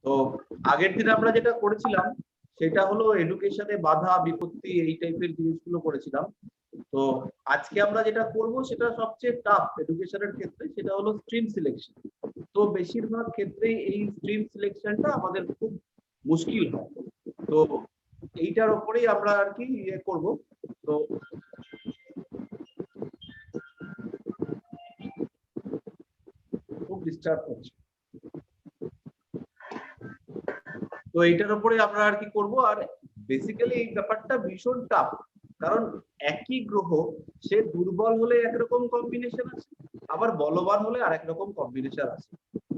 তো আগের দিন আমরা যেটা করেছিলাম সেটা হলো এডুকেশনে বাধা বিপত্তি এই টাইপের জিনিসগুলো করেছিলাম। তো আজকে আমরা যেটা করব সেটা সবচেয়ে টাফ এডুকেশনের ক্ষেত্রে, সেটা হলো স্ট্রিম সিলেকশন। তো বেশিরভাগ ক্ষেত্রেই এই স্ট্রিম সিলেকশনটা আমাদের খুব মুশকিল হয়। তো এইটার উপরেই আমরা আর কি ইয়ে করব। তো খুব ডিস্টার্ব হচ্ছে, তো এইটার উপরে আমরা আর কি করব। আর বেসিক্যালি এই ব্যাপারটা ভীষণ টাফ, কারণ একই গ্রহ সে দুর্বল হলে একরকম কম্বিনেশন আছে, আবার বলবান হলে আরেক রকম কম্বিনেশন আছে।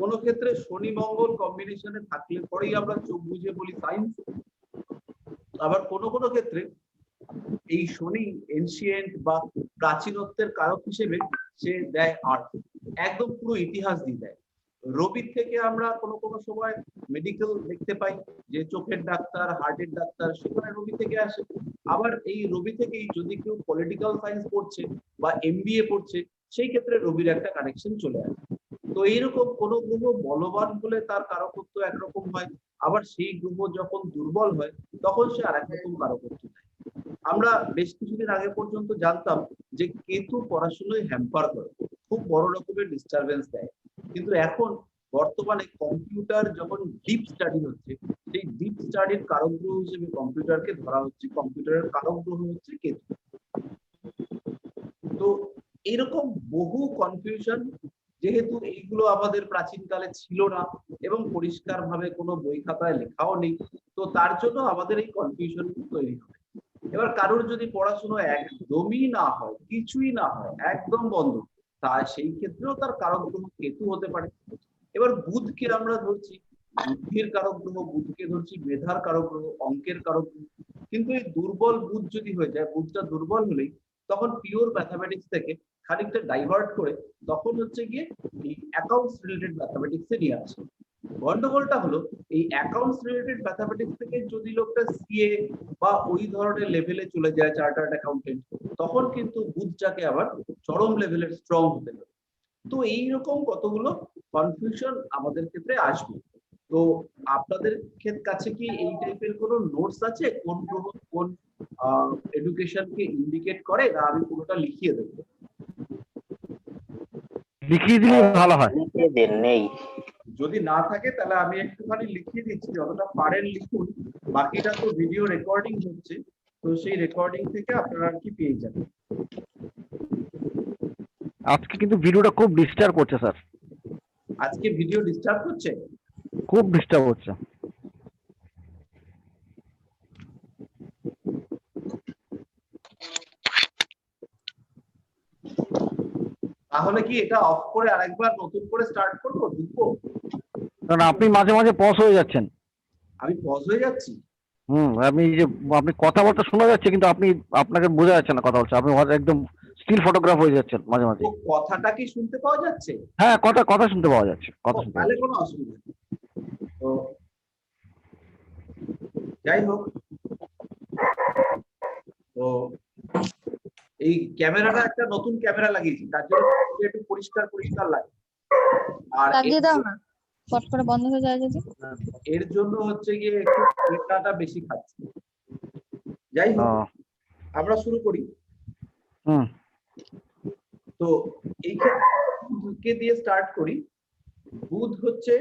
কোনো ক্ষেত্রে শনি মঙ্গল কম্বিনেশনে থাকলে পরেই আমরা চোখ বুঝে বলি সায়েন্স, আবার কোনো কোনো ক্ষেত্রে এই শনি এনশিয়েন্ট বা প্রাচীনত্বের কারক হিসেবে সে দেয় আর্ট, একদম পুরো ইতিহাস দিয়ে দেয়। রবির থেকে আমরা কোনো কোনো সময় মেডিকেল দেখতে পাই, যে চোখের ডাক্তার হার্টের ডাক্তার সেখানে রবি থেকে আসে। আবার এই রবি থেকেই যদি কেউ পলিটিক্যাল সায়েন্স পড়ছে বা এমবিএ পড়ছে, সেই ক্ষেত্রে রবির একটা কানেকশন চলে আসে। তো এইরকম কোনো গ্রহ বলবান হলে তার কারকত্ব একরকম হয়, আবার সেই গ্রহ যখন দুর্বল হয় তখন সে আরেক রকম কারকত্ব দেয়। আমরা বেশ কিছুদিন আগে পর্যন্ত জানতাম যে কেতু পড়াশোনায় হ্যাম্পার করে, খুব বড় রকমের ডিস্টারবেন্স দেয়। কিন্তু এখন বর্তমানে কম্পিউটার যখন ডিপ স্টাডি হচ্ছে, সেই ডিপ স্টাডির কারক গ্রহ হিসেবে কম্পিউটারকে ধরা হচ্ছে, কম্পিউটারের কারক গ্রহ হচ্ছে কেতু। তো এরকম বহু কনফিউশন, যেহেতু এইগুলো আমাদের প্রাচীনকালে ছিল না এবং পরিষ্কার ভাবে কোনো বই খাতায় লেখাও নেই, তো তার জন্য আমাদের এই কনফিউশন তৈরি হয়। এবার কারোর যদি পড়াশোনা একদমই না হয়, কিছুই না হয়, একদম বন্ধ, তা সেই ক্ষেত্রেও তার কারক গ্রহ কেতু হতে পারে। এবার বুধকে আমরা ধরছি বুদ্ধির কারক গ্রহ, বুধকে ধরছি মেধার কারক গ্রহ, অঙ্কের কারক গ্রহ। কিন্তু এই দুর্বল বুধ যদি হয়ে যায়, বুধটা দুর্বল হলেই তখন পিওর ম্যাথামেটিক্স থেকে খানিকটা ডাইভার্ট করে তখন হচ্ছে গিয়ে এই অ্যাকাউন্টস রিলেটেড ম্যাথামেটিক্সে নিয়ে আসে। গন্ডগোলটা হলো এই অ্যাকাউন্টস রিলেটেড ম্যাথামেটিক্স থেকে যদি লোকটা সিএ বা ওই ধরনের লেভেলে চলে যায়, চার্টার্ড অ্যাকাউন্টেন্ট, তখন কিন্তু বুধটাকে আবার চরম লেভেলের স্ট্রং হতে হবে। তো এইরকম কতগুলো কনফিউশন আমাদের ক্ষেত্রে আসবে। তো আপনাদের কাছে কি এই টাইপের কোনো নোটস আছে, কোন গ্রহ কোন এডুকেশনকে ইন্ডিকেট করে, না আমি পুরোটা লিখিয়ে দেবো? লিখিয়ে দিলে ভালো হয়। লিখিয়ে দেন, নেই। যদি না থাকে তাহলে আমি একটুখানি লিখিয়ে দিচ্ছি, যতটা পারেন লিখুন। বাকিটা তো ভিডিও রেকর্ডিং হচ্ছে, তো সেই রেকর্ডিং থেকে আপনারা আর কি পেয়ে যাবেন। আজকে কিন্তু ভিডিওটা খুব ডিস্টার্ব করছে স্যার, আজকে ভিডিও ডিস্টার্ব হচ্ছে, খুব ডিস্টার্ব হচ্ছে। তাহলে কি এটা অফ করে আরেকবার নতুন করে স্টার্ট করবো, ঢুকবো? কারণ আপনি মাঝে মাঝে পজ হয়ে যাচ্ছেন। আমি পজ হয়ে যাচ্ছি? আপনি কথাবার্তা শোনা যাচ্ছে, কিন্তু আপনাকে বোঝা যাচ্ছে না কথা বলছে। আপনি একদম স্টিল ফটোগ্রাফ হয়ে যাচ্ছেন মাঝে মাঝে। তো কথাটা কি শুনতে পাওয়া যাচ্ছে? হ্যাঁ, কথা কথা শুনতে পাওয়া যাচ্ছে, কথা শুনতে তাহলে পাওয়া কোনো অসুবিধা নেই। তো যাই হোক, তো এই ক্যামেরাটা একটা নতুন ক্যামেরা লাগিয়েছি, তার জন্য একটু পরিষ্কার পরিষ্কার লাগে। আর লাগিয়ে দাও না, ফট করে বন্ধ হয়ে যায় যদি। এর জন্য হচ্ছে গিয়ে একটু ক্যামেরাটা বেশি খাচ্ছে। যাই হোক, আমরা শুরু করি। তো এই ক্ষেত্রে দিয়ে স্টার্ট করি। বুধ হচ্ছে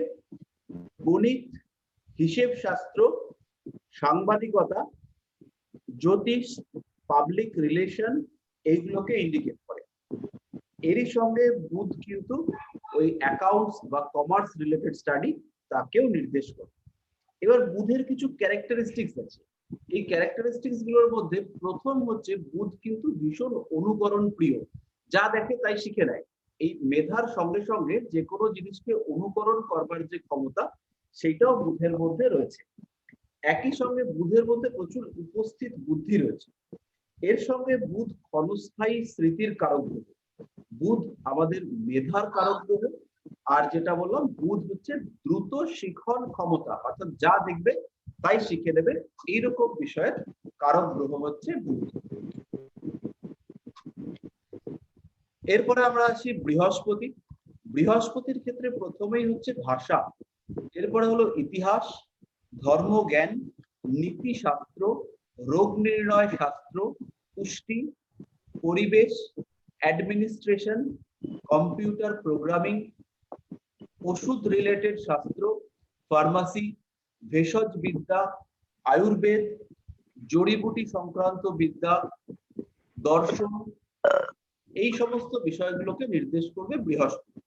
গণিত, হিসেব শাস্ত্র, সাংবাদিকতা, জ্যোতিষ, পাবলিক রিলেশন, এইগুলোকে ইন্ডিকেট করে। এরই সঙ্গে বুধ কিন্তু ওই অ্যাকাউন্টস বা কমার্স রিলেটেড স্টাডি তাকেও নির্দেশ করে। এবার বুধের কিছু ক্যারেক্টারিস্টিক্স আছে। এই ক্যারেক্টারিস্টিক্স গুলোর মধ্যে প্রথম হচ্ছে বুধ কিন্তু ভীষণ অনুকরণ প্রিয়, যা দেখে তাই শিখে নেয়। এই মেধার সঙ্গে সঙ্গে যে কোনো জিনিসকে অনুকরণ করবার যে ক্ষমতা, সেটাও বুধের মধ্যে রয়েছে। একই সঙ্গে বুধের মধ্যে প্রচুর উপস্থিত বুদ্ধি রয়েছে। এর সঙ্গে বুধ ক্ষণস্থায়ী স্মৃতির কারক গ্রহ, বুধ আমাদের মেধার কারক গ্রহ। আর যেটা বললাম, বুধ হচ্ছে দ্রুত শিখন ক্ষমতা, অর্থাৎ যা দেখবে তাই শিখে নেবে, এইরকম বিষয়ের কারক গ্রহ হচ্ছে বুধ। এরপরে আমরা আসি বৃহস্পতি। বৃহস্পতির ক্ষেত্রে প্রথমেই হচ্ছে ভাষা, এরপরে হলো ইতিহাস, ধর্মজ্ঞান, নীতিশাস্ত্র, রোগ নির্ণয় শাস্ত্র, পুষ্টি, পরিবেশ, অ্যাডমিনিস্ট্রেশন, কম্পিউটার প্রোগ্রামিং, ওষুধ রিলেটেড শাস্ত্র, ফার্মাসি, ভেষজ বিদ্যা, আয়ুর্বেদ, জড়িবুটি সংক্রান্ত বিদ্যা, দর্শন, এই সমস্ত বিষয়গুলোকে নির্দেশ করবে বৃহস্পতি।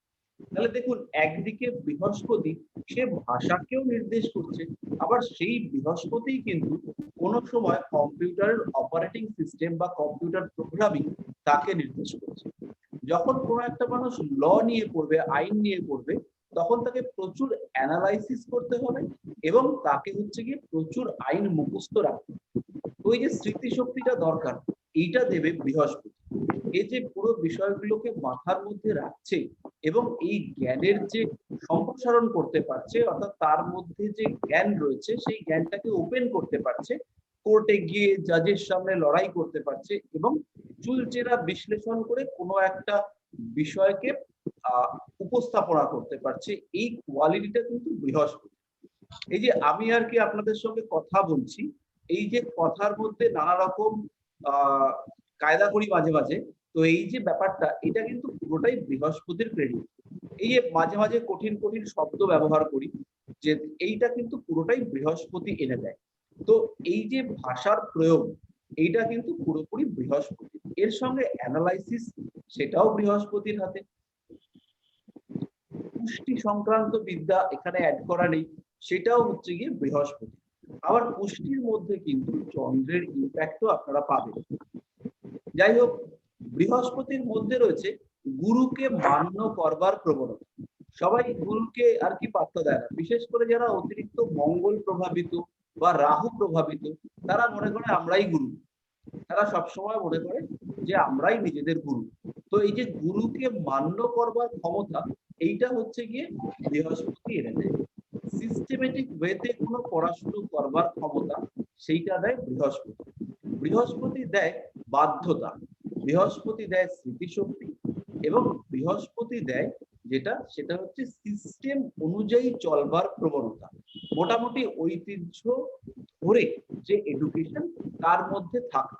তাহলে দেখুন, একদিকে বৃহস্পতি সে ভাষাকেও নির্দেশ করছে, আবার সেই বৃহস্পতি কিন্তু কোনো সময় কম্পিউটারের অপারেটিং সিস্টেম বা কম্পিউটার প্রোগ্রামিং তাকে নির্দেশ করছে। যখন কোনো একটা মানুষ ল নিয়ে পড়বে, আইন নিয়ে পড়বে, তখন তাকে প্রচুর অ্যানালাইসিস করতে হবে এবং তাকে হচ্ছে গিয়ে প্রচুর আইন মুখস্থ রাখতে হবে। ওই যে স্মৃতিশক্তিটা দরকার, এইটা দেবে বৃহস্পতি। এই যে পুরো বিষয়গুলোকে মাথার মধ্যে রাখছে এবং এই জ্ঞানের যে সম্প্রসারণ করতে পারছে, অর্থাৎ তার মধ্যে যে জ্ঞান রয়েছে সেই জ্ঞানটাকে ওপেন করতে পারছে, কোর্টে গিয়ে জাজের সামনে লড়াই করতে পারছে এবং চুলচেরা বিশ্লেষণ করে কোনো একটা বিষয়কে উপস্থাপনা করতে পারছে। এই কোয়ালিটিটা কিন্তু বৃহস্পতি। এই যে আমি আর কি আপনাদের সঙ্গে কথা বলছি, এই যে কথার মধ্যে নানা রকম কায়দা করি মাঝে মাঝে, তো এই যে ব্যাপারটা, এটা কিন্তু পুরোটাই বৃহস্পতির ক্রেডিট। এই যে মাঝে মাঝে কঠিন কঠিন শব্দ ব্যবহার করি, যে এইটা কিন্তু পুরোটাই বৃহস্পতি এনে দেয়। তো এই যে ভাষার প্রয়োগ, এইটা কিন্তু পুরোপুরি বৃহস্পতি। এর সঙ্গে অ্যানালাইসিস, সেটাও বৃহস্পতির হাতে। পুষ্টি সংক্রান্ত বিদ্যা এখানে অ্যাড করা নেই, সেটাও হচ্ছে গিয়ে বৃহস্পতি। আবার পুষ্টির মধ্যে কিন্তু চন্দ্রের ইম্প্যাক্টও আপনারা পাবেন। যাই হোক, বৃহস্পতির মধ্যে রয়েছে গুরুকে মান্য করবার প্রবণতা। সবাই গুরুকে আর কি পাত্তা দেয় না, বিশেষ করে যারা অতিরিক্ত মঙ্গল প্রভাবিত বা রাহু প্রভাবিত, তারা মনে করে আমরাই গুরু। তারা সবসময় মনে করে যে আমরাই নিজেদের গুরু। তো এই যে গুরুকে মান্য করবার ক্ষমতা, এইটা হচ্ছে গিয়ে বৃহস্পতি এনে দেয়। সিস্টেমেটিক ওয়েতে কোনো পড়াশুনো করবার ক্ষমতা, সেইটা দেয় বৃহস্পতি। বৃহস্পতি দেয় বাধ্যতা, বৃহস্পতি দেয় স্মৃতিশক্তি, এবং বৃহস্পতি দেয় সেটা হচ্ছে সিস্টেম অনুযায়ী চলবার প্রবণতা। মোটামুটি ঐতিহ্য ধরে যে এডুকেশন, তার মধ্যে থাকা।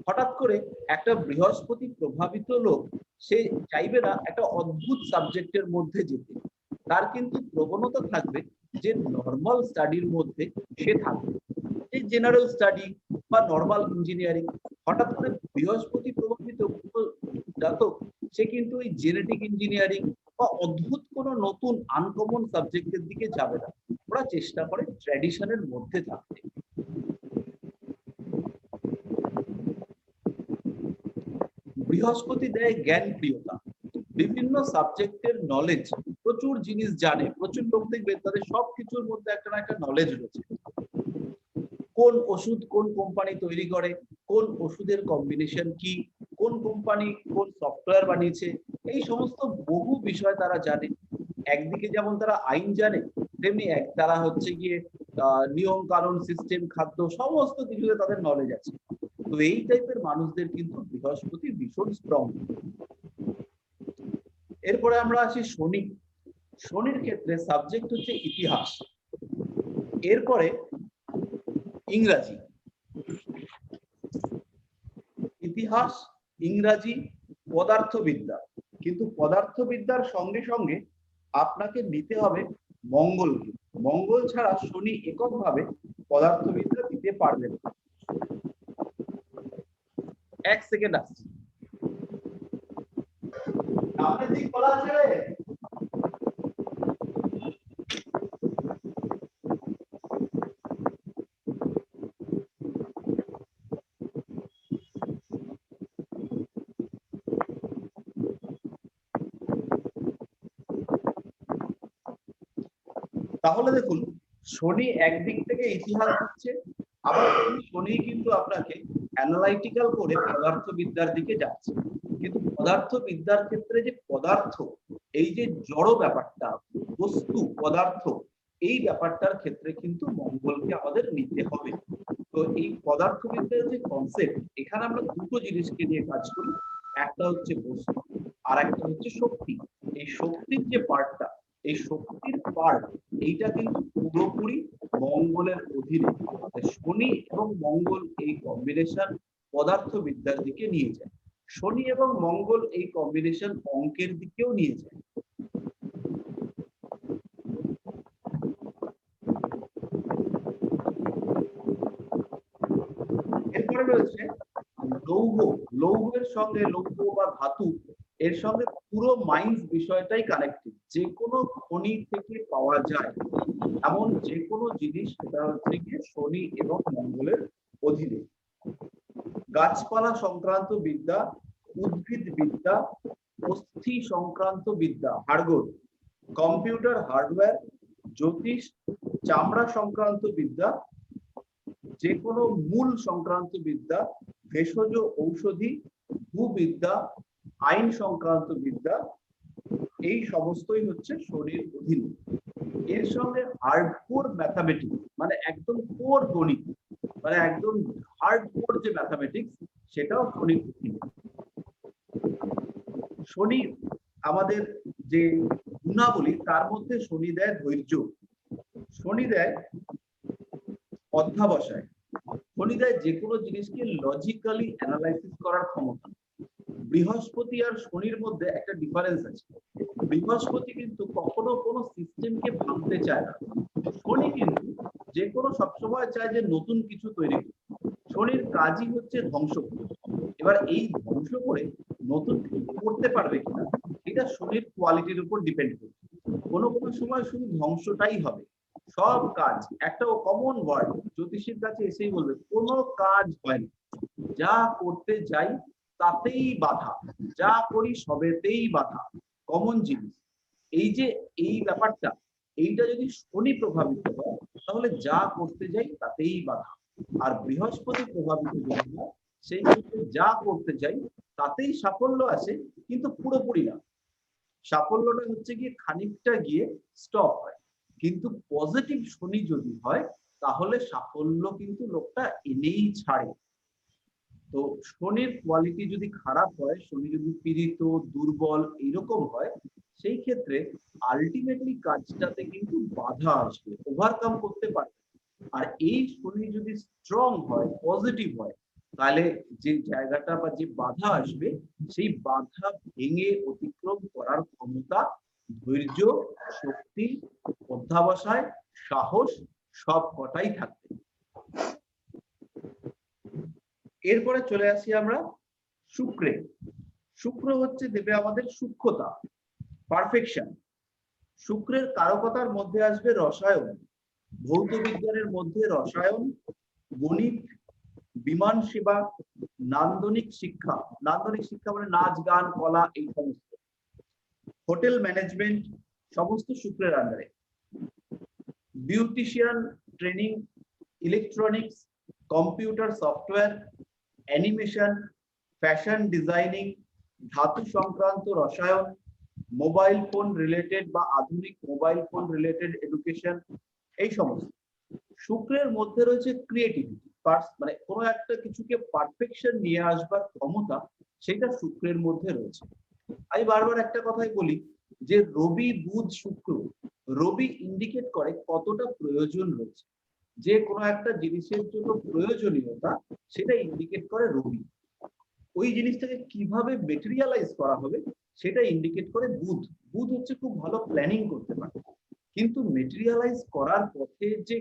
হঠাৎ করে একটা বৃহস্পতি প্রভাবিত লোক, সে চাইবে না একটা অদ্ভুত সাবজেক্টের মধ্যে যেতে। তার কিন্তু প্রবণতা থাকবে যে নর্মাল স্টাডির মধ্যে সে থাকবে, এই জেনারেল স্টাডি বা নর্মাল ইঞ্জিনিয়ারিং। হঠাৎ করে বৃহস্পতি প্রভাবিত জাতক, সে কিন্তু ওই জেনেটিক ইঞ্জিনিয়ারিং বা অদ্ভুত কোনো নতুন আনকমন সাবজেক্টের দিকে যাবে না। ওরা চেষ্টা করে ট্র্যাডিশনের মধ্যে থাকতে। বৃহস্পতি দেয় জ্ঞান প্রিয়তা, বিভিন্ন সাবজেক্টের নলেজ, প্রচুর জিনিস জানে। প্রচুর লোক দেখবে তাদের সবকিছুর মধ্যে একটা না একটা নলেজ রয়েছে। কোন ওষুধ কোন কোম্পানি তৈরি করে, কোন ওষুধের কম্বিনেশন কি, কোন কোম্পানি কোন সফটওয়্যার বানিয়েছে, এই সমস্ত বহু বিষয় তারা জানে। একদিকে যেমন তারা আইন জানে, তেমনি তারা হচ্ছে গিয়ে নিয়ম কানুন, সিস্টেম, খাদ্য, সমস্ত কিছুতে তাদের নলেজ আছে। তো এই টাইপের মানুষদের কিন্তু বৃহস্পতি ভীষণ স্ট্রং। এরপরে আমরা আসি শনি। শনির ক্ষেত্রে সাবজেক্ট হচ্ছে ইতিহাস, এরপরে ইংরাজি। ইতিহাস, ইংরাজি, পদার্থবিদ্যা। কিন্তু পদার্থবিদ্যার সঙ্গে সঙ্গে আপনাকে নিতে হবে মঙ্গলকে। মঙ্গল ছাড়া শনি এককভাবে পদার্থবিদ্যা দিতে পারবে না। এক সেকেন্ড আসছি। সামনের দিক খোলা আছে রে? তাহলে দেখুন, শনি একদিক থেকে ইতিহাস দিচ্ছে, আবার শনি কিন্তু আপনাকে অ্যানালাইটিক্যাল করে পদার্থবিদ্যার দিকে যাচ্ছে। কিন্তু পদার্থবিদ্যার ক্ষেত্রে যে পদার্থ, এই যে জড় ব্যাপারটা, বস্তু পদার্থ, এই ব্যাপারটার ক্ষেত্রে কিন্তু মঙ্গলকে আমাদের নিতে হবে। তো এই পদার্থবিদ্যার যে কনসেপ্ট, এখানে আমরা দুটো জিনিসকে নিয়ে কাজ করি। একটা হচ্ছে বস্তু, আর একটা হচ্ছে শক্তি। এই শক্তির যে পার্টটা, এই শক্তির পার্ট এইটা কিন্তু পুরোপুরি মঙ্গলের অধীনে। শনি এবং মঙ্গল এই কম্বিনেশন পদার্থবিদ্যার দিকে নিয়ে যায়। শনি এবং মঙ্গল এই কম্বিনেশন অঙ্কের দিকেও নিয়ে যায়। এরপরে রয়েছে লৌহ। লৌহের সঙ্গে লৌহ বা ধাতু এর সঙ্গে পুরো মাইন্স বিষয়টাই কানেক্টেড। যে কোনো খনি থেকে পাওয়া যায় এমন যে কোনো জিনিস, সেটা হচ্ছে গিয়ে শনি এবং মঙ্গলের অধীনে। গাছপালা সংক্রান্ত বিদ্যা, উদ্ভিদ বিদ্যা, অস্থি সংক্রান্ত বিদ্যা, হাড়গোড়, কম্পিউটার হার্ডওয়্যার, জ্যোতিষ, চামড়া সংক্রান্ত বিদ্যা, যে কোনো মূল সংক্রান্ত বিদ্যা, ভেষজ ঔষধি, ভূবিদ্যা, আইন সংক্রান্ত বিদ্যা, এই সমস্তই হচ্ছে শনির অধীন। এর সঙ্গে হার্ডকোর ম্যাথামেটিক্স, মানে একদম কোর গণিত, মানে একদম হার্ডকোর যে ম্যাথামেটিক্স, সেটাও শনির অধীন। শনি আমাদের যে গুণাবলী, তার মধ্যে শনি দেয় ধৈর্য, শনি দেয় অধ্যাবসায়, শনি দেয় যে কোনো জিনিসকে লজিক্যালি অ্যানালাইসিস করার ক্ষমতা। বৃহস্পতি আর শনির মধ্যে একটা ডিফারেন্স আছে। বৃহস্পতি কিন্তু কখনো কোনো সিস্টেমকে ভাঙতে চায় না, শনি কিন্তু যে কোনো সবসময় চায় যে নতুন কিছু তৈরি করতে। শনির কাজই হচ্ছে ধ্বংস করা। এবার এই ধ্বংস করে নতুন কিছু করতে পারবে কিনা, এটা শনির কোয়ালিটির উপর ডিপেন্ড করে। কোনো কোনো সময় শুধু ধ্বংসটাই হবে। সব কাজ, একটা কমন ওয়ার্ড জ্যোতিষীর কাছে এসেই বলবে, কোনো কাজ হয় না, যা করতে যাই তাতেই বাধা, যা করি সবেতেই বাধা, কমন জিনিস। এই যে এই ব্যাপারটা, এইটা যদি শনি প্রভাবিত হয় তাহলে যা করতে যাই তাতেই বাধা। আর বৃহস্পতি প্রভাবিত যদি হয়, সেই ক্ষেত্রে যা করতে যাই তাতেই সাফল্য আছে, কিন্তু পুরোপুরি না। সাফল্যটা হচ্ছে গিয়ে খানিকটা গিয়ে স্টপ হয়। কিন্তু পজিটিভ শনি যদি হয় তাহলে সাফল্য কিন্তু লোকটা এনেই ছাড়ে। তো শনির কোয়ালিটি যদি খারাপ হয়, শনি যদি পীড়িত, দুর্বল এইরকম হয়, সেই ক্ষেত্রে আলটিমেটলি কাজটাতে কিন্তু বাধা আসবে, ওভারকাম করতে পারবে। আর এই শনি যদি স্ট্রং হয়, পজিটিভ হয়, তাহলে যে জায়গাটা বা যে বাধা আসবে, সেই বাধা ভেঙে অতিক্রম করার ক্ষমতা, ধৈর্য, শক্তি, অধ্যাবসায়, সাহস সব কটাই থাকবে। এরপরে চলে আসি আমরা শুক্রে। শুক্র হচ্ছে দেবে আমাদের সূক্ষ্মতা, পারফেকশন। শুক্রের কারকতার মধ্যে আসবে রসায়ন, ভৌত বিজ্ঞানের মধ্যে রসায়ন, গণিত, বিমান সেবা, নান্দনিক শিক্ষা। নান্দনিক শিক্ষা মানে নাচ, গান, কলা, এই সমস্ত, হোটেল ম্যানেজমেন্ট, সমস্ত শুক্রের আন্ডারে। Beautician training, electronics, computer software, animation, fashion designing, ধাতু সংক্রান্ত রসায়ন, মোবাইল ফোন রিলেটেড বা আধুনিক মোবাইল ফোন রিলেটেড এডুকেশন, এই সমস্ত। শুক্রের মধ্যে রয়েছে ক্রিয়েটিভিটি, মানে কোনো একটা কিছুকে পারফেকশন নিয়ে আসবার ক্ষমতা, সেটা শুক্রের মধ্যে রয়েছে। আমি বারবার একটা কথাই বলি যে রবি, বুধ, শুক্র, রবি ইন্ডিকেট করে কতটা প্রয়োজন রয়েছে, যে কোনো একটা জিনিসের জন্য প্রয়োজনীয়তা, সেটা ইন্ডিকেট করে রবি। ওই জিনিসটাকে কিভাবে মেটেরিয়ালাইজ করা হবে সেটা ইন্ডিকেট করে বুধ। বুধ হচ্ছে খুব ভালো প্ল্যানিং করতে পারে, কিন্তু মেটেরিয়ালাইজ করার পথে যে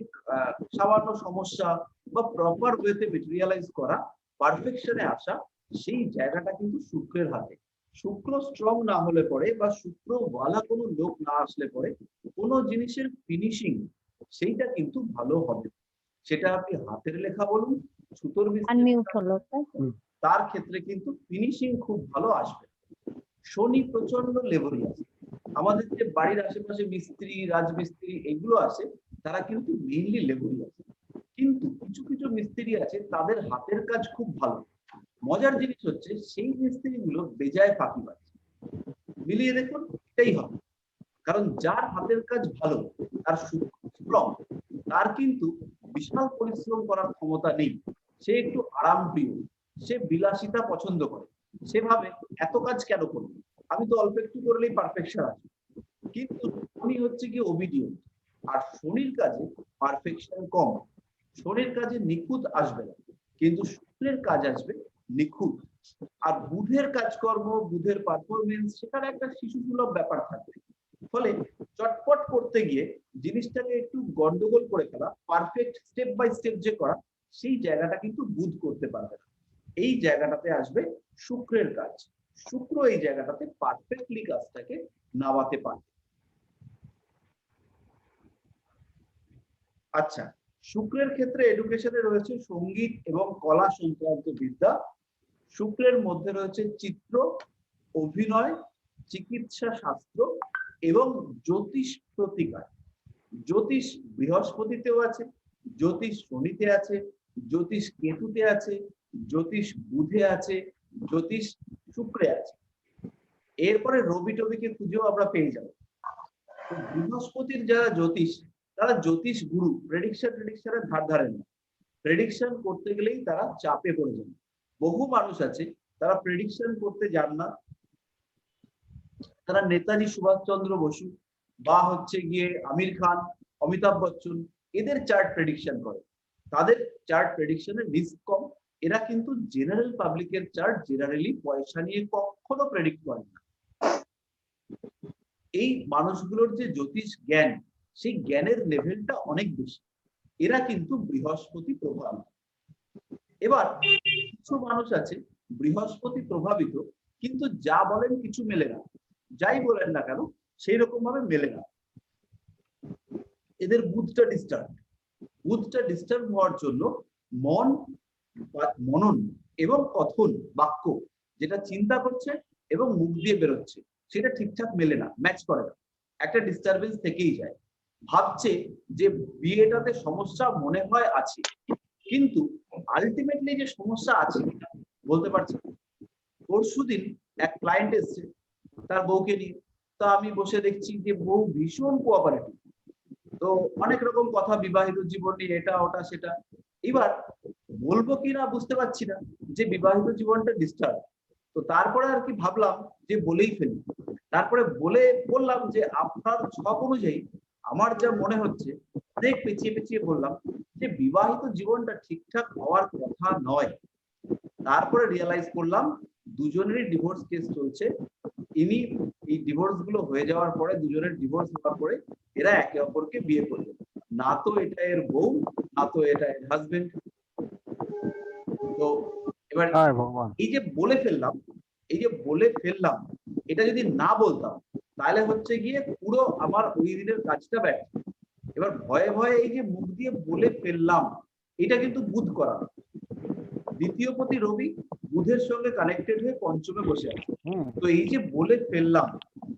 সামান্য সমস্যা বা প্রপার ওয়েতে মেটেরিয়ালাইজ করা, পারফেকশনে আসা, সেই জায়গাটা কিন্তু শুক্রের হাতে। শুক্র স্ট্রং না হলে পরে বা শুক্র ওয়ালা কোনো লোক না আসলে পরে কোনো জিনিসের ফিনিশিং সেইটা কিন্তু ভালো হবে। সেটা আপনি হাতের লেখা বলুন, সুতোর মিস্ত্রি, তার ক্ষেত্রে কিন্তু ফিনিশিং খুব ভালো আসবে। শনি প্রচন্ড লেবরিয়াস। আমাদের যে বাড়ির আশেপাশে মিস্ত্রি, রাজমিস্ত্রি এগুলো আছে, তারা কিন্তু মেইনলি লেবরিয়াস। কিন্তু কিছু কিছু মিস্ত্রি আছে তাদের হাতের কাজ খুব ভালো। মজার জিনিস হচ্ছে সেই মিস্ত্রিগুলো বেজায় ফাঁকিবাজ। মিলিয়ে দেখুন, এটাই হবে। কারণ যার হাতের কাজ ভালো, তার স্ট্রং, তার কিন্তু বিশাল পরিশ্রম করার ক্ষমতা নেই। সে একটু আরাম প্রিয়, সে বিলাসিতা পছন্দ করে। সেভাবে এত কাজ কেন করবে, আমি তো অল্প একটু করলেই পারফেকশন আছে। কিন্তু শনি হচ্ছে কি ওবিডিয়েন্ট, আর শনির কাজে পারফেকশন কম, শনির কাজে নিখুঁত আসবে না, কিন্তু শুক্রের কাজ আসবে নিখুঁত। আর বুধের কাজকর্ম, বুধের পারফরমেন্স, সেখানে একটা শিশুসুলভ ব্যাপার থাকবে। ফলে চটপট করতে গিয়ে জিনিসটাকে একটু গন্ডগোল করে ফেলা, পারফেক্ট স্টেপ বাই স্টেপ যে করা, সেই জায়গাটা কিন্তু বুধ করতে পারবে না। এই জায়গাটাতে আসবে শুক্রের কাজ। শুক্র এই জায়গাটাতে পারফেক্টলি কাজটাকে নামাতে পারে। আচ্ছা, শুক্রের ক্ষেত্রে এডুকেশনে রয়েছে সঙ্গীত এবং কলা সংক্রান্ত বিদ্যা। শুক্রের মধ্যে রয়েছে চিত্র, অভিনয়, চিকিৎসা শাস্ত্র এবং জ্যোতিষ প্রতিকার। জ্যোতিষ বৃহস্পতিতেও আছে, জ্যোতিষ শনিতে আছে, জ্যোতিষ কেতুতে আছে, জ্যোতিষ বুধে আছে, জ্যোতিষ শুক্রে আছে। এরপরে রবি টবিকে খুঁজেও আমরা পেয়ে যাবো। তো বৃহস্পতির যারা জ্যোতিষ, তারা জ্যোতিষ গুরু, প্রেডিকশনের ধার ধারেন না। প্রেডিকশন করতে গেলেই তারা চাপে পড়ে যান। বহু মানুষ আছে তারা প্রেডিকশন করতে যান না, তারা নেতাজি সুভাষচন্দ্র বসু বা হচ্ছে গিয়ে আমির খান, অমিতাভ বচ্চন, এদের চার্ট প্রেডিকশন করে। তাদের চার্ট প্রেডিকশনের রিস্ক কম। এরা কিন্তু জেনারেল পাবলিকের চার্ট জেনারেলি পয়সা নিয়ে কখনো প্রেডিক্ট করে না। এই মানুষগুলোর যে জ্যোতিষ জ্ঞান, সেই জ্ঞানের লেভেলটা অনেক বেশি। এরা কিন্তু বৃহস্পতি প্রভাবিত। এবার কিছু মানুষ আছে বৃহস্পতি প্রভাবিত, কিন্তু যা বলেন কিছু মেলে না, যাই বলেন না কেন সেই রকম ভাবে মেলে না। এদের বুধটা ডিস্টার্ব। বুধটা ডিস্টার্ব হওয়ার জন্য মনন এবং কথন বাক্য, যেটা চিন্তা করছে এবং মুখ দিয়ে বেরোচ্ছে, সেটা ঠিকঠাক মেলে না, ম্যাচ করে না, একটা ডিস্টারবেন্স থেকেই যায়। ভাবছে যে বিয়েটাতে সমস্যা মনে হয় আছে, কিন্তু আলটিমেটলি যে সমস্যা আছে বলতে পারছে না। পরশুদিন এক ক্লায়েন্ট এসছে তার বউকে নিয়ে, তা আমি বসে দেখছি যে বউ ভীষণ কোঅপারেটিভ। তো অনেক রকম কথা বিবাহিত জীবন নিয়ে, এটা ওটা সেটা। এবার বলবো কিনা বুঝতে পারছি না যে বিবাহিত জীবনটা ডিস্টার্ব। তো তারপরে আর কি ভাবলাম যে বলেই ফেলি। তারপরে বললাম যে আপনার ছক অনুযায়ী আমার যা মনে হচ্ছে, অনেক পেঁচিয়ে পেঁচিয়ে বললাম যে বিবাহিত জীবনটা ঠিকঠাক হওয়ার কথা নয়। তারপরে রিয়েলাইজ করলাম দুজনেরই ডিভোর্স কেস চলছে। ইনি এই ডিভোর্স গুলো হয়ে যাওয়ার পরে, দুজনের ডিভোর্স হওয়ার পরে এরা একে অপরকে বিয়ে করবে। না তো এটা এর বউ, না তো এটা এর হাজবেন্ড। তো এবার এই যে বলে ফেললাম, এটা যদি না বলতাম তাহলে হচ্ছে গিয়ে পুরো আমার ওই দিনের কাজটা ব্যর্থ। এবার ভয়ে ভয়ে এই যে মুখ দিয়ে বলে ফেললাম, এটা কিন্তু বুধ করা। দ্বিতীয় পতি রবি বুধের সঙ্গে কানেক্টেড হয়ে পঞ্চমে বসে আছে। তো এই যে বলে ফেললাম,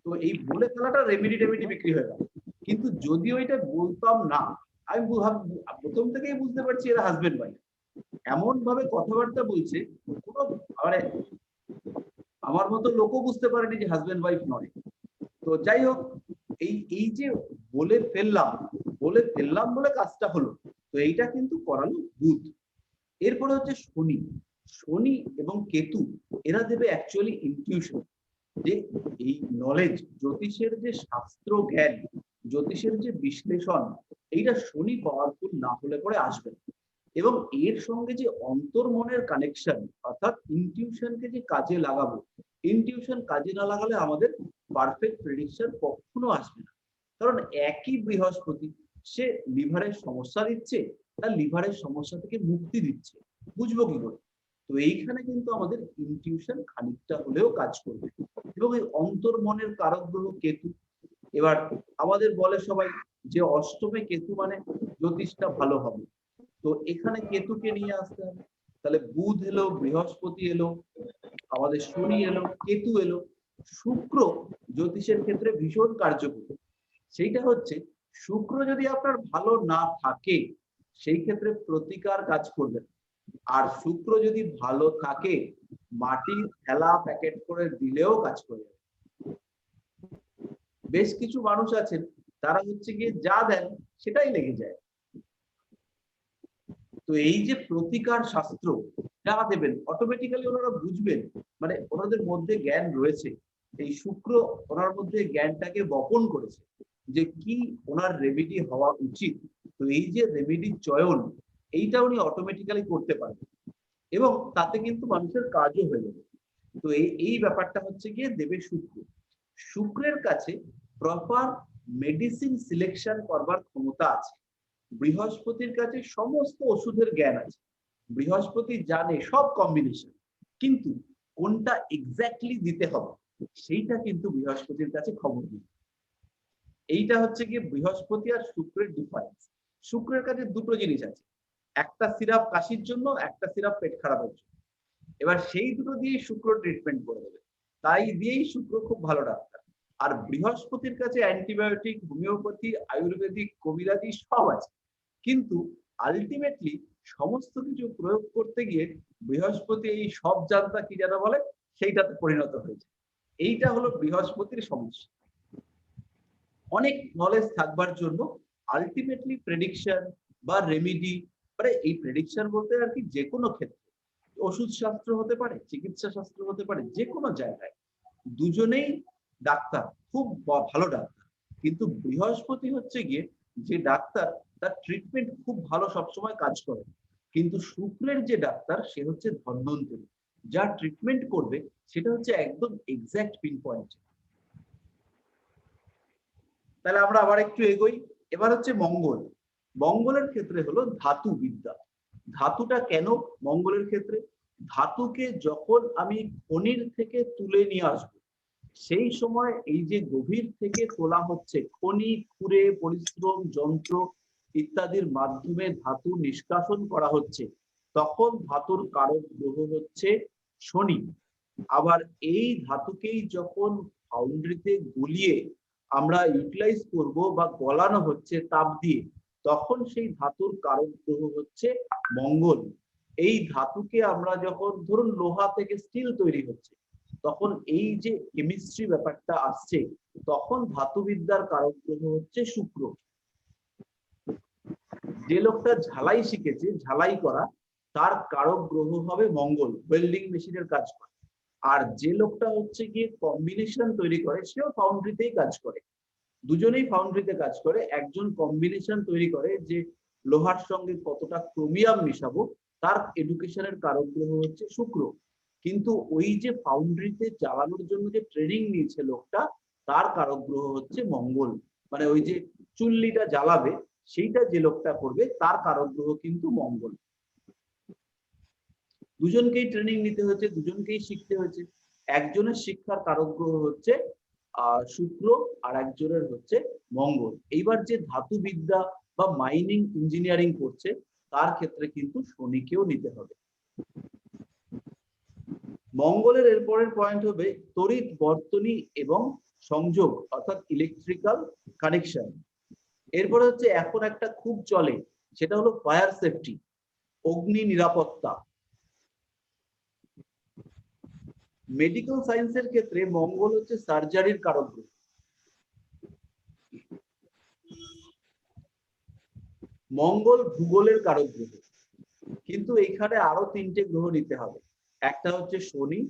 তো এই বলে ফেলাটা রেমেডি বিক্রি হয়ে গেল। কিন্তু যদিও এটা বলতাম না, আমি প্রথম থেকেই বুঝতে পারছি এরা হাজবেন্ড ওয়াইফ। এমন ভাবে কথাবার্তা বলছে, কোনো মানে আমার মতো লোকও বুঝতে পারেনি যে হাজবেন্ড ওয়াইফ নয়। তো যাই হোক, এই যে বলে ফেললাম বলে কাজটা হলো, তো এইটা কিন্তু করালো বুধ। এরপরে হচ্ছে শনি। শনি এবং কেতু এরা দেবে অ্যাকচুয়ালি ইনটিউশন, যে এই নলেজ, জ্যোতিষের যে শাস্ত্র জ্ঞান, জ্যোতিষের যে বিশ্লেষণ, এইটা শনি পাওয়ারফুল না হলে পরে আসবে। এবং এর সঙ্গে যে অন্তর্মনের কানেকশন, অর্থাৎ ইনটিউশনকে যে কাজে লাগাবো, ইনটিউশন কাজে না লাগালে আমাদের পারফেক্ট প্রেডিকশন কখনো আসবে না। কারণ একই বৃহস্পতি, সে লিভারের সমস্যা দিচ্ছে, তার লিভারের সমস্যা থেকে মুক্তি দিচ্ছে, বুঝবো কি করে? তো এইখানে কিন্তু আমাদের ইনটিউশন খানিকটা হলেও কাজ করবে। এবং এই অন্তর্মনের কারক গ্রহ কেতু। এবার আমাদের বলে সবাই যে অষ্টমে কেতু মানে জ্যোতিষটা ভালো হবে। তো এখানে কেতুকে নিয়ে আসতে হবে। তাহলে বুধ এলো, বৃহস্পতি এলো, আমাদের শনি এলো, কেতু এলো, শুক্র জ্যোতিষের ক্ষেত্রে ভীষণ কার্যকরী। সেইটা হচ্ছে শুক্র যদি আপনার ভালো না থাকে, সেই ক্ষেত্রে প্রতিকার কাজ করবে। আর শুক্র যদি ভালো থাকে, মাটির থেলা প্যাকেট করে দিলেও কাজ করবে। বেশ কিছু মানুষ আছেন তারা হচ্ছে গিয়ে যা দেন সেটাই লেগে যায়। তো এই যে প্রতিকার শাস্ত্র যা দেবেন, অটোমেটিক্যালি ওনারা বুঝবেন, মানে ওনাদের মধ্যে জ্ঞান রয়েছে এই শুক্র ওনার মধ্যে জ্ঞানটাকে বপন করেছে যে কি ওনার রেমেডি হওয়া উচিত। তো এই যে রেমেডির চয়ন, এইটা উনি অটোমেটিক্যালি করতে পারবেন এবং তাতে কিন্তু মানুষের কাজও হয়ে যাবে। তো এই ব্যাপারটা হচ্ছে গিয়ে দেবে শুক্র। শুক্রের কাছে প্রপার মেডিসিন সিলেকশন করবার ক্ষমতা আছে। বৃহস্পতির কাছে সমস্ত ওষুধের জ্ঞান আছে। বৃহস্পতি জানে সব কম্বিনেশন, কিন্তু কোনটা এক্স্যাক্টলি দিতে হবে সেইটা কিন্তু বৃহস্পতির কাছে খবর নেই। এইটা হচ্ছে গিয়ে বৃহস্পতি আর শুক্রের ডিফারেন্স। শুক্রের কাছে দুটো জিনিস আছে, একটা সিরাপ কাশির জন্য, একটা সিরাপ পেট খারাপের জন্য। এবার সেই দুটো দিয়েই শুক্র ট্রিটমেন্ট করে দেবে, তাই দিয়েই শুক্র খুব ভালো ডাক্তার। আর বৃহস্পতির কাছে অ্যান্টিবায়োটিক, হোমিওপ্যাথি, আয়ুর্বেদিক, কবিরাজি সব আছে, কিন্তু আলটিমেটলি সমস্ত কিছু প্রয়োগ করতে গিয়ে বৃহস্পতি এই সব জানতা কি যেন বলে সেইটাতে পরিণত হয়েছে। এইটা হলো বৃহস্পতির সমস্যা। অনেক নলেজ থাকবার জন্য আলটিমেটলি প্রেডিকশন বা রেমিডি, মানে এই প্রেডিকশন বলতে আর কি যে কোনো ক্ষেত্রে, ওষুধ শাস্ত্র হতে পারে, চিকিৎসা শাস্ত্র হতে পারে, যে কোনো জায়গায় দুজনেই ডাক্তার, খুব ভালো ডাক্তার। কিন্তু বৃহস্পতি হচ্ছে গিয়ে যে ডাক্তার, তার ট্রিটমেন্ট খুব ভালো সবসময় কাজ করে। কিন্তু শুক্রের যে ডাক্তার সে হচ্ছে ধন্বন্তরী, যা ট্রিটমেন্ট করবে সেটা হচ্ছে একদম এক্স্যাক্ট পিন পয়েন্ট। তাহলে আমরা আবার একটু এগোই। এবার হচ্ছে মঙ্গল। মঙ্গলের ক্ষেত্রে হলো ধাতু বিদ্যা। ধাতুটা কেন মঙ্গলের ক্ষেত্রে? ধাতুকে যখন আমি খনির থেকে তুলে নিয়ে আসবো, সেই সময় এই যে গভীর থেকে তোলা হচ্ছে, খনি খুঁড়ে পরিশ্রম যন্ত্র ইত্যাদির মাধ্যমে ধাতু নিষ্কাশন করা হচ্ছে, তখন ধাতুর কারক গ্রহ হচ্ছে শনি। আবার এই ধাতুকেই যখন ফাউন্ড্রিতে গলিয়ে আমরা ইউটিলাইজ করব বা গলানো হচ্ছে তাপ দিয়ে, তখন সেই ধাতুর কারক গ্রহ হচ্ছে মঙ্গল। এই ধাতুকে আমরা যখন ধরুন লোহা থেকে স্টিল তৈরি হচ্ছে, তখন এই যে কেমিস্ট্রি ব্যাপারটা আসছে, তখন ধাতুবিদ্যার কারক গ্রহ হচ্ছে শুক্র। যে লোকটা ঝালাই শিখেছে, ঝালাই করা, তার কারক গ্রহ হবে মঙ্গল, ওয়েল্ডিং মেশিনের কাজ করে। আর যে লোকটা হচ্ছে গিয়ে কম্বিনেশন তৈরি করে, সেও ফাউন্ড্রিতেই কাজ করে, দুজনেই ফাউন্ড্রিতে কাজ করে। একজন কম্বিনেশন তৈরি করে যে লোহার সঙ্গে কতটা ক্রোমিয়াম মিশাবো, তার এডুকেশনের কারক গ্রহ হচ্ছে শুক্র। কিন্তু ওই যে ফাউন্ড্রিতে চালানোর জন্য যে ট্রেনিং নিয়েছে লোকটা, তার কারক গ্রহ হচ্ছে মঙ্গল। মানে ওই যে চুল্লিটা জ্বালাবে, সেইটা যে লোকটা করবে, তার কারক গ্রহ কিন্তু মঙ্গল। দুজনকেই ট্রেনিং নিতে হয়েছে, দুজনকেই শিখতে হয়েছে। একজনের শিক্ষার কারক গ্রহ হচ্ছে শুক্র, আর একজনের হচ্ছে মঙ্গল। এইবার যে ধাতু বিদ্যা বা মাইনিং ইঞ্জিনিয়ারিং করছে, তার ক্ষেত্রে কিন্তু শনিকেও নিতে হবে। মঙ্গলের এরপরের পয়েন্ট হবে তড়িৎ বর্তনী এবং সংযোগ, অর্থাৎ ইলেকট্রিক্যাল কানেকশন। এরপরে হচ্ছে এখন একটা খুব চলে, সেটা হলো ফায়ার সেফটি, অগ্নি নিরাপত্তা। মেডিকেল সায়েন্সের ক্ষেত্রে মঙ্গল হচ্ছে সার্জারির কারক গ্রহ। মঙ্গল ভূগোলের কারক গ্রহ, কিন্তু এখানে আরো তিনটে গ্রহ নিতে হবে। একটা হচ্ছে শনি,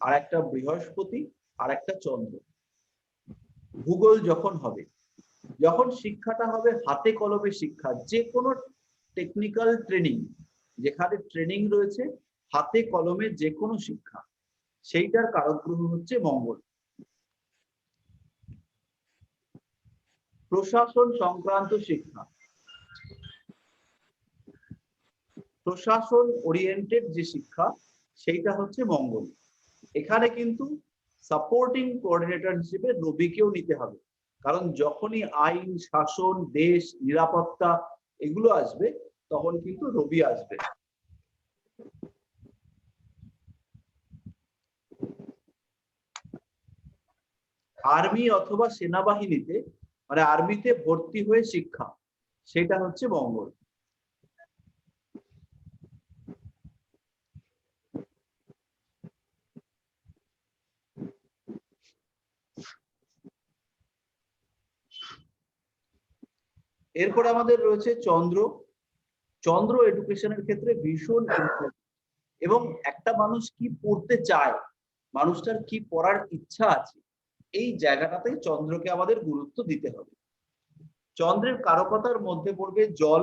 আর একটা বৃহস্পতি, আর একটা চন্দ্র। ভূগোল যখন হবে, যখন শিক্ষাটা হবে হাতে কলমে শিক্ষা, যে কোনো টেকনিক্যাল ট্রেনিং, যেখানে ট্রেনিং রয়েছে হাতে কলমে যে কোনো শিক্ষা, সেইটার কারক গ্রহ হচ্ছে মঙ্গল। প্রশাসন সংক্রান্ত শিক্ষা, প্রশাসন ওরিয়েন্টেড যে শিক্ষা, সেইটা হচ্ছে মঙ্গল। এখানে কিন্তু সাপোর্টিং কোঅর্ডিনেটর হিসেবে রবিকেও নিতে হবে, কারণ যখনই আইন, শাসন, দেশ, নিরাপত্তা এগুলো আসবে, তখন কিন্তু রবি আসবে। আর্মি অথবা সেনাবাহিনীতে, মানে আর্মিতে ভর্তি হয়ে শিক্ষা, সেটা হচ্ছে মঙ্গল। এরপর আমাদের রয়েছে চন্দ্র। চন্দ্র এডুকেশনের ক্ষেত্রে ভীষণ ইম্পর্টেন্ট। এবং একটা মানুষ কি পড়তে চায়, মানুষটার কি পড়ার ইচ্ছা আছে, এই জায়গাটাতেই চন্দ্রকে আমাদের গুরুত্ব দিতে হবে। চন্দ্রের কারকতার মধ্যে পড়বে জল,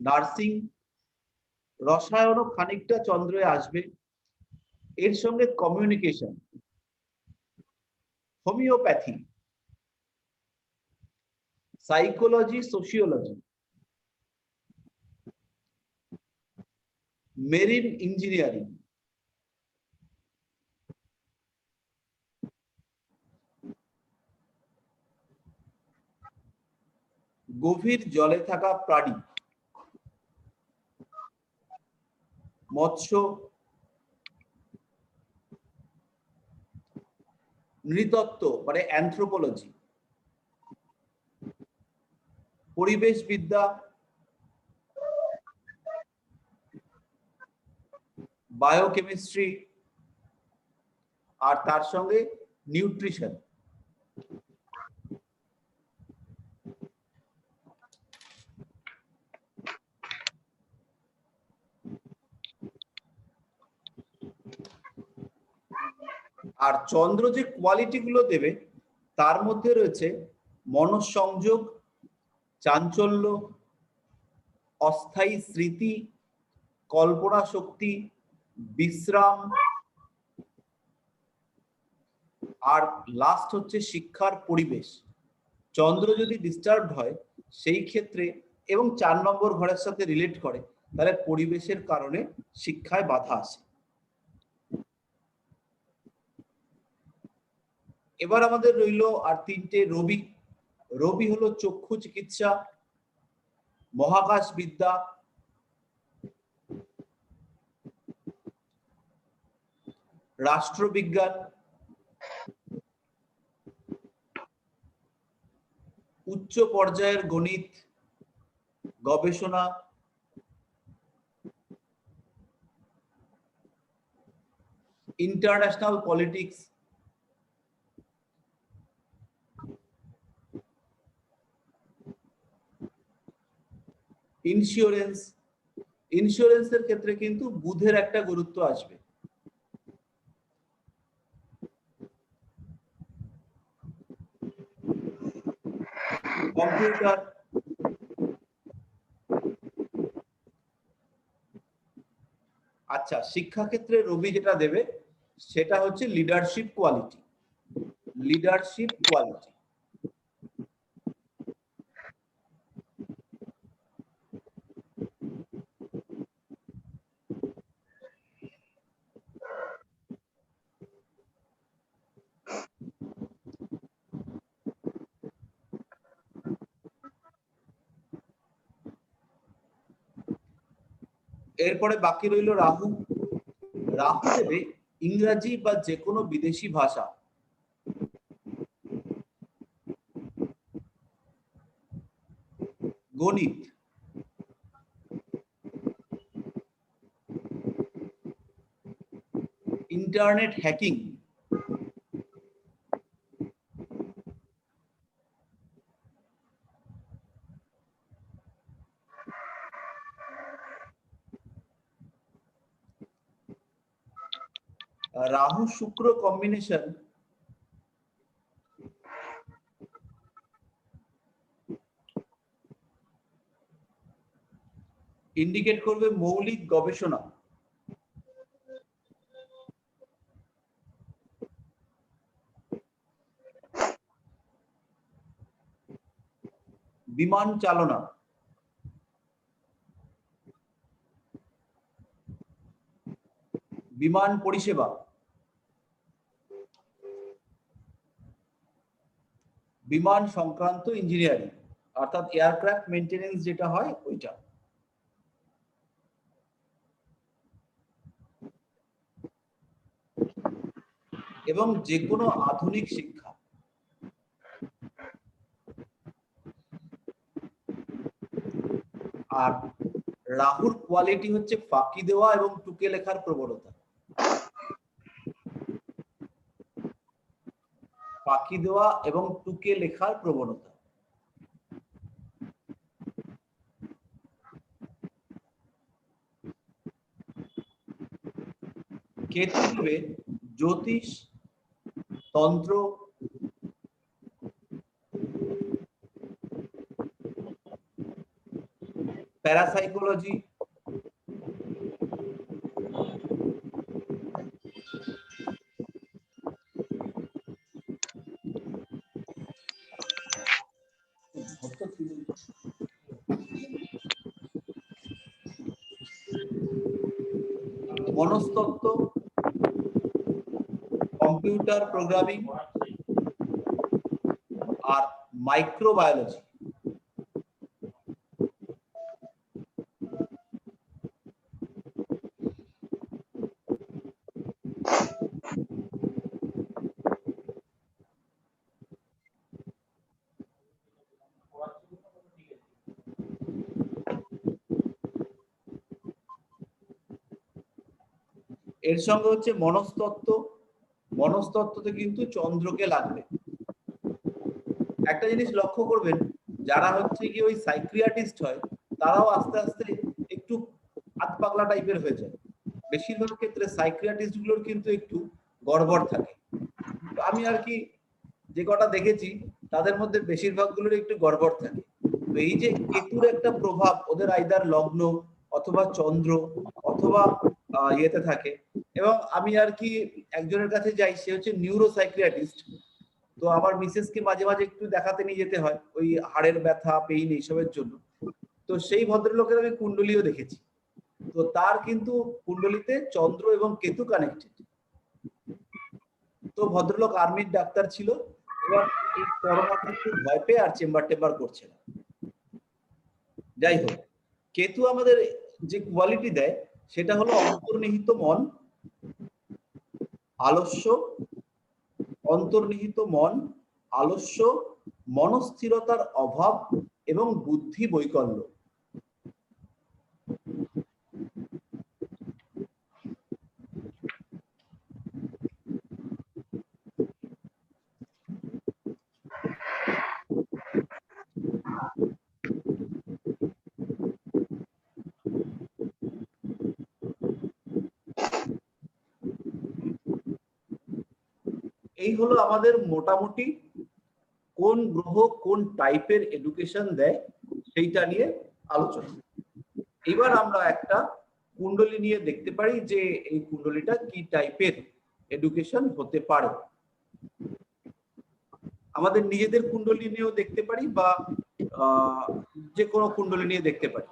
নার্সিং, রসায়নও খানিকটা চন্দ্রে আসবে, এর সঙ্গে communication, homeopathy, psychology, sociology, marine engineering, গভীর জলে থাকা প্রাণী, মৎস্য, নৃতত্ত্ব মানে অ্যানথ্রোপোলজি, পরিবেশবিদ্যা, বায়োকেমিস্ট্রি, আর তার সঙ্গে নিউট্রিশন। আর চন্দ্র যে কোয়ালিটি গুলো দেবে তার মধ্যে রয়েছে মনঃসংযোগ, চাঞ্চল্য, অস্থায়ী স্মৃতি, কল্পনা শক্তি, বিশ্রাম, আর লাস্ট হচ্ছে শিক্ষার পরিবেশ। চন্দ্র যদি ডিস্টার্বড হয় সেই ক্ষেত্রে, এবং 4 নম্বর ঘরের সাথে রিলেট করে, তাহলে পরিবেশের কারণে শিক্ষায় বাধা আসে। এবার আমাদের রইল আর 3টে রবি। রবি হলো চক্ষু চিকিৎসা, মহাকাশ বিদ্যা, রাষ্ট্রবিজ্ঞান, উচ্চ পর্যায়ের গণিত, গবেষণা, ইন্টারন্যাশনাল পলিটিক্স, ইন্স্যুরেন্স। ইন্স্যুরেন্সের ক্ষেত্রে কিন্তু বুধের একটা গুরুত্ব আসবে। কম্পিউটার। আচ্ছা, শিক্ষাক্ষেত্রে রবি যেটা দেবে সেটা হচ্ছে লিডারশিপ কোয়ালিটি। Leadership quality. এরপরে বাকি রইল রাহু। রাহু দেবে ইংরাজি বা যে কোনো বিদেশি ভাষা, গণিত, ইন্টারনেট হ্যাকিং, রাহু শুক্র কম্বিনেশন ইন্ডিকেট করবে মৌলিক গবেষণা, বিমান চালনা, বিমান পরিষেবা, বিমান সংক্রান্ত ইঞ্জিনিয়ারিং, অর্থাৎ এয়ারক্রাফট মেইনটেনেন্স যেটা হয় ওইটা। এবং যে কোনো আধুনিক শিক্ষা। আর রাহুর কোয়ালিটি হচ্ছে ফাঁকি দেওয়া এবং টুকে লেখার প্রবণতা। ফাঁকি দেওয়া এবং টুকে লেখার প্রবণতা। কেতু দেবে জ্যোতিষ, তন্ত্র, প্যারাসাইকোলজি, মনস্তত্ত্ব, কম্পিউটার প্রোগ্রামিং আর মাইক্রোবায়োলজি। এর সঙ্গে হচ্ছে মনস্তত্ত্ব, মনস্তত্ত্বতে কিন্তু চন্দ্রকে লাগবে। একটা জিনিস লক্ষ্য করবেন, যারা হচ্ছে কি ওই সাইকিয়াট্রিস্ট হয় তারাও আস্তে আস্তে একটু আতপাগলা টাইপের হয়ে যায়। বেশিরভাগ ক্ষেত্রে সাইকিয়াট্রিস্ট গুলোর কিন্তু একটু গড়বড় থাকে। তো আমি আর কি যে কটা দেখেছি তাদের মধ্যে বেশিরভাগ গুলোর একটু গড়বড় থাকে। তো এই যে কেতুর একটা প্রভাব ওদের আইদার লগ্ন অথবা চন্দ্র অথবা ইয়েতে থাকে। এবং আমি আর কি একজনের কাছে যাই, সে হচ্ছে নিউরো সাইকিয়াট্রিস্ট। তো আমার মিসেসকে মাঝে মাঝে একটু দেখাতে নিয়ে যেতে হয় ওই হাড়ের ব্যথা, পেইন এইসবের জন্য। তো সেই ভদ্রলোকের আমি কুণ্ডলিও দেখেছি। তো তার কিন্তু কুণ্ডলিতে চন্দ্র এবং কেতু কানেক্টেড। তো ভদ্রলোক আর্মির ডাক্তার ছিল, এবার এই করোনাতে একটু ভয় পেয়ে আর চেম্বার টেম্বার করছে না। যাই হোক, কেতু আমাদের যে কোয়ালিটি দেয় সেটা হলো অন্তর্নিহিত মন, আলস্য, অন্তর্নিহিত মন, আলস্য, মনস্থিরতার অভাব এবং বুদ্ধি বৈকল্য। এই হলো আমাদের মোটামুটি কোন গ্রহ কোন টাইপের এডুকেশন দেয় সেইটা নিয়ে আলোচনা। এবার আমরা একটা কুণ্ডলী নিয়ে দেখতে পারি যে এই কুণ্ডলীটা কি টাইপের এডুকেশন হতে পারে। আমাদের নিজেদের কুণ্ডলী নিয়েও দেখতে পারি বা যে কোনো কুণ্ডলী নিয়ে দেখতে পারি।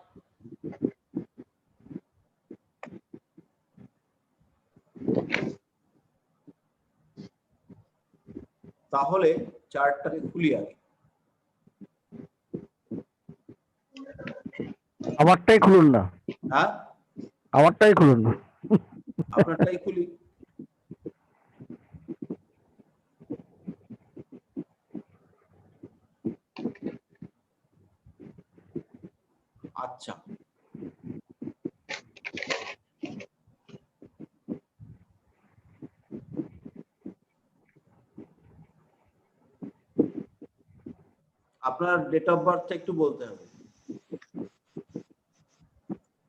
তাহলে চার্টটাকে খুলি আগে। আমারটাই খুলুন না। হ্যাঁ, আমারটাই খুলুন না। আপনারটাই খুলি। আচ্ছা, আপনার ডেট অফ বার্থটা একটু বলতে হবে।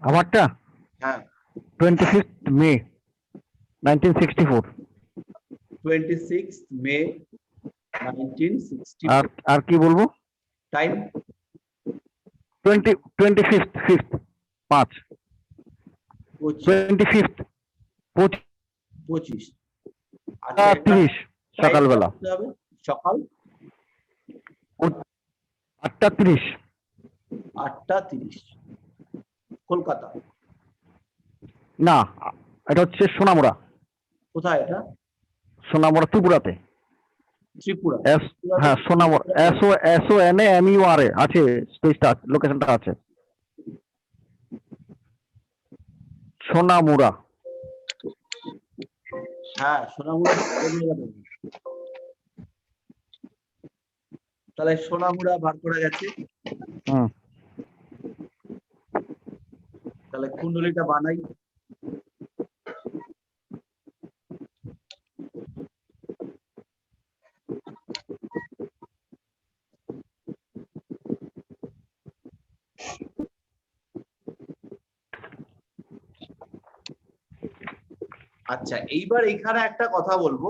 আমারটা হ্যাঁ, 25th May 1964। 26 মে 1960। আর কি বলবো? Time 25th 5 25th 25। আচ্ছা, 30 সকালবেলা। সকাল 8:30। 8:30 কলকাতা। না, এটা হচ্ছে সোনামুড়া। কোথায় এটা? সোনামুড়া ত্রিপুরাতে। ত্রিপুরা। হ্যাঁ, সোনামুড়া, SONAMURA আছে, স্পেসটা লোকেশনটা আছে। সোনামুড়া। হ্যাঁ, সোনামুড়া। তাহলে সোনামুড়া বার করা গেছে। তাহলে কুণ্ডলীটা বানাই। আচ্ছা, এইবার এখানে একটা কথা বলবো,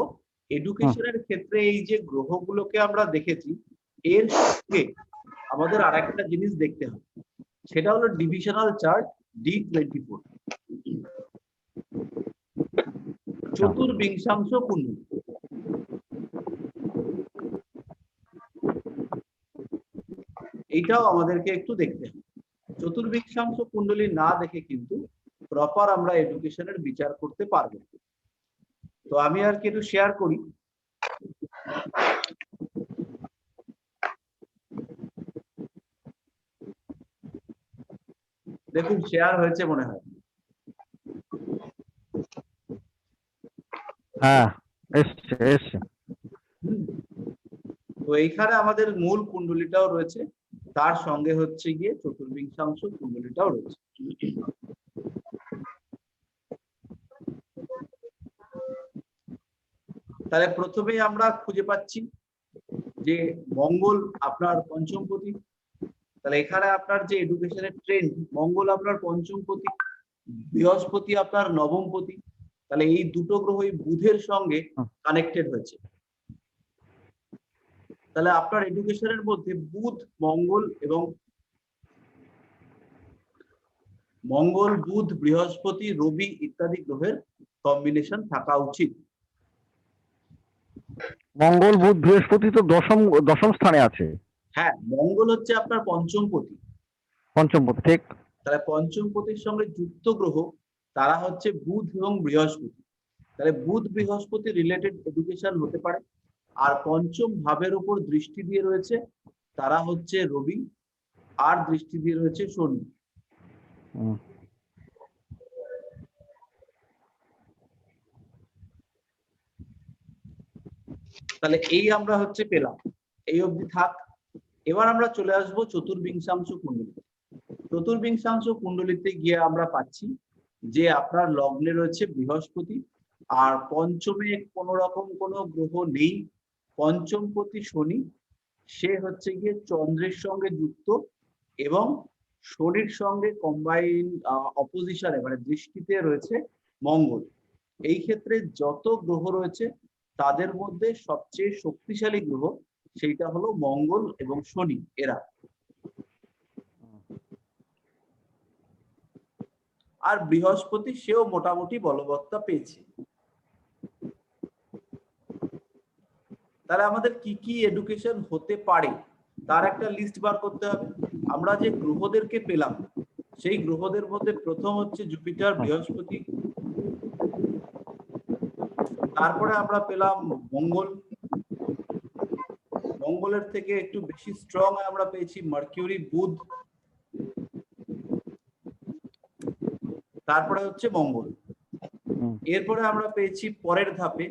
এডুকেশনের ক্ষেত্রে এই যে গ্রহগুলোকে আমরা দেখেছি, এর সঙ্গে আমাদের আরেকটা জিনিস দেখতে হবে, সেটা হলো ডিভিশনাল চার্ট D24, চতুর্বিংশাংশ কুণ্ডলী। এইটাও আমাদেরকে একটু দেখতে হবে। চতুর্বিংশাংশ কুণ্ডলী না দেখে কিন্তু প্রপার আমরা এডুকেশনের বিচার করতে পারবো না। তো আমি আর কি একটু শেয়ার করি। দেখুন শেয়ার হয়েছে মনে হয়। হ্যাঁ, এসছে এসছে। তো এইখানে আমাদের মূল কুণ্ডলীটাও রয়েছে, তার সঙ্গে হচ্ছে গিয়ে চতুর্বিংশাংশ কুণ্ডলীটাও রয়েছে। তাহলে প্রথমেই আমরা খুঁজে পাচ্ছি যে মঙ্গল আপনার পঞ্চমপতি। তাহলে এখানে আপনার যে এডুকেশনের ট্রেন্ড, মঙ্গল আপনার পঞ্চমপতি, বৃহস্পতি আপনার নবমপতি। তাহলে এই দুটো গ্রহই বুধের সঙ্গে কানেক্টেড হয়েছে। তাহলে আপনার এডুকেশনের মধ্যে বুধ, মঙ্গল, বুধ, বৃহস্পতি, রবি ইত্যাদি গ্রহের কম্বিনেশন থাকা উচিত। মঙ্গল, বুধ, বৃহস্পতি তো দশম স্থানে আছে। হ্যাঁ, মঙ্গল হচ্ছে আপনার পঞ্চমপতি। পঞ্চমপতি, ঠিক। তাহলে পঞ্চমপতির সঙ্গে যুক্ত গ্রহ তারা হচ্ছে বুধ এবং বৃহস্পতি। তাহলে বুধ বৃহস্পতি রিলেটেড এডুকেশন হতে পারে। আর পঞ্চম ভাবের উপর দৃষ্টি দিয়ে রয়েছে তারা হচ্ছে রবি, আর দৃষ্টি দিয়ে রয়েছে শনি। তাহলে এই আমরা হচ্ছে পেলাম, এই অবধি থাক। এবার আমরা চলে আসবো চতুর্বিংশাংশ কুণ্ডলী। চতুর্বিংশাংশ কুণ্ডলীতে গিয়ে আমরা পাচ্ছি যে আপনার লগ্নে রয়েছে বৃহস্পতি, আর পঞ্চমে কোনো রকম কোনো গ্রহ নেই। পঞ্চমপতি শনি, সে হচ্ছে গিয়ে চন্দ্রের সঙ্গে যুক্ত এবং শনির সঙ্গে কম্বাইন অপোজিশনে মানে দৃষ্টিতে রয়েছে মঙ্গল। এই ক্ষেত্রে যত গ্রহ রয়েছে তাদের মধ্যে সবচেয়ে শক্তিশালী গ্রহ সেইটা হলো মঙ্গল এবং শনি এরা। আর বৃহস্পতি সেও মোটামুটি বলবত্তা পেয়েছে। তাহলে আমাদের কি কি এডুকেশন হতে পারে তার একটা লিস্ট বার করতে হবে। আমরা যে গ্রহদেরকে পেলাম সেই গ্রহদের মধ্যে প্রথম হচ্ছে জুপিটার, বৃহস্পতি। তারপরে আমরা পেলাম মঙ্গল। মঙ্গলের থেকে একটু বেশি স্ট্রং আমরা পেয়েছি মার্কিউরি, বুধ। তারপরে হচ্ছে মঙ্গল। এরপরে আমরা পেয়েছি পরের ধাপে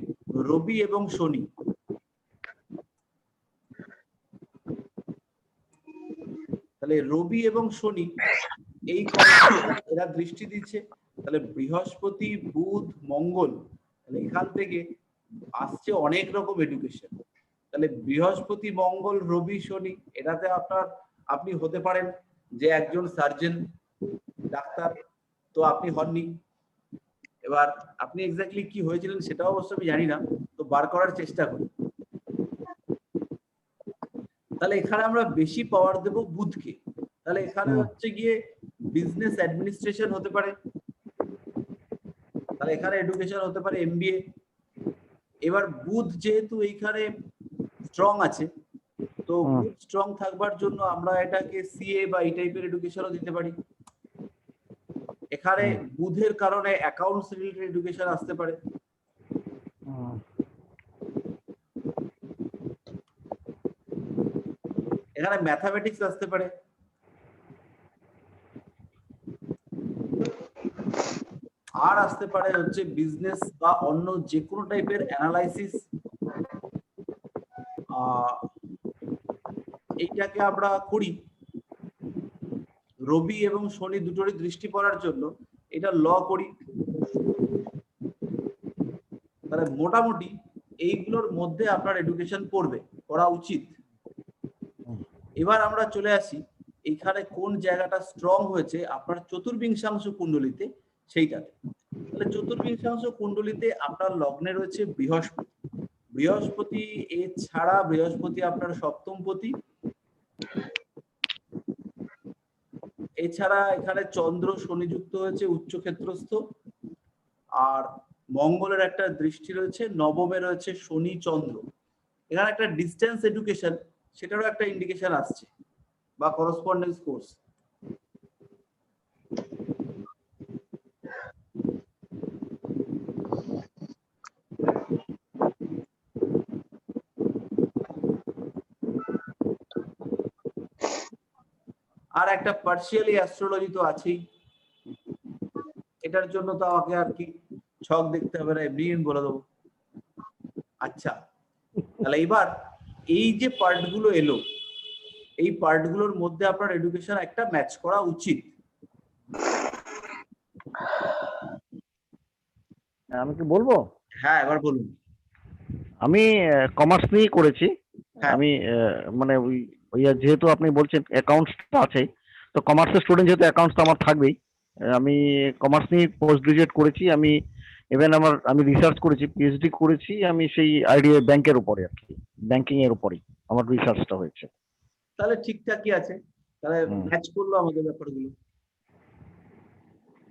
রবি এবং শনি। তাহলে রবি এবং শনি এই এরা দৃষ্টি দিচ্ছে। তাহলে বৃহস্পতি, বুধ, মঙ্গল, তাহলে এখান থেকে আসছে অনেক রকম এডুকেশন। তাহলে বৃহস্পতি, মঙ্গল, রবি, শনি এটাতে আপনি হতে পারেন যে একজন সার্জন, ডাক্তার। তো আপনি হননি। এবার আপনি এক্স্যাক্টলি কি হয়েছিলেন সেটাও অবশ্য আমি জানি না, তো বার করার চেষ্টা করি। তাহলে এখানে আমরা বেশি পাওয়ার দেব বুধকে। তাহলে এখানে হচ্ছে গিয়ে বিজনেস অ্যাডমিনিস্ট্রেশন হতে পারে। তাহলে এখানে এডুকেশন হতে পারে MBA। এবার বুধ যেহেতু এইখানে স্ট্রং আছে, তো বুধ স্ট্রং থাকবার জন্য আমরা এটাকে CA বা এই টাইপের এডুকেশনও দিতে পারি। এখানে বুধের কারণে অ্যাকাউন্টস রিলেটেড এডুকেশন আসতে পারে। এখানে ম্যাথামেটিক্স আসতে পারে। আর আসতে পারে হচ্ছে বিজনেস বা অন্য যে কোনো টাইপের অ্যানালাইসিস। এইটাকে আমরা করি রবি এবং শনি দুটোরই দৃষ্টি পড়ার জন্য, এটা ল করি। তাহলে মোটামুটি এইগুলোর মধ্যে আপনার এডুকেশন পড়বে, করা উচিত। এবার আমরা চলে আসি এইখানে কোন জায়গাটা স্ট্রং হয়েছে আপনার চতুর্বিংশাংশ কুণ্ডলীতে সেইটাতে। তাহলে চতুর্বিংশাংশ কুণ্ডলীতে আপনার লগ্নে রয়েছে বৃহস্পতি। বৃহস্পতি এছাড়া বৃহস্পতি আপনার সপ্তমপতি, এছাড়া এখানে চন্দ্র শনি যুক্ত হয়েছে উচ্চ ক্ষেত্রস্থ, আর মঙ্গলের একটা দৃষ্টি রয়েছে, নবমে রয়েছে শনি চন্দ্র। এখানে একটা ডিস্টেন্স এডুকেশন সেটারও একটা ইন্ডিকেশন আসছে বা করসপন্ডেন্স কোর্স। আর একটা পার্সিয়ালি অ্যাস্ট্রোলজি তো আছেই, এটার জন্য তো আমাকে আর কি ছক দেখতে হবে না, এমনি আমি বলে দেবো। আচ্ছা, তাহলে এবার এই যে পার্ট গুলো এলো, এই পার্ট গুলোর মধ্যে আপনার এডুকেশন একটা ম্যাচ করা উচিত। আমি কি বলবো? হ্যাঁ, এবার বলুন। আমি কমার্স নিয়ে করেছি। হ্যাঁ। আমি মানে ওই যেহেতু আপনি বলছেন অ্যাকাউন্টসটা আছে, তো কমার্সের স্টুডেন্ট যেহেতু অ্যাকাউন্টস আমার থাকবেই। আমি কমার্স নিয়ে পোস্ট গ্রাজুয়েট করেছি। আমি আমি রিসার্চ করেছি, পিএইচডি করেছি আমি সেই আইডিআই ব্যাংকের উপরে আর কি, ব্যাংকিং এর উপরেই আমার রিসার্চটা হয়েছে। তাহলে ঠিকঠাকই আছে, তাহলে ম্যাচ করলো আমাদের ব্যাপারগুলো।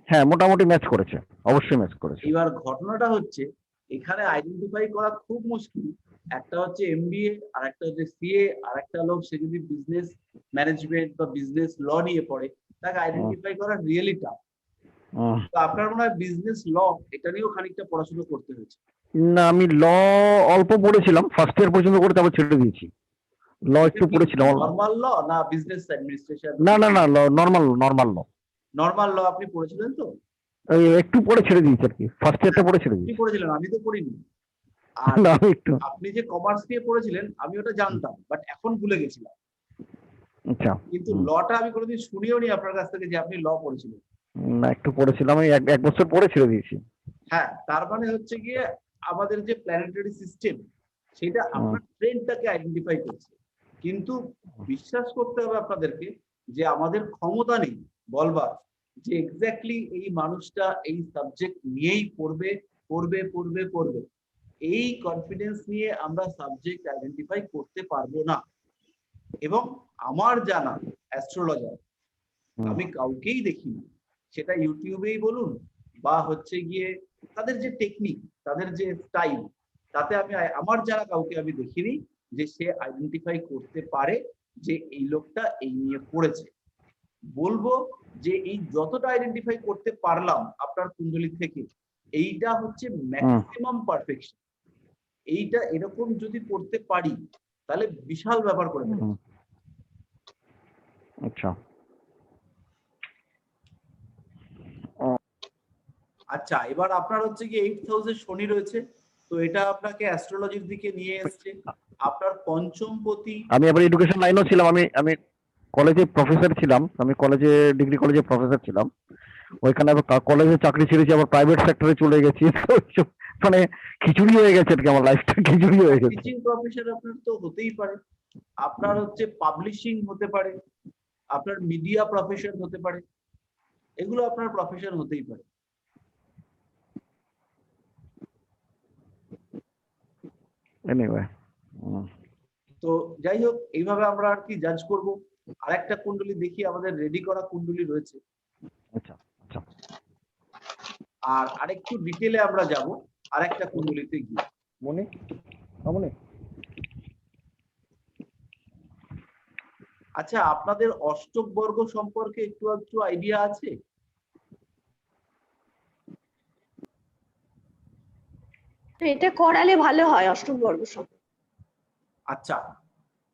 হ্যাঁ, মোটামুটি ম্যাচ করেছে, অবশ্যই ম্যাচ করেছে। এবার ঘটনাটা হচ্ছে এখানে আইডেন্টিফাই করা খুব মুশকিল। একটা হচ্ছে এমবিএ, আর একটা হচ্ছে সিএ, আর একটা লোক সে যদি বিজনেস ম্যানেজমেন্ট বা বিজনেস ল নিয়ে পড়ে, তাকে আইডেন্টিফাই করা রিয়েলি টাফ। তো আপনার মনে হয় বিজনেস ল এটা নিয়েও খানিকটা পড়াশোনা করতে হয়েছে? না, আমি ল অল্প পড়েছিলাম, ফার্স্ট ইয়ার পর্যন্ত করে তারপর ছেড়ে দিয়েছি। ল একটু পড়েছিলাম। নরমাল ল না বিজনেস অ্যাডমিনিস্ট্রেশন? না না না, নর্মাল নর্মাল ল। নরমাল ল আপনি পড়েছিলেন তো? একটু পড়ে ছেড়ে দিয়েছি আর কি, ফার্স্ট ইয়ারটা পড়ে ছেড়ে কি দিয়েছি। পড়েছিলেন? আমি তো পড়িনি। আর না, আমি একটু। আপনি যে কমার্স নিয়ে পড়েছিলেন আমি ওটা জানতাম, বাট এখন ভুলে গেছিলাম। আচ্ছা। কিন্তু লটা আমি কোনোদিন শুনিও নি আপনার কাছ থেকে যে আপনি ল পড়েছিলেন। না, একটু পড়েছিলাম, আমি এক বছর পরে ছেড়ে দিয়েছি। হ্যাঁ, তার মানে হচ্ছে গিয়ে আমাদের যে প্ল্যানেটারি সিস্টেম সেটা আপনার ট্রেন্ডটাকে আইডেন্টিফাই করছে, কিন্তু বিশ্বাস করতে হবে আপনাদেরকে যে আমাদের ক্ষমতা নেই বলবার যে এক্স্যাক্টলি এই মানুষটা এই সাবজেক্ট নিয়েই পড়বে পড়বে পড়বে পড়বে। এই কনফিডেন্স নিয়ে আমরা সাবজেক্ট আইডেন্টিফাই করতে পারবো না। এবং আমার জানা অ্যাস্ট্রোলজার আমি কাউকেই দেখিনি, সেটা ইউটিউবেই বলুন বা হচ্ছে গিয়ে তাদের যে টেকনিক, তাদের যে স্টাইল, তাতে আমি আমার যারা কাউকে আমি দেখিনি যে সে আইডেন্টিফাই করতে পারে যে এই লোকটা এই নিয়ে পড়েছে। বলবো যে এই যতটা আইডেন্টিফাই করতে পারলাম আপনার কুণ্ডলী থেকে, এইটা হচ্ছে ম্যাক্সিমাম পারফেকশন। এইটা এরকম যদি করতে পারি তাহলে বিশাল ব্যাপার করে ফেলবো। আচ্ছা। আচ্ছা, এবার আপনার হচ্ছে কি 8th হাউসে শনি রয়েছে, তো এটা আপনাকে অ্যাস্ট্রোলজির দিকে নিয়ে এসছে। আপনার পঞ্চমপতি, আমি আবার এডুকেশন লাইনেও ছিলাম। আমি কলেজে প্রফেসর ছিলাম, আমি ডিগ্রি কলেজে প্রফেসর ছিলাম। ওইখানে আবার কলেজে চাকরি ছেড়েছি, আবার প্রাইভেট সেক্টরে চলে গেছি। মানে খিচুড়ি হয়ে গেছে আর কি, আমার লাইফটা খিচুড়ি হয়ে গেছে। টিচিং প্রফেশন আপনার তো হতেই পারে, আপনার হচ্ছে পাবলিশিং হতে পারে, আপনার মিডিয়া প্রফেশন হতে পারে, এগুলো আপনার প্রফেশন হতেই পারে। এনিওয়ে, তো যাই হোক, এইভাবে আমরা আর কি জাজ করব। আরেকটা কুণ্ডলী দেখি, আমাদের রেডি করা কুণ্ডলী রয়েছে। আচ্ছা আচ্ছা। আর আরেকটু ডিটেলে আমরা যাব আরেকটা কুণ্ডলীতে গিয়ে। মনে মনে আচ্ছা, আপনাদের অষ্টক বর্গ সম্পর্কে একটু একটু আইডিয়া আছে? এটা করালে ভালো হয় অষ্টম বর্গ সম্পর্কে। আচ্ছা,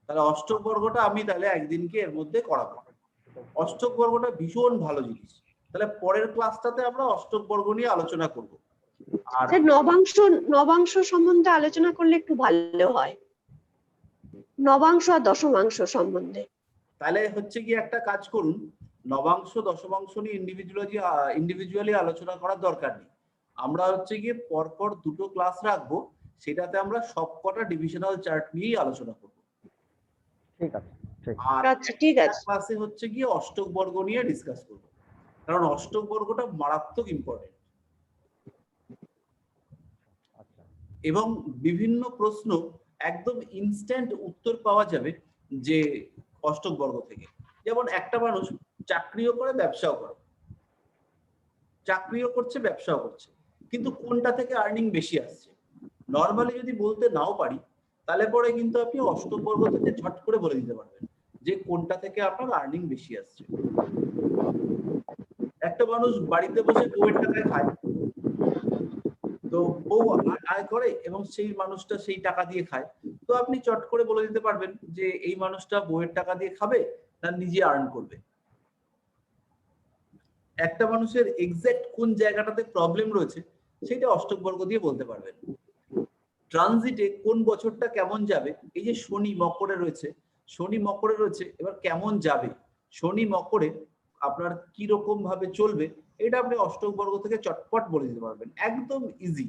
তাহলে অষ্টক বর্গটা আমি তাহলে একদিনকে এর মধ্যে করাবো। অষ্টক বর্গটা ভীষণ ভালো জিনিস। তাহলে পরের ক্লাসটাতে আমরা অষ্টক বর্গ নিয়ে আলোচনা করব। আর নবাংশ সম্বন্ধে আলোচনা করলে একটু ভালো হয়, নবাংশ আর দশমাংশ সম্বন্ধে। তাহলে হচ্ছে কি একটা কাজ করুন, নবাংশ দশমাংশ নিয়ে ইন্ডিভিজুয়ালি আলোচনা করার দরকার নেই। আমরা হচ্ছে গিয়ে পরপর দুটো ক্লাস রাখবো, সেটাতে আমরা সবকটা ডিভিশনাল চার্ট নিয়েই আলোচনা করব। ঠিক আছে, আর আচ্ছা, ঠিক আছে। ক্লাসে হচ্ছে গিয়ে অষ্টক বর্গ নিয়ে ডিসকাস করব, কারণ অষ্টক বর্গটা মারাত্মক ইম্পর্টেন্ট। এবং বিভিন্ন প্রশ্ন একদম ইনস্ট্যান্ট উত্তর পাওয়া যাবে যে অষ্টক বর্গ থেকে। যেমন একটা মানুষ চাকরিও করে ব্যবসাও করে, চাকরিও করছে ব্যবসাও করছে, কিন্তু কোনটা থেকে আর্নিং বেশি আসছে নর্মালি যদি বলতে নাও পারি, তাহলে পরে কিন্তু আপনি অষ্টক বর্গ থেকে ঝট করে বলে দিতে পারবেন যে কোনটা থেকে আপনার আর্নিং বেশি আসছে। একটা মানুষ বাড়িতে বসে বউয়ের টাকায় খায়, তো বউ আয় করে এবং সেই মানুষটা সেই টাকা দিয়ে খায়, তো আপনি চট করে বলে দিতে পারবেন যে এই মানুষটা বউয়ের টাকা দিয়ে খাবে না নিজে আর্ন করবে। একটা মানুষের এক্সাক্ট কোন জায়গাটাতে প্রবলেম রয়েছে সেটা অষ্টক বর্গ দিয়ে বলতে পারবেন। ট্রানজিটে কোন বছরটা কেমন যাবে, এই যে শনি মকরে রয়েছে, শনি মকরে রয়েছে, এবার কেমন যাবে, শনি মকরে আপনার কি রকম ভাবে চলবে, এটা আপনি অষ্টক বর্গ থেকে চটপট বলে দিতে পারবেন, একদম ইজি।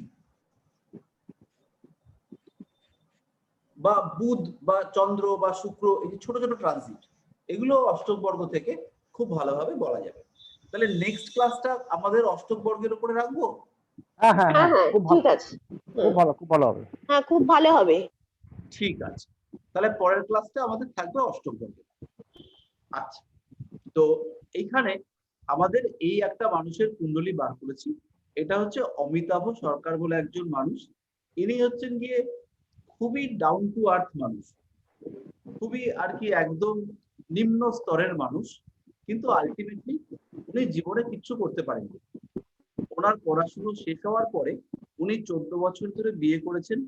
বা বুধ বা চন্দ্র বা শুক্র, এই যে ছোট ছোট ট্রানজিট, এগুলো অষ্টক বর্গ থেকে খুব ভালোভাবে বলা যাবে। তাহলে নেক্সট ক্লাসটা আমাদের অষ্টক বর্গের উপরে রাখবো। হ্যাঁ হ্যাঁ হ্যাঁ হ্যাঁ, হ্যাঁ খুব ঠিক ভালো, আছে। খুব ভালো, খুব ভালো হবে। হ্যাঁ খুব ভালো হবে। ঠিক আছে, তাহলে পরের ক্লাসটা আমাদের থাকবে অষ্টক বর্গের। আচ্ছা, তো এইখানে আমাদের এই একটা মানুষের কুণ্ডলী বার করেছি। এটা হচ্ছে অমিতাভ সরকার বলে একজন মানুষ। ইনি হচ্ছেন গিয়ে খুবই ডাউন টু আর্থ মানুষ, খুবই আর কি একদম নিম্ন স্তরের মানুষ, কিন্তু আলটিমেটলি উনি জীবনে কিচ্ছু করতে পারেননি। ওনার পড়াশুনো শেষ হওয়ার পরে উনি 14 বছর ধরে বিয়ে করেছেন,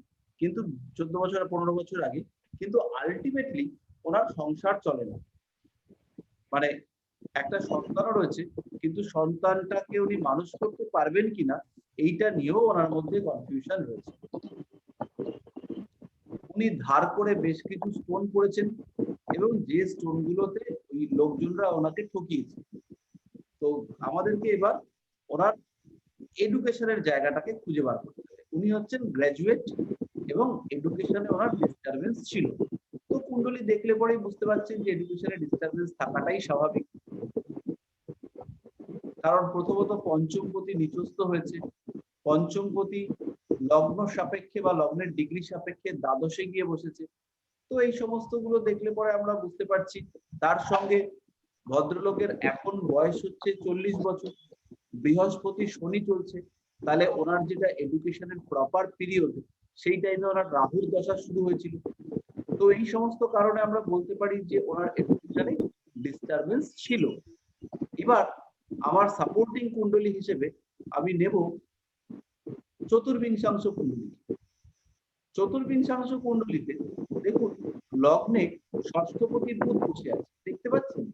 কিন্তু 14 বছর 15 বছর আগে, কিন্তু আলটিমেটলি ওনার সংসার চলে না। মানে একটা সন্তানও রয়েছে, কিন্তু সন্তানটাকে উনি মানুষ করতে পারবেন কিনা এইটা নিয়েও ওনার মধ্যে কনফিউশন রয়েছে। উনি ধার করে বেশ কিছু স্টোন করেছেন এবং যে স্টোন গুলোতে ওই লোকজনরা ওনাকে ঠকিয়েছে। তো আমাদেরকে এবার ওনার এডুকেশনের জায়গাটাকে খুঁজে বার করতে হবে। উনি হচ্ছেন গ্র্যাজুয়েট এবং এডুকেশনে ওনার ডিস্টারবেন্স ছিল। তো কুণ্ডলী দেখলে পরেই বুঝতে পারছেন যে এডুকেশনে ডিস্টারবেন্স থাকাটাই স্বাভাবিক, কারণ প্রথমত পঞ্চমপতি নিচস্থ হয়েছে, পঞ্চমপতি লগ্ন সাপেক্ষে বা লগ্নের ডিগ্রি সাপেক্ষে দ্বাদশে গিয়ে বসেছে। তো এই সমস্ত গুলো দেখলে পরে আমরা বুঝতে পারছি। তার সঙ্গে ভদ্রলোকের এখন বয়স হচ্ছে 40 বছর, বৃহস্পতি শনি চলছে, তাহলে ওনার যেটা এডুকেশনের প্রপার পিরিয়ড সেই টাইমে ওনার রাহুর দশা শুরু হয়েছিল। তো এই সমস্ত কারণে আমরা বলতে পারি যে ওনার এডুকেশনে ডিস্টারবেন্স ছিল। এবার আমার সাপোর্টিং কুণ্ডলী হিসেবে আমি নেব চতুর্বিংশাংশ কুণ্ডলী। চতুর্বিংশাংশ কুণ্ডলীতে দেখুন লগ্নে ষষ্ঠপতি বুধ বসে আছে, দেখতে পাচ্ছেন?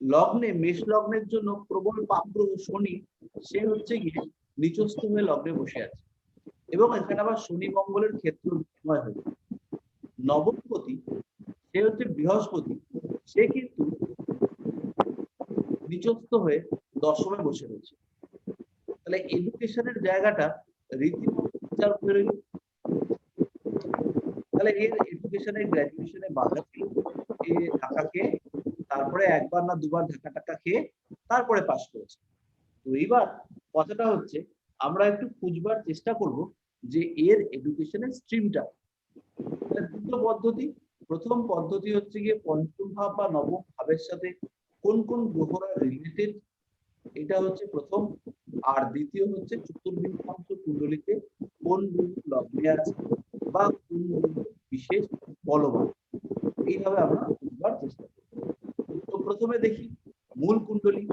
লগ্নে মেষ লগ্নের জন্য প্রবল পাপগ্রহ শনি, সে হচ্ছে গিয়ে নিচস্থ হয়ে লগ্নে বসে আছে এবং এখানে আবার শনি মঙ্গলের ক্ষেত্র বিনিময় হয়েছে। নবমপতি সে হচ্ছে বৃহস্পতি, সে কিন্তু নিচস্থ হয়ে দশমে বসে রয়েছে। তাহলে এডুকেশনের জায়গাটা রীতিমতো বিচার করে নিল। তাহলে এর এডুকেশনে গ্রাজুয়েশনে বাধা ছিল, এ ঢাকা খেয়ে তারপরে একবার না দুবার ঢাকা টাকা খেয়ে তারপরে পাস করেছে। তো এইবার কথাটা হচ্ছে আমরা একটু খুঁজবার চেষ্টা করব যে এর এডুকেশনের স্ট্রিমটা। দুটো পদ্ধতি, প্রথম পদ্ধতি হচ্ছে গিয়ে পঞ্চম ভাব বা নবম ভাবের সাথে কোন কোন গ্রহরা রিলেটেড, এটা হচ্ছে প্রথম। আর দ্বিতীয় হচ্ছে চতুর্বিংশাংশ কুণ্ডলীতে কোন গ্রহ লগ্নে আছে বা কোন গ্রহ বিশেষ বলবান, এইভাবে আমরা বুঝবার চেষ্টা করি। তো প্রথমে দেখি মূল কুণ্ডলী,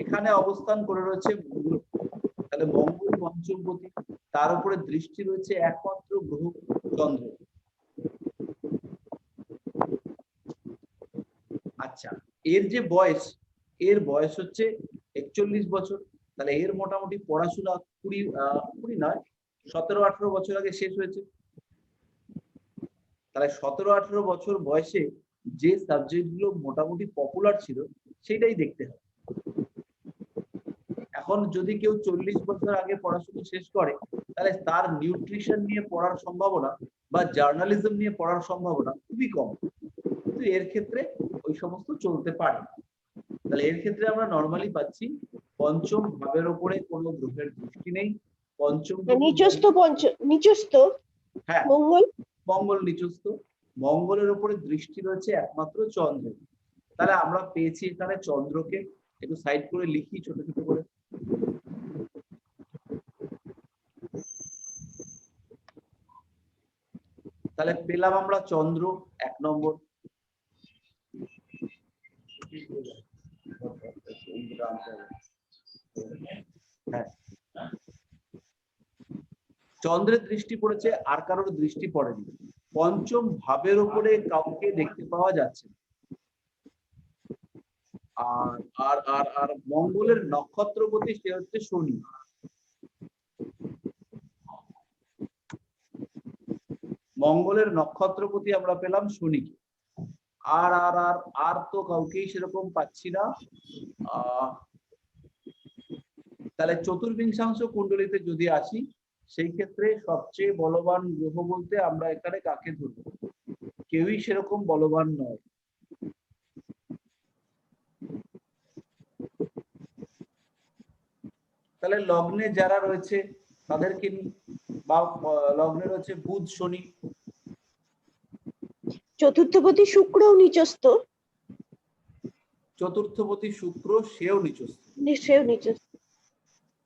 এখানে অবস্থান করে রয়েছে মঙ্গল। তাহলে মঙ্গল পঞ্চমপতি, তার উপরে দৃষ্টি রয়েছে একমাত্র গ্রহ চন্দ্র। আচ্ছা, এর যে বয়স, এর বয়স হচ্ছে 41 বছর। তাহলে এর মোটামুটি পড়াশোনা 20 নয় 17-18 বছর আগে শেষ হয়েছে। তাহলে 17-18 বছর বয়সে যে সাবজেক্ট গুলো মোটামুটি পপুলার ছিল সেটাই দেখতে হবে। এখন যদি কেউ 40 বছর আগে পড়াশোনা শেষ করে, তাহলে তার নিউট্রিশন নিয়ে পড়ার সম্ভাবনা বা জার্নালিজম নিয়ে পড়ার সম্ভাবনা খুবই কম, কিন্তু এর ক্ষেত্রে ওই সমস্ত চলতে পারে। তাহলে এর ক্ষেত্রে আমরা নর্মালি পাচ্ছি পঞ্চম ভাবের উপরে কোনো গ্রহের দৃষ্টি নেই। পঞ্চম নিচস্থ হ্যাঁ মঙ্গল। মঙ্গল নিচস্থ। মঙ্গলের উপরে দৃষ্টি রয়েছে একমাত্র চন্দ্র। তাহলে আমরা পেয়েছি এখানে চন্দ্রকে, একটু সাইড করে লিখি ছোট ছোট করে। তাহলে পেলাম আমরা চন্দ্র 1 নম্বর। হ্যাঁ, চন্দ্রের দৃষ্টি পড়েছে, আর কারোর দৃষ্টি পড়েনি। পঞ্চম ভাবের উপরে কাউকে দেখতে পাওয়া যাচ্ছে না। আর আর আর আর মঙ্গলের নক্ষত্রপতি সে হচ্ছে শনি। মঙ্গলের নক্ষত্রপতি আমরা পেলাম শনিকে। আর আর আর আর তো কাউকেই সেরকম পাচ্ছি না। তাহলে চতুর্বিংশাংশ কুণ্ডলিতে যদি আসি, সেই ক্ষেত্রে সবচেয়ে বলবান গ্রহ বলতে আমরা এখানে কাকে ধরব? কেউই সেরকম বলবান নয়। তাহলে লগ্নে যারা রয়েছে তাদেরকে বা লগ্নে রয়েছে বুধ শনি। চতুর্থপতি শুক্রও নিচস্থ। চতুর্থপতি শুক্র সেও নিচস্থ। সেও নিচস্থ।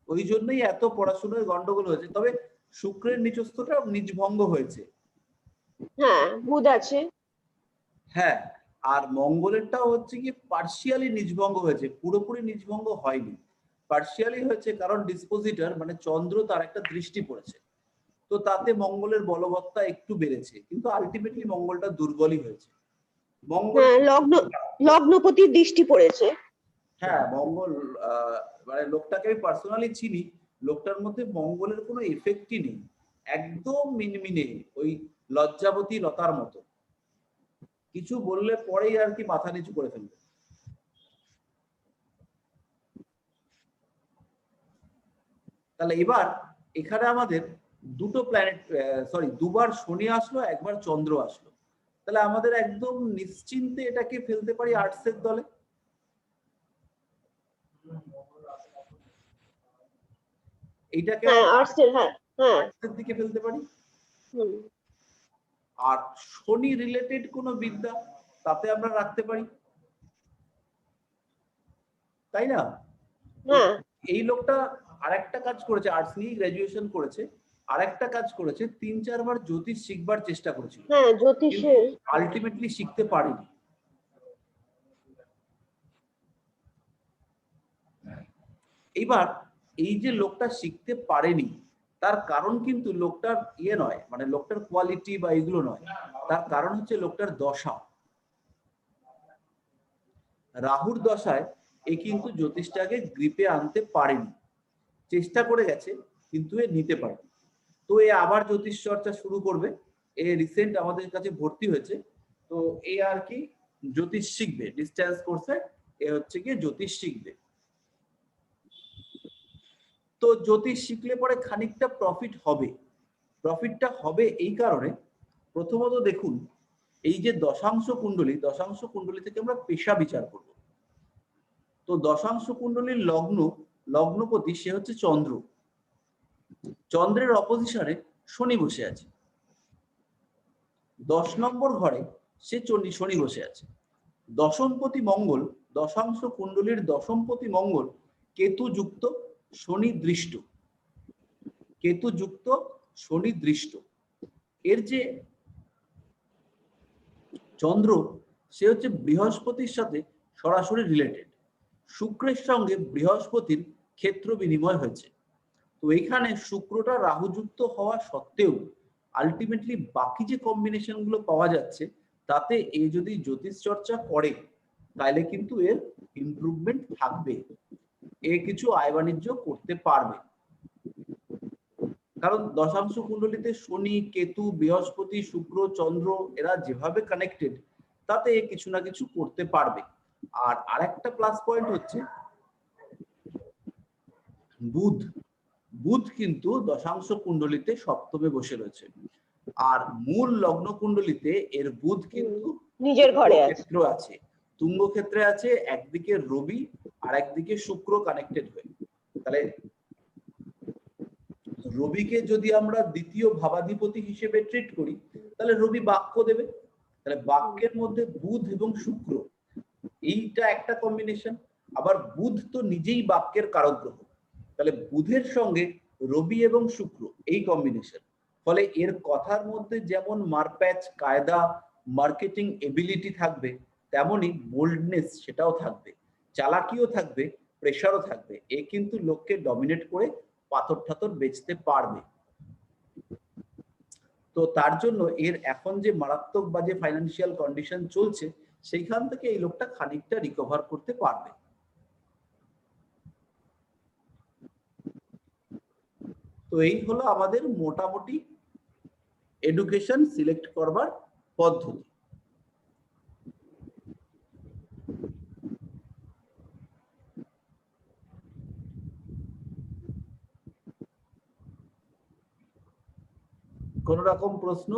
ওই জন্যই এত পড়াশোনার গন্ডগোল হয়েছে। তবে শুক্রের নিচস্থটা নিজভঙ্গ হয়েছে। হ্যাঁ, বুধ আছে। হ্যাঁ, আর মঙ্গলেরটাও হচ্ছে কি পার্শিয়ালি নিজভঙ্গ হয়েছে, পুরোপুরি নিজভঙ্গ হয়নি, পার্শিয়ালি হয়েছে। কারণ ডিসপোজিটর মানে চন্দ্র তার একটা দৃষ্টি পড়েছে, তো তাতে মঙ্গলের বলবত্তা একটু বেড়েছে, কিন্তু আলটিমেটলি মঙ্গলটা দুর্বলই হয়েছে। মঙ্গল লগ্নপতির দৃষ্টি পড়েছে। হ্যাঁ, মঙ্গল মানে লোকটাকে আমি পার্সোনালি চিনি, লোকটার মধ্যে মঙ্গলের কোনো এফেক্টই নেই, একদম মিনমিনে ওই লজ্জাবতী লতার মতো, কিছু বললে পরেই আর কি মাথা নিচু করে ফেলবে। তাহলে এবার এখানে আমাদের দুটো প্ল্যানেট, দুবার শনি আসলো, একবার চন্দ্র আসলো। তাহলে আমাদের একদম নিশ্চিন্তে এটাকে ফেলতে পারি আর্টসের দলে। এইটাকে আর্টসের দিকে ফেলতে পারি। আর শনি রিলেটেড কোনো বিদ্যা তাতে আমরা রাখতে পারি, তাই না? এই লোকটা আরেকটা কাজ করেছে, আর্টস নিয়ে গ্রাজুয়েশন করেছে, আরেকটা কাজ করেছে, 3-4 বার জ্যোতিষ শিখবার চেষ্টা করেছিল, আলটিমেটলি শিখতে পারেনি। এইবার এই যে লোকটা শিখতে পারেনি, তার কারণ কিন্তু লোকটার নয়, মানে লোকটার কোয়ালিটি বা এগুলো নয়, তার কারণ হচ্ছে লোকটার দশা। রাহুর দশায় এ কিন্তু জ্যোতিষটাকে গ্রিপে আনতে পারেনি, চেষ্টা করে গেছে কিন্তু এ নিতে পারেনি। তো এ আবার জ্যোতিষ চর্চা শুরু করবে, এ রিসেন্ট আমাদের কাছে ভর্তি হয়েছে, তো এ আর কি জ্যোতিষ শিখবে, ডিস্টেন্স কোর্সে এ হচ্ছে গিয়ে জ্যোতিষ শিখবে। তো জ্যোতিষ শিখলে পরে খানিকটা প্রফিট হবে। প্রফিটটা হবে এই কারণে, প্রথমত দেখুন এই যে দশাংশ কুণ্ডলী থেকে আমরা পেশা বিচার করব। তো দশাংশ কুণ্ডলীর লগ্নপতি সে হচ্ছে চন্দ্র, চন্দ্রের অপোজিশনে শনি বসে আছে, 10 নম্বর ঘরে সে শনি বসে আছে। দশমপতি মঙ্গল, দশাংশ কুণ্ডলীর দশমপতি মঙ্গল কেতু যুক্ত শনি দৃষ্ট, কেতু যুক্ত শনি দৃষ্ট। এর যে চন্দ্র সে হচ্ছে বৃহস্পতির সাথে সরাসরি রিলেটেড, শুক্রের সঙ্গে বৃহস্পতির ক্ষেত্র বিনিময় হয়েছে। তো এখানে শুক্রটা রাহুযুক্ত হওয়া সত্ত্বেও আলটিমেটলি বাকি যে কম্বিনেশন গুলো পাওয়া যাচ্ছে, তাতে এ যদি জ্যোতিষ চর্চা করে তাহলে কিন্তু এর ইমপ্রুভমেন্ট থাকবে, এ কিছু আয় বাণিজ্য করতে পারবে। কারণ দশাংশ কুণ্ডলিতে শনি, কেতু, বৃহস্পতি, শুক্র, চন্দ্র এরা যেভাবে কানেক্টেড, তাতে কিছু না কিছু করতে পারবে। আর আরেকটা প্লাস পয়েন্ট হচ্ছে বুধ কিন্তু দশাংশ কুণ্ডলিতে সপ্তমে বসে রয়েছে, আর মূল লগ্ন কুণ্ডলিতে এর বুধ কিন্তু নিজের ঘরে ক্ষেত্র আছে। তুঙ্গ ক্ষেত্রে আছে একদিকে রবি আর একদিকে শুক্র কানেক্টেড হয়ে। তাহলে রবিকে যদি আমরা দ্বিতীয় ভাবাধিপতি হিসেবে ট্রিট করি তাহলে রবি বাক্য দেবে। তাহলে বাক্যের মধ্যে বুধ এবং শুক্র এইটা একটা কম্বিনেশন। আবার বুধ তো নিজেই বাক্যের কারক গ্রহ, তাহলে বুধের সঙ্গে রবি এবং শুক্র এই কম্বিনেশন, ফলে এর কথার মধ্যে যেমন মারপ্যাচ, কায়দা, মার্কেটিং এবিলিটি থাকবে, তেমনি বোল্ডনেস সেটাও থাকবে, চালাকিও থাকবে, প্রেশারও থাকবে। এ কিন্তু লোককে ডমিনেট করে পাথর ঠাথর বেচতে পারবে। তো তার জন্য এর এখন যে মারাত্মক বাজে ফাইন্যান্সিয়াল কন্ডিশন চলছে সেইখান থেকে এই লোকটা খানিকটা রিকভার করতে পারবে। তো এই হলো আমাদের মোটামুটি এডুকেশন সিলেক্ট করবার পদ্ধতি। কোন রকম প্রশ্ন?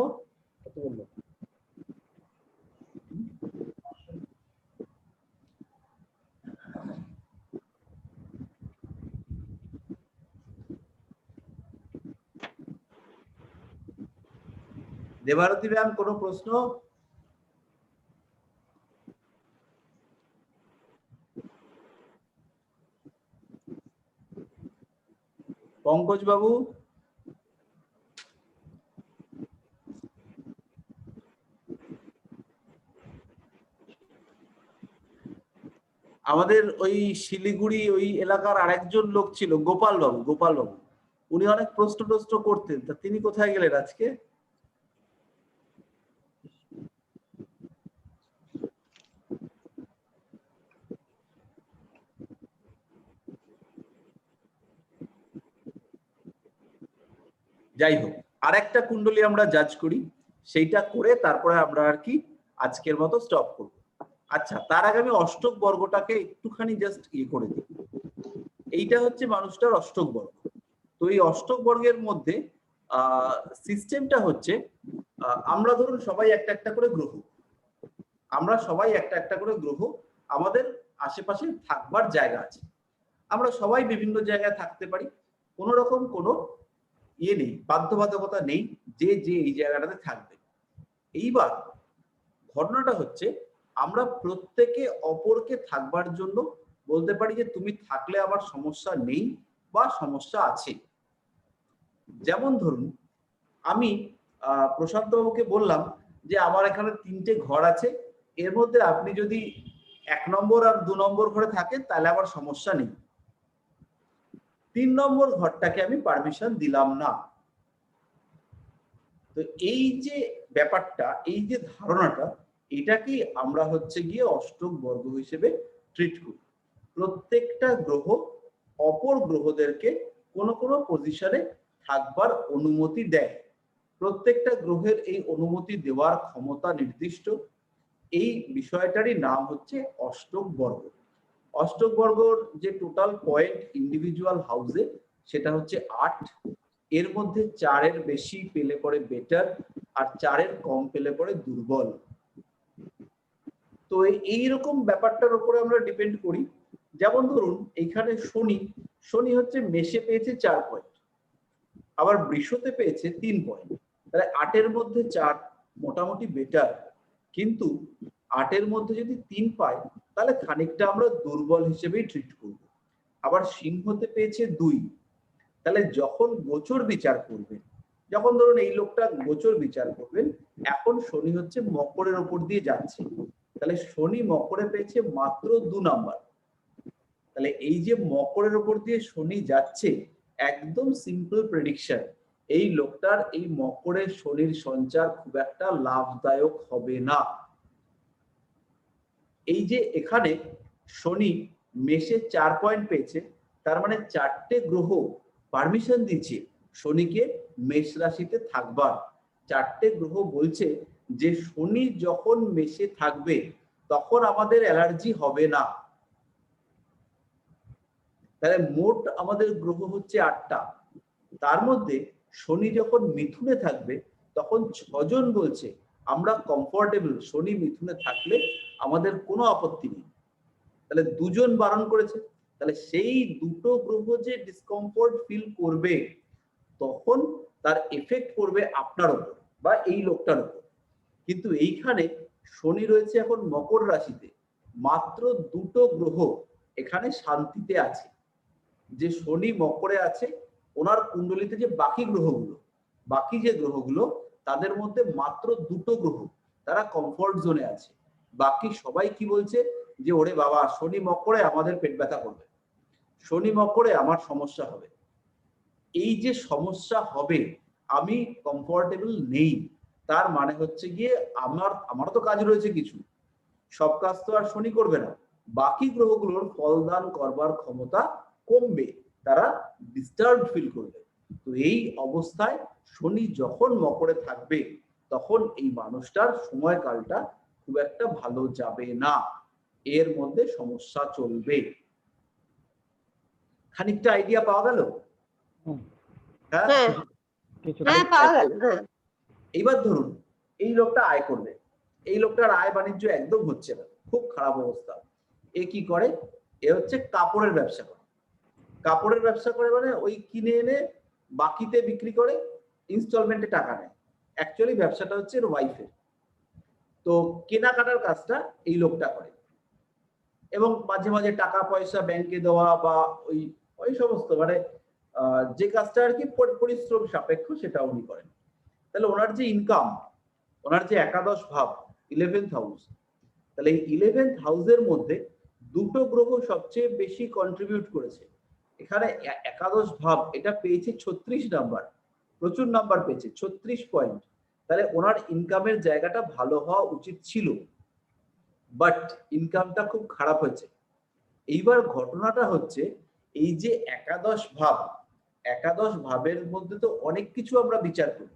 দেবারতী ম্যাম কোনো প্রশ্ন? পঙ্কজ বাবু? আমাদের ওই শিলিগুড়ি ওই এলাকার আরেকজন লোক ছিল গোপাল বাবু, গোপাল বাবু, উনি অনেক প্রশ্ন টস্ট করতেন, তা তিনি কোথায় গেলেন আজকে? যাই হোক, আরেকটা কুণ্ডলী আমরা জাজ করি, সেইটা করে তারপরে আমরা আর কি আজকের মতো স্টপ করব। আচ্ছা, তার আগে আমি অষ্টক বর্গটাকে একটুখানি জাস্ট করে দিই। এইটা হচ্ছে মানুষটার অষ্টক বর্গ। তো এই অষ্টক বর্গের মধ্যে সিস্টেমটা হচ্ছে, আমরা ধরুন সবাই একটা একটা করে গ্রহ, আমরা সবাই একটা একটা করে গ্রহ, আমাদের আশেপাশে থাকবার জায়গা আছে, আমরা সবাই বিভিন্ন জায়গায় থাকতে পারি, কোনো রকম কোনো ইয়ে নেই, বাধ্যবাধকতা নেই যে যে এই জায়গাটাতে থাকবে। এইবার ঘটনাটা হচ্ছে আমরা প্রত্যেকে অপরকে থাকবার জন্য বলতে পারি যে তুমি থাকলে আবার সমস্যা নেই বা সমস্যা আছে। যেমন ধরুন আমি প্রশান্ত বাবুকে বললাম যে আমার এখানে 3টে ঘর আছে, এর মধ্যে আপনি যদি 1 নম্বর আর 2 নম্বর ঘরে থাকেন তাহলে আবার সমস্যা নেই, 3 নম্বর ঘরটাকে আমি পারমিশন দিলাম না। তো এই যে ব্যাপারটা, এই যে ধারণাটা, এটাকে আমরা হচ্ছে গিয়ে অষ্টক বর্গ হিসেবে ট্রিট করি। প্রত্যেকটা গ্রহ অপর গ্রহদেরকে কোনো কোনো পজিশনে থাকবার অনুমতি দেয়। প্রত্যেকটা গ্রহের এই অনুমতি দেওয়ার ক্ষমতা নির্দিষ্ট। এই বিষয়টারই নাম হচ্ছে অষ্টক বর্গ। অষ্টক বর্গর যে টোটাল পয়েন্ট ইন্ডিভিজুয়াল হাউসে সেটা হচ্ছে 8। এর মধ্যে 4-এর বেশি পেলে পরে বেটার, আর 4-এর কম পেলে পরে দুর্বল। তো এইরকম ব্যাপারটার উপরে আমরা ডিপেন্ড করি। যেমন ধরুন এইখানে শনি, শনি হচ্ছে মেষে পেয়েছে 4 পয়েন্ট, আবার বৃষতে পেয়েছে 3 পয়েন্ট, তাহলে 8-এর মধ্যে 4 মোটামুটি বেটার। কিন্তু 8-এর মধ্যে যদি 3 পায় তাহলে খানিকটা আমরা দুর্বল হিসেবেই ট্রিট করব। আবার সিংহতে পেয়েছে 2, তাহলে যখন গোচর বিচার করবেন, যখন ধরুন এই লোকটা গোচর বিচার করবেন, এখন শনি হচ্ছে মকরের উপর দিয়ে যাচ্ছে, তাহলে শনি মকরে পেয়েছে মাত্র 2 নাম্বার। তাহলে এই যে মকরের উপর দিয়ে শনি যাচ্ছে, একদম সিম্পল প্রেডিকশন, এই লোকটার এই মকরের শনির সঞ্চার খুব একটা লাভদায়ক হবে না। এই যে এখানে শনি মেষে 4 পয়েন্ট পেয়েছে, তার মানে 4টে গ্রহ পারমিশন দিচ্ছে শনিকে মেষ রাশিতে থাকবার। 4টে গ্রহ বলছে যে শনি যখন মেষে থাকবে তখন আমাদের অ্যালার্জি হবে না। তাহলে মোট আমাদের গ্রহ হচ্ছে 8টা, তার মধ্যে শনি যখন মিথুনে থাকবে তখন 6 জন বলছে আমরা কমফোর্টেবল শনি মিথুনে থাকলে আমাদের কোনো আপত্তি নেই। তাহলে দুজন বারণ করেছে, তাহলে সেই দুটো গ্রহ যে ডিসকমফোর্ট ফিল করবে তখন তার এফেক্ট করবে আপনার উপর বা এই লোকটার উপর। কিন্তু এইখানে শনি রয়েছে এখন মকর রাশিতে, মাত্র দুটো গ্রহ এখানে শান্তিতে আছে। যে শনি মকরে আছে ওনার কুণ্ডলিতে যে বাকি গ্রহগুলো তাদের মধ্যে মাত্র দুটো গ্রহ তারা কমফোর্ট জোনে আছে। বাকি সবাই কি বলছে যে ওরে বাবা শনি মকরে আমাদের পেট ব্যথা করবে, শনি মকরে আমার সমস্যা হবে। এই যে সমস্যা হবে আমি কমফোর্টেবল নেই, তার মানে হচ্ছে গিয়ে আমারও তো কাজ রয়েছে কিছু, সব কাজ তো আর শনি করবে না। বাকি গ্রহগুলোর ফলদান করবার ক্ষমতা কমবে, তারা ডিস্টার্ব ফিল করবে। তো এই অবস্থায় শনি যখন মকরে থাকবে তখন এই মানুষটার সময়কালটা খুব একটা ভালো যাবে না, এর মধ্যে সমস্যা চলবে। খানিকটা আইডিয়া পাওয়া গেল? হ্যাঁ, হ্যাঁ হ্যাঁ পাওয়া গেল। হ্যাঁ এইবার ধরুন এই লোকটা আয় করবে, এই লোকটার আয় বাণিজ্য একদম হচ্ছে না, খুব খারাপ অবস্থা। এ কি করে? এ হচ্ছে কাপড়ের ব্যবসা করে। কাপড়ের ব্যবসা করে মানে ওই কিনে এনে বাকিতে বিক্রি করে, ইনস্টলমেন্টে টাকা নেয়। অ্যাকচুয়ালি ব্যবসাটা হচ্ছে এর ওয়াইফের। তো কেনাকাটার কাজটা এই লোকটা করে এবং মাঝে মাঝে টাকা পয়সা ব্যাংকে দেওয়া বা ওই ওই সমস্ত মানে যে কাজটা আর কি পরিশ্রম সাপেক্ষ সেটা উনি করেন। তাহলে ওনার যে ইনকাম, ওনার যে একাদশ ভাব 11th হাউস, তাহলে এই 11th হাউসের মধ্যে দুটো গ্রহ সবচেয়ে বেশি কন্ট্রিবিউট করেছে। এখানে একাদশ ভাব এটা পেয়েছে 36 নাম্বার, প্রচুর নাম্বার পেয়েছে 36 পয়েন্ট। তাহলে ওনার ইনকামের জায়গাটা ভালো হওয়া উচিত ছিল, বাট ইনকামটা খুব খারাপ হয়েছে। এইবার ঘটনাটা হচ্ছে এই যে একাদশ ভাবের মধ্যে তো অনেক কিছু আমরা বিচার করি।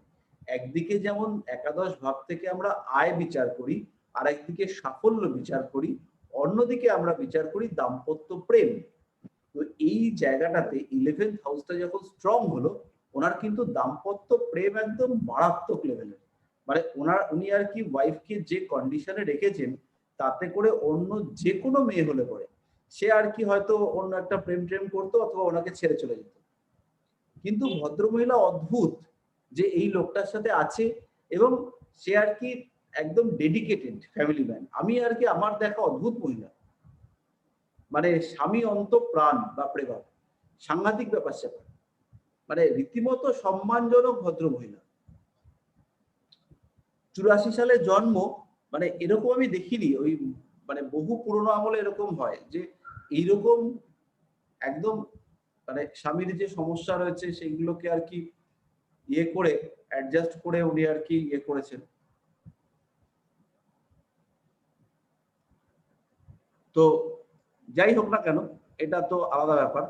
একদিকে যেমন একাদশ ভাব থেকে আমরা আয় বিচার করি, আর একদিকে সাফল্য বিচার করি, অন্যদিকে আমরা বিচার করি দাম্পত্য প্রেম। তো এই জায়গাটাতে 11th হাউসটা যখন স্ট্রং হলো, ওনার কিন্তু দাম্পত্য প্রেম একদম মারাত্মক লেভেলের। মানে উনি আর কি ওয়াইফকে যে কন্ডিশনে রেখেছেন তাতে করে অন্য যে কোনো মেয়ে হলে পরে সে আর কি হয়তো অন্য একটা প্রেম করতো অথবা ওনাকে ছেড়ে চলে যেত। কিন্তু ভদ্রমহিলা অদ্ভুত যে এই লোকটার সাথে আছে এবং সে আর কি একদম ডেডিকেটেড ফ্যামিলি ম্যান। আমি আর কি আমার দেখা অদ্ভুত মহিলা, মানে স্বামী অন্ত প্রাণ, বাপরে বাপ, সাংঘাতিক ব্যাপার স্যাপার, মানে রীতিমতো সম্মানজনক ভদ্র মহিলা। 84 সালে জন্ম, মানে এরকম আমি দেখিনি। ওই মানে বহু পুরোনো আমলে এরকম হয় যে এইরকম একদম মানে স্বামীর যে সমস্যা রয়েছে সেইগুলোকে আর কি ইয়ে করে অ্যাডজাস্ট করে উনি আর কি ইয়ে করেছেন। তো যাই হোক না কেন, এটা তো আলাদা ব্যাপার।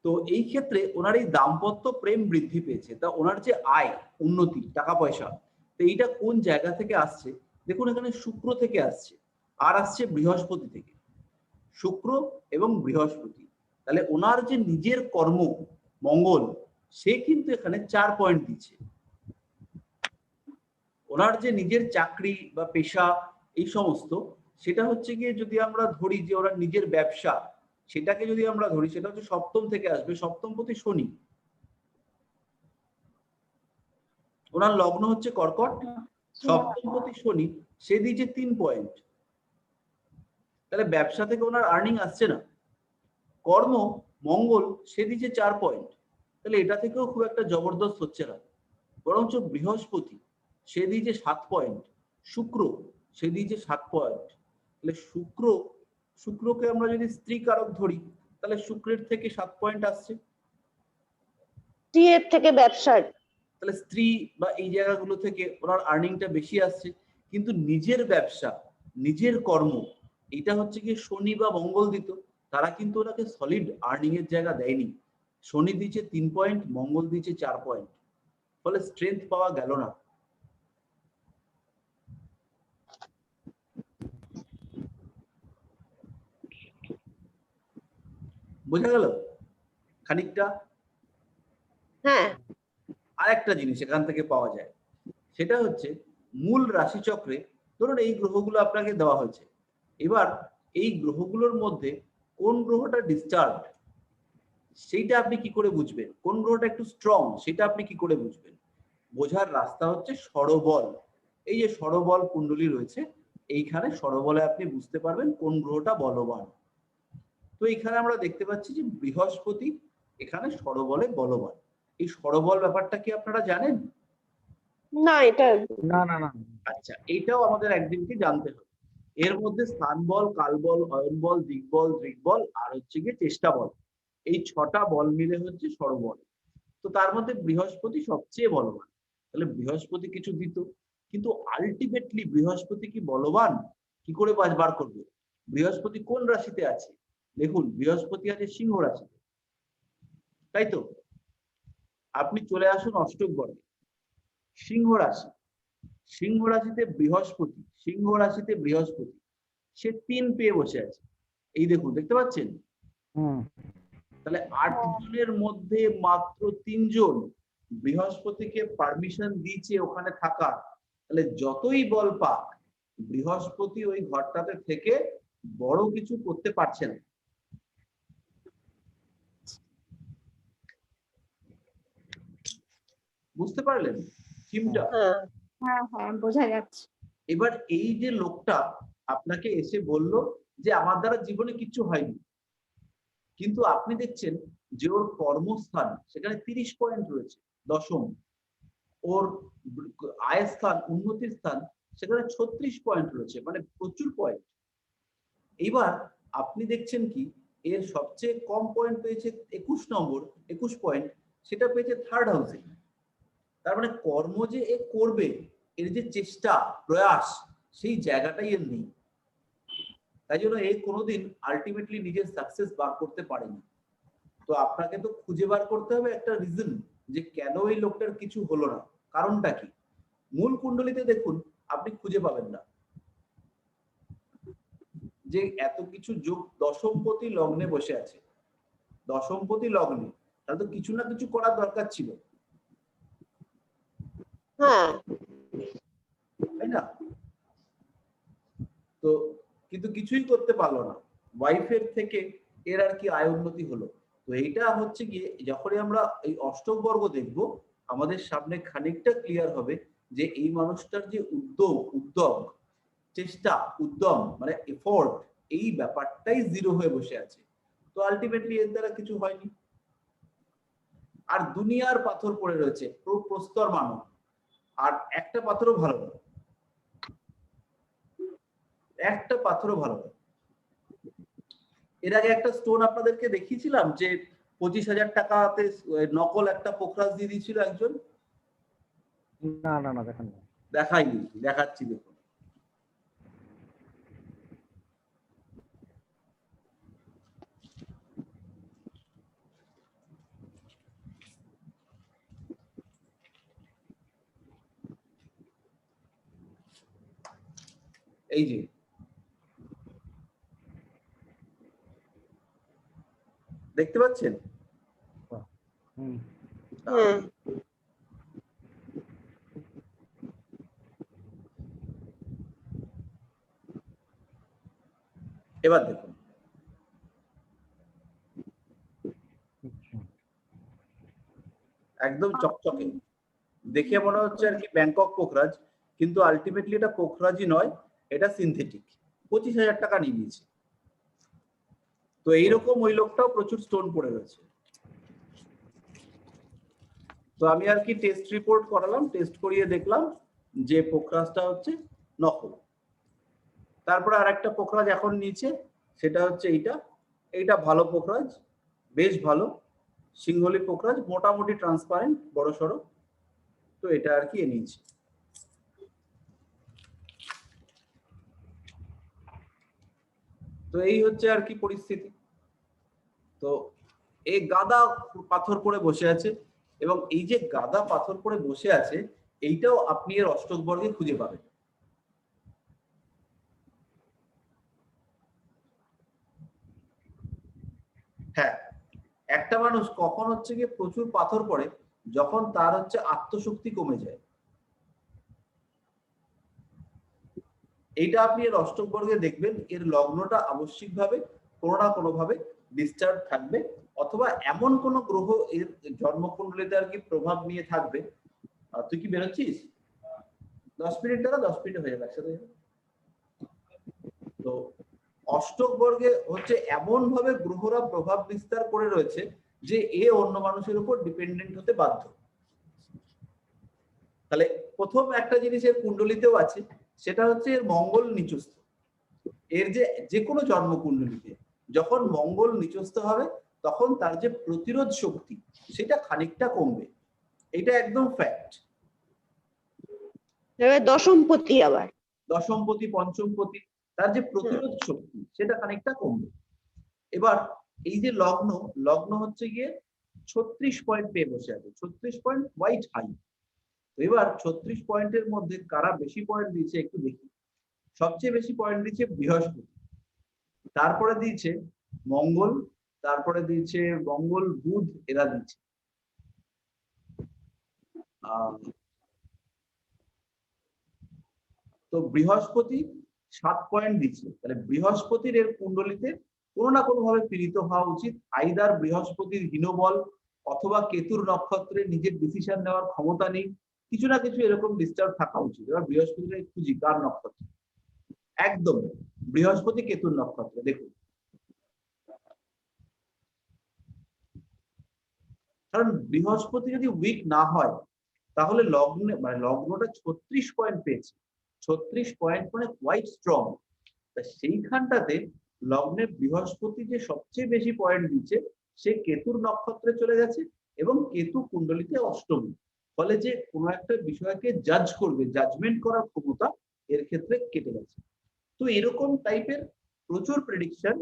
তো এই ক্ষেত্রে ওনার এই দাম্পত্য প্রেম বৃদ্ধি পেয়েছে, তা ওনার যে আয় উন্নতি টাকা পয়সা, তো এইটা কোন জায়গা থেকে আসছে? দেখুন এখানে শুক্র থেকে আসছে আর আসছে বৃহস্পতি থেকে, শুক্র এবং বৃহস্পতি। তাহলে ওনার যে নিজের কর্ম মঙ্গল, সে কিন্তু এখানে 4 পয়েন্ট দিচ্ছে। ওনার যে নিজের চাকরি বা পেশা এই সমস্ত, সেটা হচ্ছে গিয়ে যদি আমরা ধরি যে ওনার নিজের ব্যবসা, সেটাকে যদি আমরা ধরি সেটা হচ্ছে সপ্তম থেকে আসবে, সপ্তমপতি শনি। ওনার লগ্ন হচ্ছে কর্কট, সপ্তমপতি শনি, সে দিয়েছে 3 পয়েন্ট। তাহলে ব্যবসা থেকে ওনার আর্নিং আসছে না। কর্ম মঙ্গল, সে দিয়েছে 4 পয়েন্ট, তাহলে এটা থেকেও খুব একটা জবরদস্ত হচ্ছে না। বরঞ্চ বৃহস্পতি, সে দিয়েছে 7 পয়েন্ট, শুক্র সে দিয়েছে 7 পয়েন্ট। তাহলে শুক্রকে আমরা যদি স্ত্রী কারক ধরি, তাহলে শুক্রের থেকে 7 পয়েন্ট আসছে, স্ত্রীর থেকে ব্যবসার। তাহলে স্ত্রী বা এই জায়গাগুলো থেকে ওনার আর্নিংটা বেশি আসছে। কিন্তু নিজের ব্যবসা, নিজের কর্ম, এটা হচ্ছে কি শনি বা মঙ্গল দিত, তারা কিন্তু ওনাকে সলিড আর্নিং এর জায়গা দেয়নি। শনি দিয়েছে 3 পয়েন্ট, মঙ্গল দিয়েছে 4 পয়েন্ট, ফলে স্ট্রেংথ পাওয়া গেল না। বোঝা গেল খানিকটা? হ্যাঁ আরেকটা জিনিস এখান থেকে পাওয়া যায়, সেটা হচ্ছে মূল রাশিচক্রে ধরুন এই গ্রহগুলো আপনাকে দেওয়া হয়েছে, এবার এই গ্রহগুলোর মধ্যে কোন গ্রহটা ডিস্টার্ব সেইটা আপনি কি করে বুঝবেন, কোন গ্রহটা একটু স্ট্রং সেটা আপনি কি করে বুঝবেন? বোঝার রাস্তা হচ্ছে ষড়বল। এই যে ষড়বল কুণ্ডলী রয়েছে, এইখানে ষড়বলে আপনি বুঝতে পারবেন কোন গ্রহটা বলবান। তো এখানে আমরা দেখতে পাচ্ছি যে বৃহস্পতি এখানে ষড়বলে বলবান। এই ষড়বল ব্যাপারটা কি আপনারা জানেন? না, এটা না না না। আচ্ছা, এইটাও আমাদের একদিনকে জানতে হবে। এর মধ্যে স্থান বল, কাল বল, অয়ন বল, দিকবল, দৃগ্বল আর হচ্ছে গিয়ে চেষ্টা বল, এই 6টা বল মিলে হচ্ছে ষড়বল। তো তার মধ্যে বৃহস্পতি সবচেয়ে বলবান। তাহলে বৃহস্পতি কিছু দিত, কিন্তু আলটিমেটলি বৃহস্পতি কি বলবান কি করে বার করবে? বৃহস্পতি কোন রাশিতে আছে? দেখুন, বৃহস্পতি আছে সিংহ রাশিতে, তাই তো? আপনি চলে আসুন অষ্টক বর্গে, সিংহ রাশি, সিংহ রাশিতে বৃহস্পতি, সিংহ রাশিতে বৃহস্পতি সে 3 পেয়ে বসে আছে। এই দেখুন, দেখতে পাচ্ছেন? হুম। তাহলে 8 জনের মধ্যে মাত্র 3 জন বৃহস্পতিকে পারমিশন দিয়েছে ওখানে থাকার। তাহলে যতই বল পাক, বৃহস্পতি ওই ঘরটাতে থেকে বড় কিছু করতে পারছে না। বুঝতে পারলেন থিমটা? হ্যাঁ, হ্যাঁ হ্যাঁ বোঝা যাচ্ছে। এবার এই যে লোকটা আপনাকে এসে বলল যে আমার দ্বারা জীবনে কিছু হয়নি, কিন্তু আপনি দেখছেন যে ওর কর্মস্থান সেখানে 30 পয়েন্ট রয়েছে, দশম। ওর আয়ের স্থান, উন্নতির স্থান সেখানে 36 পয়েন্ট রয়েছে, মানে প্রচুর পয়েন্ট। এইবার আপনি দেখছেন কি এর সবচেয়ে কম পয়েন্ট পেয়েছে 21 নম্বর, 21 পয়েন্ট, সেটা পেয়েছে থার্ড হাউসে। তার মানে কর্ম যে এ করবে, এর যে চেষ্টা প্রয়াস, সেই জায়গাটাই এর নেই। তাই জন্য এ কোনোদিন আলটিমেটলি নিজের সাকসেস বার করতে পারেনি। তো আপনাকে তো খুঁজে বার করতে হবে একটা রিজন যে কেন এই লোকটার কিছু হলো না, কারণটা কি। মূল কুণ্ডলিতে দেখুন, আপনি খুঁজে পাবেন না যে এত কিছু যোগ। দশমপতি লগ্নে বসে আছে, দশমপতি লগ্নে, তাহলে তো কিছু না কিছু করার দরকার ছিল, হ্যাঁ, তাই না? তো কিন্তু কিছুই করতে পারলো না, ওয়াইফের থেকে এর আর কি আয় উন্নতি হলো। তো এইটা হচ্ছে গিয়ে যখনই আমরা এই অষ্টক বর্গ দেখবো, আমাদের সামনে খানিকটা ক্লিয়ার হবে যে এই মানুষটার যে উদ্যোগ, চেষ্টা, উদ্যম মানে এফোর্ট, এই ব্যাপারটাই জিরো হয়ে বসে আছে। তো আলটিমেটলি এর দ্বারা কিছু হয়নি। আর দুনিয়ার পাথর পড়ে রয়েছে, প্রস্তর মানব, আর একটা পাথরও ভালো না, একটা পাথরও ভালো না। এর আগে একটা স্টোন আপনাদেরকে দেখিয়েছিলাম যে 25,000 টাকাতে নকল একটা পোখরাজ দিয়ে দিয়েছিল একজন। না না না, দেখেন না। দেখাইনি, দেখাচ্ছি দেখুন। এই যে দেখতে পাচ্ছেন? হুম। হ্যাঁ, এবার দেখুন, আচ্ছা। একদম চকচকে, দেখে মনে হচ্ছে আর কি ব্যাংকক পোখরাজ, কিন্তু আলটিমেটলি এটা পোখরাজই নয়, এটা সিনথেটিক। 25,000 টাকা নিয়ে নিয়েছে। তো এইরকম ওই লোকটাও প্রচুর স্টোন পড়ে রয়েছে। তো আমি আর কি টেস্ট রিপোর্ট করালাম, টেস্ট করিয়ে দেখলাম যে পোখরাজটা হচ্ছে নকল। তারপরে আর একটা পোখরাজ এখন নিচে, সেটা হচ্ছে এইটা, এইটা ভালো পোখরাজ, বেশ ভালো সিংহলি পোখরাজ, মোটামুটি ট্রান্সপারেন্ট, বড় সড়ো। তো এটা আর কি নিয়েছি। তো এই হচ্ছে আর কি পরিস্থিতি। তো এই গাদা পাথর পড়ে বসে আছে, এবং এই যে গাদা পাথর পড়ে বসে আছে, এইটাও আপনি এর অষ্টক বর্গে খুঁজে পাবেন। হ্যাঁ, একটা মানুষ কখন হচ্ছে গিয়ে প্রচুর পাথর পড়ে, যখন তার হচ্ছে আত্মশক্তি কমে যায়। এইটা আপনি এর অষ্টক বর্গে দেখবেন, এর লগ্নটা আবশ্যিকভাবে কোনো না কোনো ভাবে ডিস্টার্ব থাকবে, অথবা এমন কোন গ্রহ এর জন্মকুণ্ডলিতে আর কি প্রভাব নিয়ে থাকবে। তুই কি বেরোচ্ছিস? 10 মিনিট দ্বারা 10 মিনিট হয়ে যাবে একসাথে। তো অষ্টক বর্গে হচ্ছে এমন ভাবে গ্রহরা প্রভাব বিস্তার করে রয়েছে যে এ অন্য মানুষের উপর ডিপেন্ডেন্ট হতে বাধ্য। তাহলে প্রথম একটা জিনিস এর কুণ্ডলিতেও আছে, সেটা হচ্ছে এর মঙ্গল নিচস্থ। এর যে কোনো জন্ম কুণ্ডলিতে যখন মঙ্গল নিচস্থ হবে তখন তার যে প্রতিরোধ শক্তি সেটা খানিকটা কমবে, এটা একদম ফ্যাক্ট। দশমপতি আবার দশমপতি পঞ্চমপতি, তার যে প্রতিরোধ শক্তি সেটা খানিকটা কমবে। এবার এই যে লগ্ন, লগ্ন হচ্ছে গিয়ে 36 পয়েন্ট পেয়ে বসে আছে, 36 পয়েন্ট হোয়াইট হাই। তো এবার 36 পয়েন্টের মধ্যে কারা বেশি পয়েন্ট দিয়েছে একটু দেখি। সবচেয়ে বেশি পয়েন্ট দিয়েছে বৃহস্পতি, তারপরে দিয়েছে মঙ্গল, তারপরে দিয়েছে মঙ্গল বুধ, এরা দিচ্ছে। তো বৃহস্পতি 7 পয়েন্ট দিচ্ছে, তাহলে বৃহস্পতির এর কুণ্ডলিতে কোনো না কোনো ভাবে পীড়িত হওয়া উচিত। আইদার বৃহস্পতির হীনবল, অথবা কেতুর নক্ষত্রে নিজের ডিসিশন নেওয়ার ক্ষমতা নেই, কিছু না কিছু এরকম ডিস্টার্ব থাকা উচিত। এবার বৃহস্পতিটা খুঁজি কার নক্ষত্র, একদম বৃহস্পতি কেতুর নক্ষত্রে। দেখুন, কারণ বৃহস্পতি যদি উইক না হয় তাহলে লগ্নে মানে লগ্নটা 36 পয়েন্ট পেয়েছে, 36 পয়েন্ট মানে কোয়াইট স্ট্রং। সেইখানটাতে লগ্নে বৃহস্পতি যে সবচেয়ে বেশি পয়েন্ট দিচ্ছে সে কেতুর নক্ষত্রে চলে গেছে, এবং কেতু কুণ্ডলিতে অষ্টমী, ফলে যে কোনো একটা বিষয়কে জাজ করবে, জাজমেন্ট করার ক্ষমতা এর ক্ষেত্রে কেটে গেছে। তো এরকম টাইপের প্রচুর প্রেডিকশন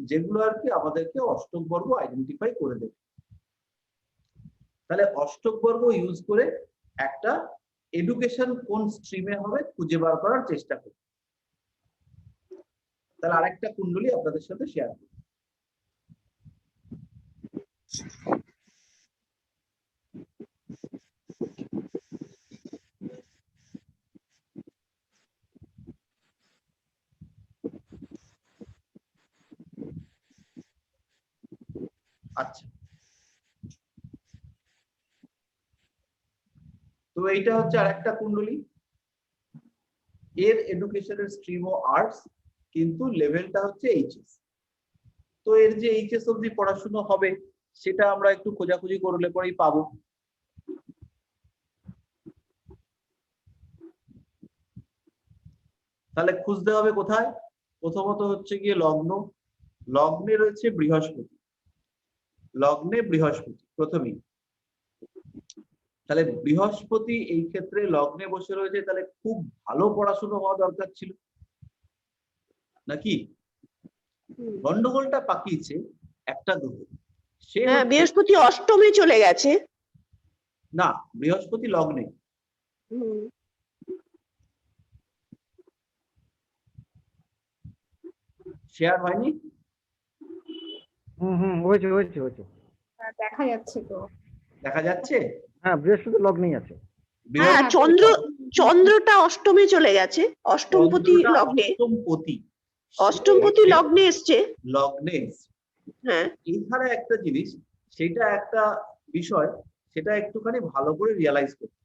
যেগুলো আর কি আমাদেরকে অষ্টক বর্গ আইডেন্টিফাই করে দেবে। তাহলে অষ্টক বর্গ ইউজ করে একটা এডুকেশন কোন স্ট্রিমে হবে খুঁজে বার করার চেষ্টা করি। তাহলে আরেকটা কুণ্ডলী আপনাদের সাথে শেয়ার করি। আচ্ছা, তো এইটা হচ্ছে আরেকটা কুণ্ডলী, এর এডুকেশনের স্ট্রিম ও আর্টস, কিন্তু লেভেলটা হচ্ছে এইচএস। তো এর যে এইচএস অবধি পড়াশোনা হবে সেটা আমরা একটু খোঁজাখুঁজি করলে পরেই পাবো। তাহলে খুঁজতে হবে কোথায়? প্রথমত হচ্ছে গিয়ে লগ্ন, লগ্নে রয়েছে বৃহস্পতি, লগ্নে বৃহস্পতি প্রথমেই। তাহলে বৃহস্পতি এই ক্ষেত্রে লগ্নে বসে রয়েছে, তাহলে খুব ভালো পড়াশোনা হওয়া দরকার ছিল নাকি? গন্ডগোলটা পাকিয়েছে একটা গ্রহ, সে বৃহস্পতি অষ্টমে চলে গেছে। না, বৃহস্পতি লগ্নে। শেয়ার হয়নি? হয়েছে হয়েছে হয়েছে। দেখা যাচ্ছে তো। দেখা যাচ্ছে? হ্যাঁ, বৃহস্পতি লগ্নেই আছে। হ্যাঁ, চন্দ্রটা অষ্টমে চলে গেছে, অষ্টমপতি লগ্নে, অষ্টমপতি লগ্নে এসছে, লগ্নে। হ্যাঁ। এখানে একটা জিনিস, সেটা একটা বিষয়, সেটা একটুখানি ভালো করে রিয়ালাইজ করতে।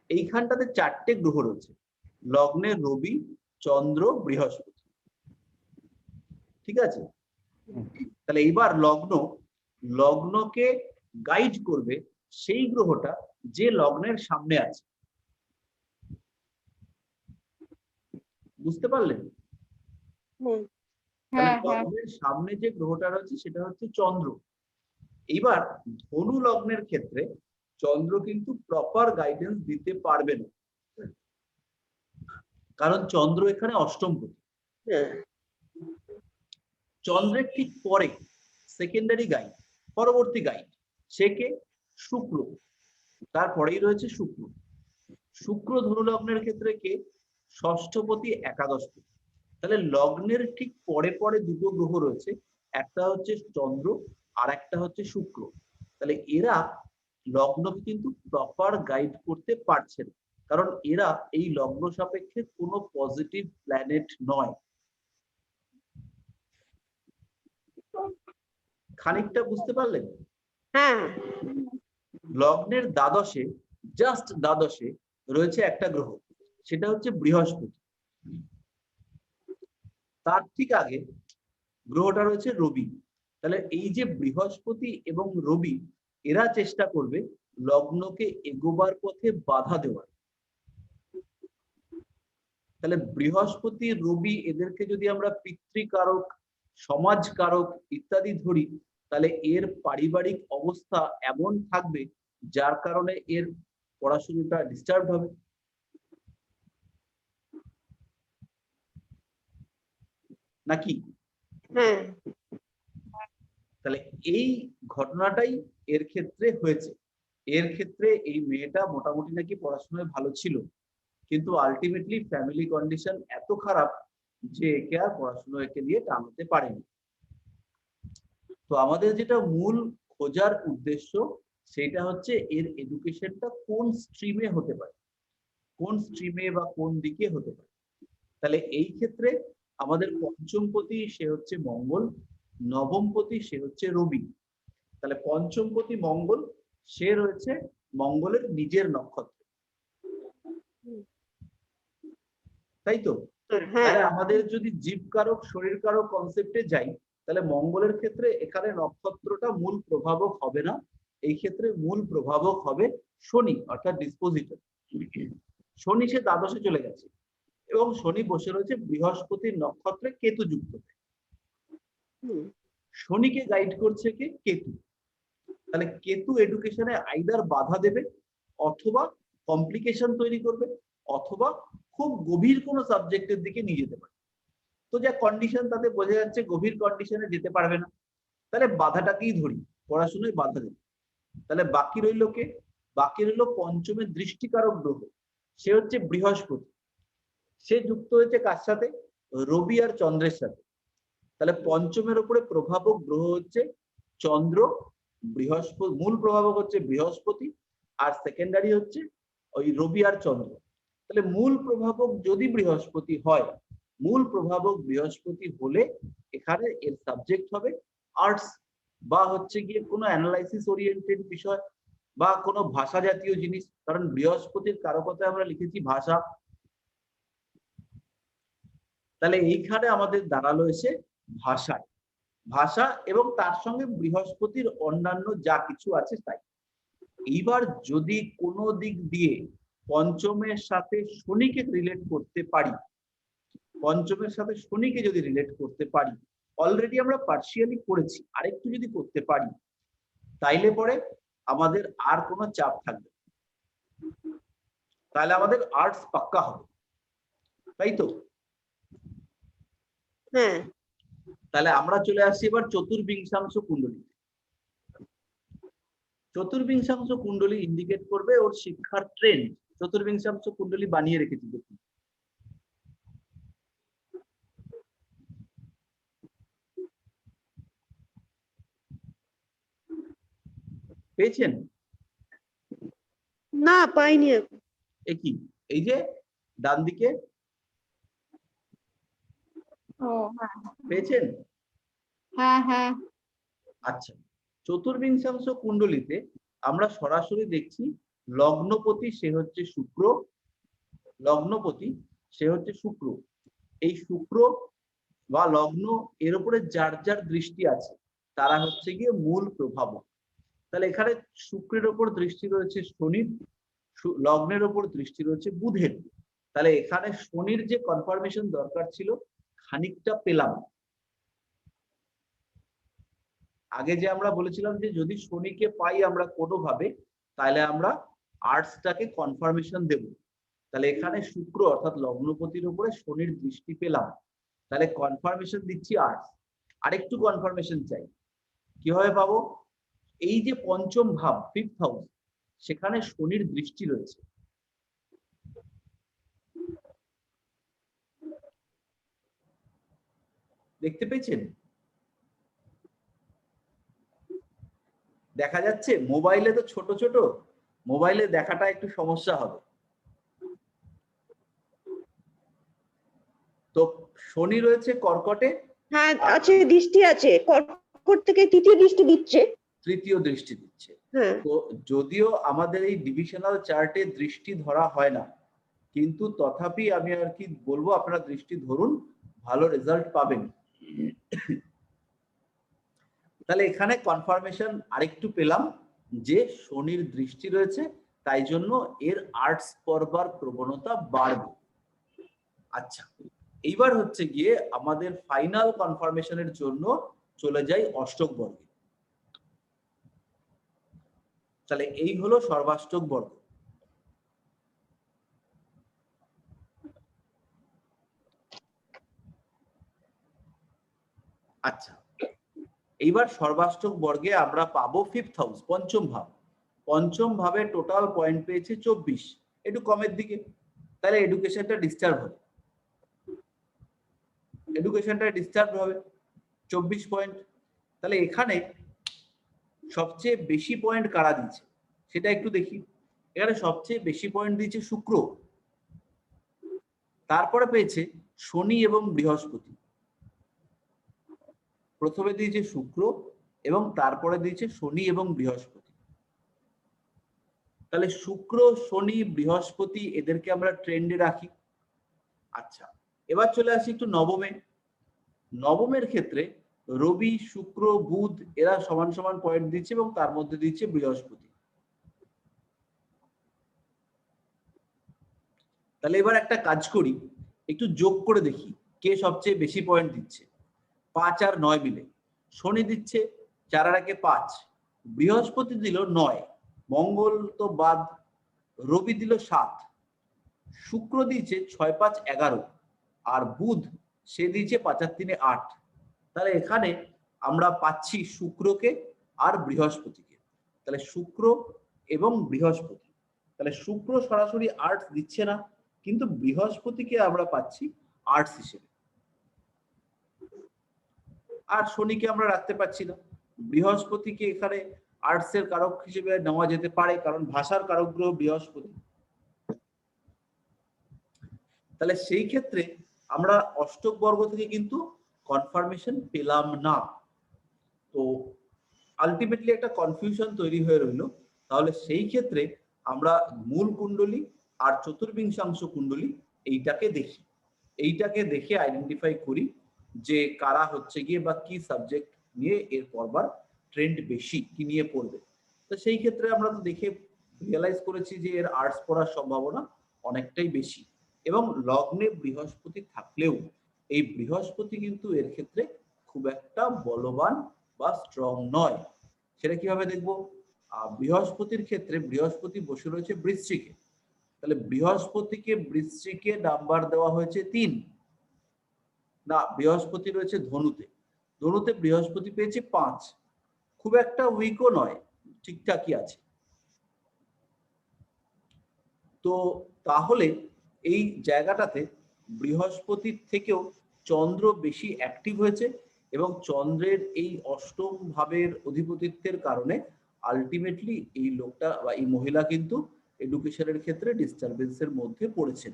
এইখানটাতে 4টে গ্রহ রয়েছে, লগ্নে রবি, চন্দ্র, বৃহস্পতি, ঠিক আছে? তাহলে এইবার লগ্নকে গাইড করবে সেই গ্রহটা যে লগ্নের সামনে আছে। বুঝতে পারলেন? লগ্নের সামনে যে গ্রহটা রয়েছে সেটা হচ্ছে চন্দ্র। এইবার ধনু লগ্নের ক্ষেত্রে চন্দ্র কিন্তু প্রপার গাইডেন্স দিতে পারবে না, কারণ চন্দ্র এখানে অষ্টমপতি। চন্দ্রের ঠিক পরে সেকেন্ডারি গাইড, পরবর্তী গাইড সে কে? শুক্র। তারপরেই রয়েছে শুক্র। শুক্র ধনু লগ্নের ক্ষেত্রে কে? ষষ্ঠপতি, একাদশপতি। তাহলে লগ্নের ঠিক পরে পরে দুটো গ্রহ রয়েছে, একটা হচ্ছে চন্দ্র আর একটা হচ্ছে শুক্র। তাহলে এরা লগ্নকে কিন্তু প্রপার গাইড করতে পারছে না, কারণ এরা এই লগ্ন সাপেক্ষে কোনো পজিটিভ প্ল্যানেট নয়। খানিকটা বুঝতে পারলেন? হ্যাঁ, লগ্নের দ্বাদশে, জাস্ট দ্বাদশে রয়েছে একটা গ্রহ, সেটা হচ্ছে বৃহস্পতি। তার ঠিক আগে গ্রহটা রয়েছে রবি। তাহলে এই যে বৃহস্পতি এবং রবি, এরা চেষ্টা করবে লগ্নকে এগোবার পথে বাধা দেওয়ার। তাহলে বৃহস্পতি রবি এদেরকে যদি আমরা পিতৃকারক, সমাজকারক ইত্যাদি ধরি, তাহলে এর পারিবারিক অবস্থা এমন থাকবে যার কারণে এর পড়াশোনাটা ডিস্টার্ব হবে। নাকি? হ্যাঁ, তাহলে এই ঘটনাটাই এর ক্ষেত্রে হয়েছে। এর ক্ষেত্রে এই মেয়েটা মোটামুটি নাকি পড়াশোনায় ভালো ছিল, কিন্তু আলটিমেটলি ফ্যামিলি কন্ডিশন এত খারাপ যে একে আর পড়াশোনা একে দিয়ে টানতে পারেনি। তো আমাদের যেটা মূল খোঁজার উদ্দেশ্য, সেটা হচ্ছে এর এডুকেশনটা কোন স্ট্রিমে হতে পারে, কোন স্ট্রিমে বা কোন দিকে হতে পারে। তাহলে এই ক্ষেত্রে আমাদের পঞ্চমপতি সে হচ্ছে মঙ্গল, নবমপতি সে হচ্ছে রবি। তাহলে পঞ্চমপতি মঙ্গল, সে রয়েছে মঙ্গলের নিজের নক্ষত্র, তাই তো? হ্যাঁ, তাহলে আমাদের যদি জীবকারক শরীরকারক কনসেপ্টে যাই, তাহলে মঙ্গলের ক্ষেত্রে এখানে নক্ষত্রটা মূল প্রভাবক হবে না। এই ক্ষেত্রে মূল প্রভাবক হবে শনি, অর্থাৎ ডিসপোজিটর। শনি সে দ্বাদশে চলে গেছে এবং শনি বসে রয়েছে বৃহস্পতির নক্ষত্রে কেতু যুক্ত। শনিকে গাইড করছে কে? কেতু। তাহলে কেতু এডুকেশনে আইদার বাধা দেবে, অথবা কমপ্লিকেশন তৈরি করবে, অথবা খুব গভীর কোনো সাবজেক্টের দিকে নিয়ে যেতে পারে। তো যা কন্ডিশন তাতে বোঝা যাচ্ছে গভীর কন্ডিশনে যেতে পারবে না। তাহলে বাধাটাকেই ধরি, পড়াশোনায় বাধা দেবে। তাহলে বাকি রইল কে? বাকি রইল পঞ্চমের দৃষ্টিকারক গ্রহ, সে হচ্ছে বৃহস্পতি। সে যুক্ত হয়েছে কার সাথে? রবি আর চন্দ্রের সাথে। তাহলে পঞ্চমের উপরে প্রভাবক গ্রহ হচ্ছে চন্দ্র, বৃহস্পতি মূল প্রভাবক হচ্ছে বৃহস্পতি, আর সেকেন্ডারি হচ্ছে ওই রবি আর চন্দ্র। তাহলে মূল প্রভাবক যদি বৃহস্পতি হয়, মূল প্রভাবক বৃহস্পতি হলে এখানে এর সাবজেক্ট হবে আর্টস, বা হচ্ছে গিয়ে কোনো অ্যানালাইসিস ওরিয়েন্টেড বিষয়, বা কোনো ভাষা জাতীয় জিনিস। কারণ বৃহস্পতির কারকতায় আমরা লিখেছি ভাষা। তাহলে এইখানে আমাদের দাঁড়ালো এসে ভাষায়, ভাষা এবং তার সঙ্গে বৃহস্পতির অন্যান্য যা কিছু আছে তাই। এইবার যদি কোনো দিক দিয়ে পঞ্চমের সাথে শনিকে রিলেট করতে পারি, পঞ্চমের সাথে শনিকে যদি রিলেট করতে পারি, অলরেডি আমরা পার্শিয়ালি করেছি, আরেকটু যদি করতে পারি, তাইলে পরে আমাদের আর কোনো চাপ থাকবে, তাহলে আমাদের আর্টস পাক্কা হবে, তাই তো? হ্যাঁ, তাহলে আমরা চলে আসছি এবার চতুর্বিংশাংশ কুণ্ডলী। চতুর্বিংশাংশ কুণ্ডলী ইন্ডিকেট করবে ওর শিক্ষার ট্রেন্ড। চতুর্বিংশাংশ কুণ্ডলী বানিয়ে রেখেছি, দেখুন। পেয়েছেন? না পাইনি এখন। কি এই যে ডান দিকে ও হ্যাঁ পেয়েছেন? হ্যাঁ হ্যাঁ। আচ্ছা, চতুর্বিংশাংশ কুণ্ডলীতে আমরা সরাসরি দেখছি লগ্নপতি সে হচ্ছে শুক্র, লগ্নপতি সে হচ্ছে শুক্র। এই শুক্র বা লগ্ন, এর উপরে যার যার দৃষ্টি আছে তারা হচ্ছে গিয়ে মূল প্রভাবক। তাহলে এখানে শুক্রের ওপর দৃষ্টি রয়েছে শনির, লগ্নের ওপর দৃষ্টি রয়েছে বুধের। তাহলে এখানে শনির যে কনফার্মেশন দরকার ছিল খানিকটা পেলাম। আগে যে আমরা বলেছিলাম যে যদি শনিকে পাই আমরা কোনোভাবে, তাহলে আমরা আর্টসটাকে কনফার্মেশন দেব। তাহলে এখানে শুক্র অর্থাৎ লগ্নপতির উপরে শনির দৃষ্টি পেলাম, তাহলে কনফার্মেশন দিচ্ছি আর্টস। আরেকটু কনফার্মেশন চাই, কিভাবে পাবো? এই যে পঞ্চম ভাব, ফিফথ হাউস, সেখানে শনির দৃষ্টি রয়েছে। দেখতে পেয়েছেন? দেখা যাচ্ছে? মোবাইলে তো ছোট ছোট, মোবাইলে দেখাটা একটু সমস্যা হবে। তো শনি রয়েছে কর্কটে, হ্যাঁ আছে, দৃষ্টি আছে, কর্কট থেকে তৃতীয় দৃষ্টি দিচ্ছে। তৃতীয় দৃষ্টি দিচ্ছে। হ্যাঁ তো যদিও আমাদের এই ডিভিশনাল চার্টে দৃষ্টি ধরা হয় না, কিন্তু তথাপি আমি আর কি বলবো, আপনারা দৃষ্টি ধরুন, ভালো রেজাল্ট পাবেন। তাহলে এখানে কনফার্মেশন আরেকটু পেলাম যে শনির দৃষ্টি রয়েছে, তাই জন্য এর আর্টস পড়বার প্রবণতা বাড়বে। আচ্ছা, এইবার হচ্ছে গিয়ে আমাদের ফাইনাল কনফার্মেশনের জন্য চলে যাই অষ্টক বর্গে। তাহলে এই হলো সর্বাষ্টক বর্গ। আচ্ছা, এইবার সর্বাষ্টক বর্গে আমরা পাবো ফিফথ হাউস, পঞ্চম ভাব। পঞ্চম ভাবে টোটাল পয়েন্ট পেয়েছে 24, একটু কমের দিকে। তাহলে এডুকেশনটা ডিস্টার্ব হবে, এডুকেশনটা ডিস্টার্ব হবে 24 পয়েন্ট। তাহলে এখানে সবচেয়ে বেশি পয়েন্ট কারা দিচ্ছে সেটা একটু দেখি। এখানে সবচেয়ে বেশি পয়েন্ট দিয়েছে শুক্র, তারপরে পেয়েছে শনি এবং বৃহস্পতি। প্রথমে দিয়েছে শুক্র এবং তারপরে দিয়েছে শনি এবং বৃহস্পতি। তাহলে শুক্র, শনি, বৃহস্পতি এদেরকে আমরা ট্রেন্ডে রাখি। আচ্ছা, এবার চলে আসি একটু নবমে। নবমের ক্ষেত্রে রবি, শুক্র, বুধ এরা সমান সমান পয়েন্ট দিচ্ছে এবং তার মধ্যে দিচ্ছে বৃহস্পতি। তাহলে এবার একটা কাজ করি, একটু যোগ করে দেখি কে সবচেয়ে বেশি পয়েন্ট দিচ্ছে। 5 আর 9 মিলে শনি দিচ্ছে 4 আর 1 5, বৃহস্পতি দিল 9, মঙ্গল তো বাদ, রবি দিল 7, শুক্র দিয়েছে 6 5 11, আর বুধ সে দিয়েছে 5 আর 3 8। তাহলে এখানে আমরা পাচ্ছি শুক্রকে আর বৃহস্পতিকে। তাহলে শুক্র এবং বৃহস্পতি, তাহলে শুক্র সরাসরি আর্টস দিচ্ছে না, কিন্তু বৃহস্পতিকে আমরা পাচ্ছি আর্টস হিসেবে। আর শনিকে আমরা রাখতে পারছি না। বৃহস্পতিকে এখানে আর্টস এর কারক হিসেবে নেওয়া যেতে পারে, কারণ ভাষার কারক গ্রহ বৃহস্পতি। তাহলে সেই ক্ষেত্রে আমরা অষ্টক বর্গ থেকে কিন্তু কনফার্মেশন পেলাম না। তো আলটিমেটলি একটা কনফিউশন তৈরি হয়ে রইল। তাহলে সেই ক্ষেত্রে আমরা মূল কুণ্ডলী আর চতুর্বিংশাংশ কুণ্ডলী এইটাকে দেখি, এইটাকে দেখে আইডেন্টিফাই করি যে কারা হচ্ছে গিয়ে বা কি সাবজেক্ট নিয়ে এর পড়বার ট্রেন্ড বেশি, কি নিয়ে পড়বে। তো সেই ক্ষেত্রে আমরা তো দেখে রিয়েলাইজ করেছি যে এর আর্টস পড়ার সম্ভাবনা অনেকটাই বেশি। এবং লগ্নে বৃহস্পতি থাকলেও এই বৃহস্পতি কিন্তু এর ক্ষেত্রে খুব একটা বলবান বা স্ট্রং নয়। সেটা কিভাবে দেখবো? বৃহস্পতির ক্ষেত্রে বৃহস্পতি বসে রয়েছে বৃশ্চিকে, তাহলে বৃহস্পতিকে বৃশ্চিকে নাম্বার দেওয়া হয়েছে 3। না, বৃহস্পতি রয়েছে ধনুতে, ধনুতে বৃহস্পতি পেয়েছে 5, খুব একটা উইকও নয়, ঠিকঠাকই আছে। তো তাহলে এই জায়গাটাতে বৃহস্পতির থেকেও চন্দ্র বেশি অ্যাক্টিভ হয়েছে এবং চন্দ্রের এই অষ্টম ভাবের অধিপতিত্বের কারণে আলটিমেটলি এই লোকটা বা এই মহিলা কিন্তু এডুকেশনের ক্ষেত্রে ডিস্টারবেন্সের মধ্যে পড়েছেন।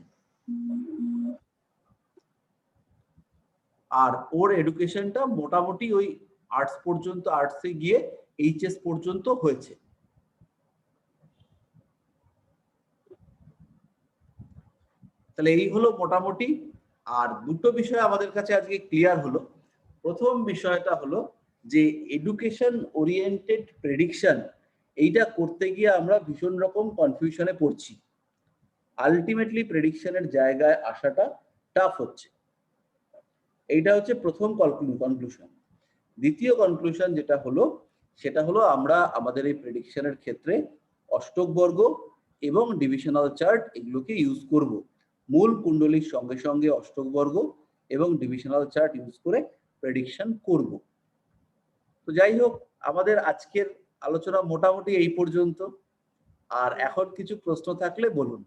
আর ওর এডুকেশনটা মোটামুটি ওই আর্টস পর্যন্ত, আর্টসে গিয়ে এইচএস পর্যন্ত হয়েছে। তাহলে এই হলো মোটামুটি। আর দুটো বিষয় আমাদের কাছে আজকে ক্লিয়ার হলো। প্রথম বিষয়টা হলো যে এডুকেশন ওরিয়েন্টেড প্রেডিকশন, এইটা করতে গিয়ে আমরা ভীষণ রকম কনফিউশনে পড়ছি, আলটিমেটলি প্রেডিকশনের জায়গায় আসাটা টাফ হচ্ছে। এইটা হচ্ছে প্রথম কনক্লুশন। দ্বিতীয় কনক্লুশন যেটা হলো সেটা হলো আমরা আমাদের এই প্রেডিকশনের ক্ষেত্রে অষ্টক বর্গ এবং ডিভিশনাল চার্ট এগুলোকে ইউজ করব। মূল কুণ্ডলীর সঙ্গে সঙ্গে অষ্টক বর্গ এবং ডিভিশনাল চার্ট ইউজ করে প্রেডিকশন করব। তো যাই হোক, আমাদের আজকের আলোচনা মোটামুটি এই পর্যন্ত। আর এখন কিছু প্রশ্ন থাকলে বলুন।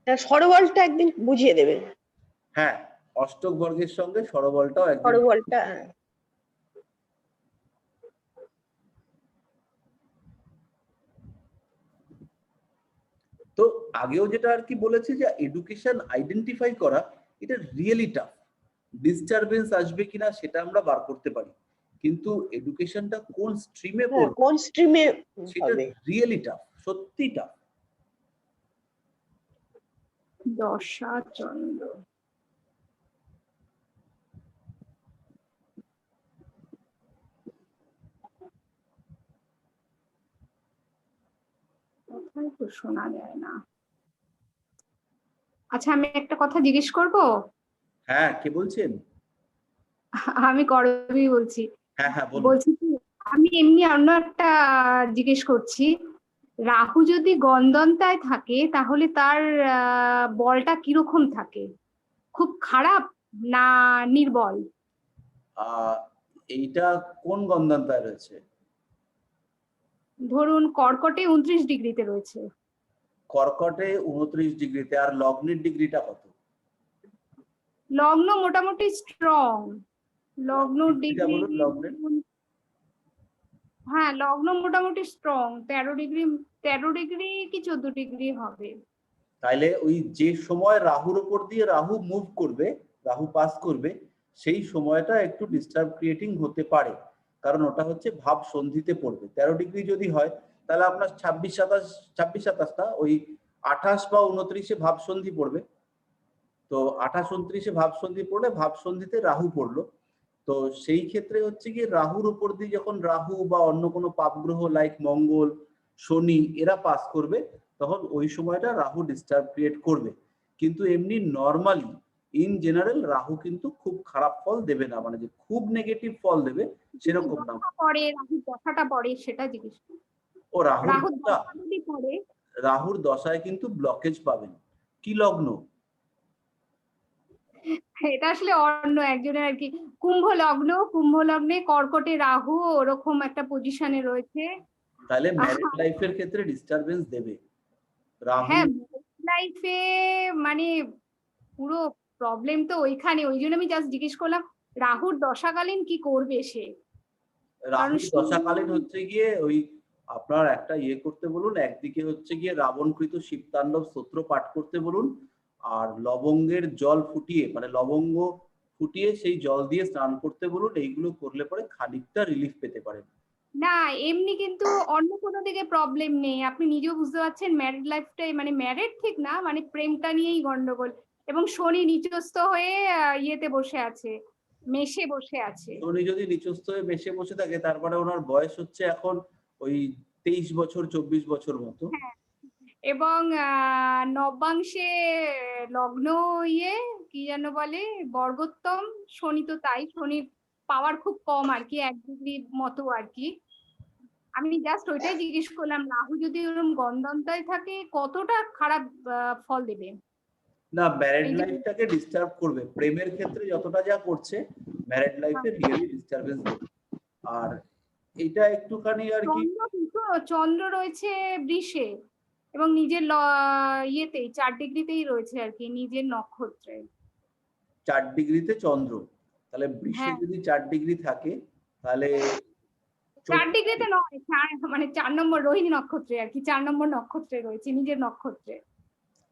স্বরবলটা একদিন বুঝিয়ে দেবেন। হ্যাঁ, অষ্টক বর্গের সঙ্গে স্বরবলটাও একদম। স্বরবলটা তো আগেও যেটা আর কি বলেছি যে এডুকেশন আইডেন্টিফাই করা এটা রিয়েলি টাফ। ডিস্টারবেন্স আসবে কিনা সেটা আমরা বার করতে পারি, কিন্তু এডুকেশনটা কোন স্ট্রিমে হ্যাঁ, পড়বে কোন স্ট্রিমে সেটা হবে? রিয়েলি টাফ, সত্যি টাফ। দশা চন্দ্র। কোথায় তো শোনা যায় না। আচ্ছা, আমি একটা কথা জিজ্ঞেস করব। হ্যাঁ, কে বলছেন? আমি করবি বলছি। হ্যাঁ হ্যাঁ বলুন। বলছি কি, আমি এমনি অন্য একটা জিজ্ঞেস করছি। রাহু যদি গণদন্তায় থাকে তাহলে তার বলটা কিরকম থাকে? খুব খারাপ না নির্বল? এইটা কোন গন্ধান্তায় রয়েছে? ধরুন কর্কটে 29 ডিগ্রিতে রয়েছে। কর্কটে 29 ডিগ্রিতে, আর লগ্নের ডিগ্রিটা কত? লগ্ন মোটামুটি স্ট্রং। লগ্ন ডিগ্রিটা ডিগ্রি, বলুন লগ্নের। হ্যাঁ লগ্ন মোটামুটি স্ট্রং। 13 ডিগ্রি, 13 ডিগ্রি কি 14 ডিগ্রি হবে। তাইলে ওই যে সময় রাহুর উপর দিয়ে রাহু মুভ করবে, রাহু পাস করবে, সেই সময়টা একটু ডিস্টার্ব ক্রিয়েটিং হতে পারে, কারণ ওটা হচ্ছে ভাব সন্ধিতে পড়বে। 13 ডিগ্রি যদি হয় তাহলে আপনার 26-27টা ওই 28 বা 29-এ ভাব সন্ধি পড়বে। তো 28-29-এ ভাব সন্ধি পড়লে ভাব সন্ধিতে রাহু পড়লো। তো সেই ক্ষেত্রে হচ্ছে কি রাহুর উপর দিয়ে যখন রাহু বা অন্য কোনো পাপ গ্রহ লাইক মঙ্গল, শনি এরা পাস করবে, তখন ওই সময়টা রাহু ডিস্টার্ব ক্রিয়েট করবে। কিন্তু এমনি নর্মালি ইন জেনারেল রাহু কিন্তু খুব খারাপ ফল দেবে না, মানে যে খুব নেগেটিভ ফল দেবে সেরকম না। পরে রাহুর দশাটা পড়ে সেটা জিজ্ঞেস করি। ও রাহুর রাহুর দশা, দশা যদি পড়ে, রাহুর দশায় কিন্তু ব্লকেজ পাবেন। কি লগ্ন? এটা আসলে অন্য একজনের আর কি। কুম্ভ লগ্ন, কুম্ভ লগ্নে কর্কটে রাহু ওরকম একটা পজিশনে রয়েছে। তাহলে ম্যারিড লাইফের ক্ষেত্রে ডিস্টারবেন্স দেবে রাহু। হ্যাঁ, লাইফে মানে পুরো প্রবলেম তো ওইখানে। ওই জন্য আমি জাস্ট জিজ্ঞেস করলাম রাহুর দশাকালীন কি করবে সে। কারণ রাহুর দশাকালীন হচ্ছে গিয়ে ওই আপনার একটা ইয়ে করতে বলুন, একদিকে হচ্ছে গিয়ে রাবণকৃত শিবতাণ্ডব স্তোত্র পাঠ করতে বলুন, আর লবঙ্গের জল ফুটিয়ে মানে লবঙ্গ ফুটিয়ে সেই জল দিয়ে স্নান করতে বলুন। এইগুলো করলে পরে খানিকটা রিলিফ পেতে পারেন। না, এমনি কিন্তু অন্য কোনো দিকে প্রবলেম নেই। আপনি নিজেও বুঝতে পারছেন ম্যারিড লাইফটাই, মানে ম্যারিড ঠিক না, মানে প্রেমটা নিয়েই গন্ডগোল। এবং শনি নিচস্থ হয়ে ইয়েতে বসে আছে, মেষে বসে আছে। উনি যদি নিচস্থ হয়ে বেশে বসে থাকে তারপরে ওনার বয়স হচ্ছে এখন ওই 23 বছর 24 বছর মতো। হ্যাঁ, এবং নবাংশে লগ্ন ইয়ে কি যেন বলে বর্গোত্তম, শনি তো তাই। শনির পাওয়ার খুব কম আর কি, 1 ডিগ্রি মতো আর কি। আমি জাস্ট ওইটাই জিজ্ঞেস করলাম রাহু যদি ওরকম গণদন্তায় থাকে কতটা খারাপ ফল দেবে। না, ম্যারিড এই যে লাইফটাকে ডিস্টার্ব করবে, প্রেমের ক্ষেত্রে যতটা যা করছে ম্যারিড লাইফে রিয়েলি ডিস্টারবেন্স দেবে। আর এটা একটুখানি আর কি চন্দ্র রয়েছে বৃষে এবং নিজের ইয়েতেই 4 ডিগ্রিতেই রয়েছে আর কি, নিজের নক্ষত্রে। 4 ডিগ্রিতে চন্দ্র, তাহলে বৃষে হ্যাঁ, যদি 4 ডিগ্রি থাকে তাহলে 4 ডিগ্রিতে নয়, মানে 4 নম্বর রোহিণী নক্ষত্রে আর কি, 4 নম্বর নক্ষত্রে রয়েছে, নিজের নক্ষত্রে।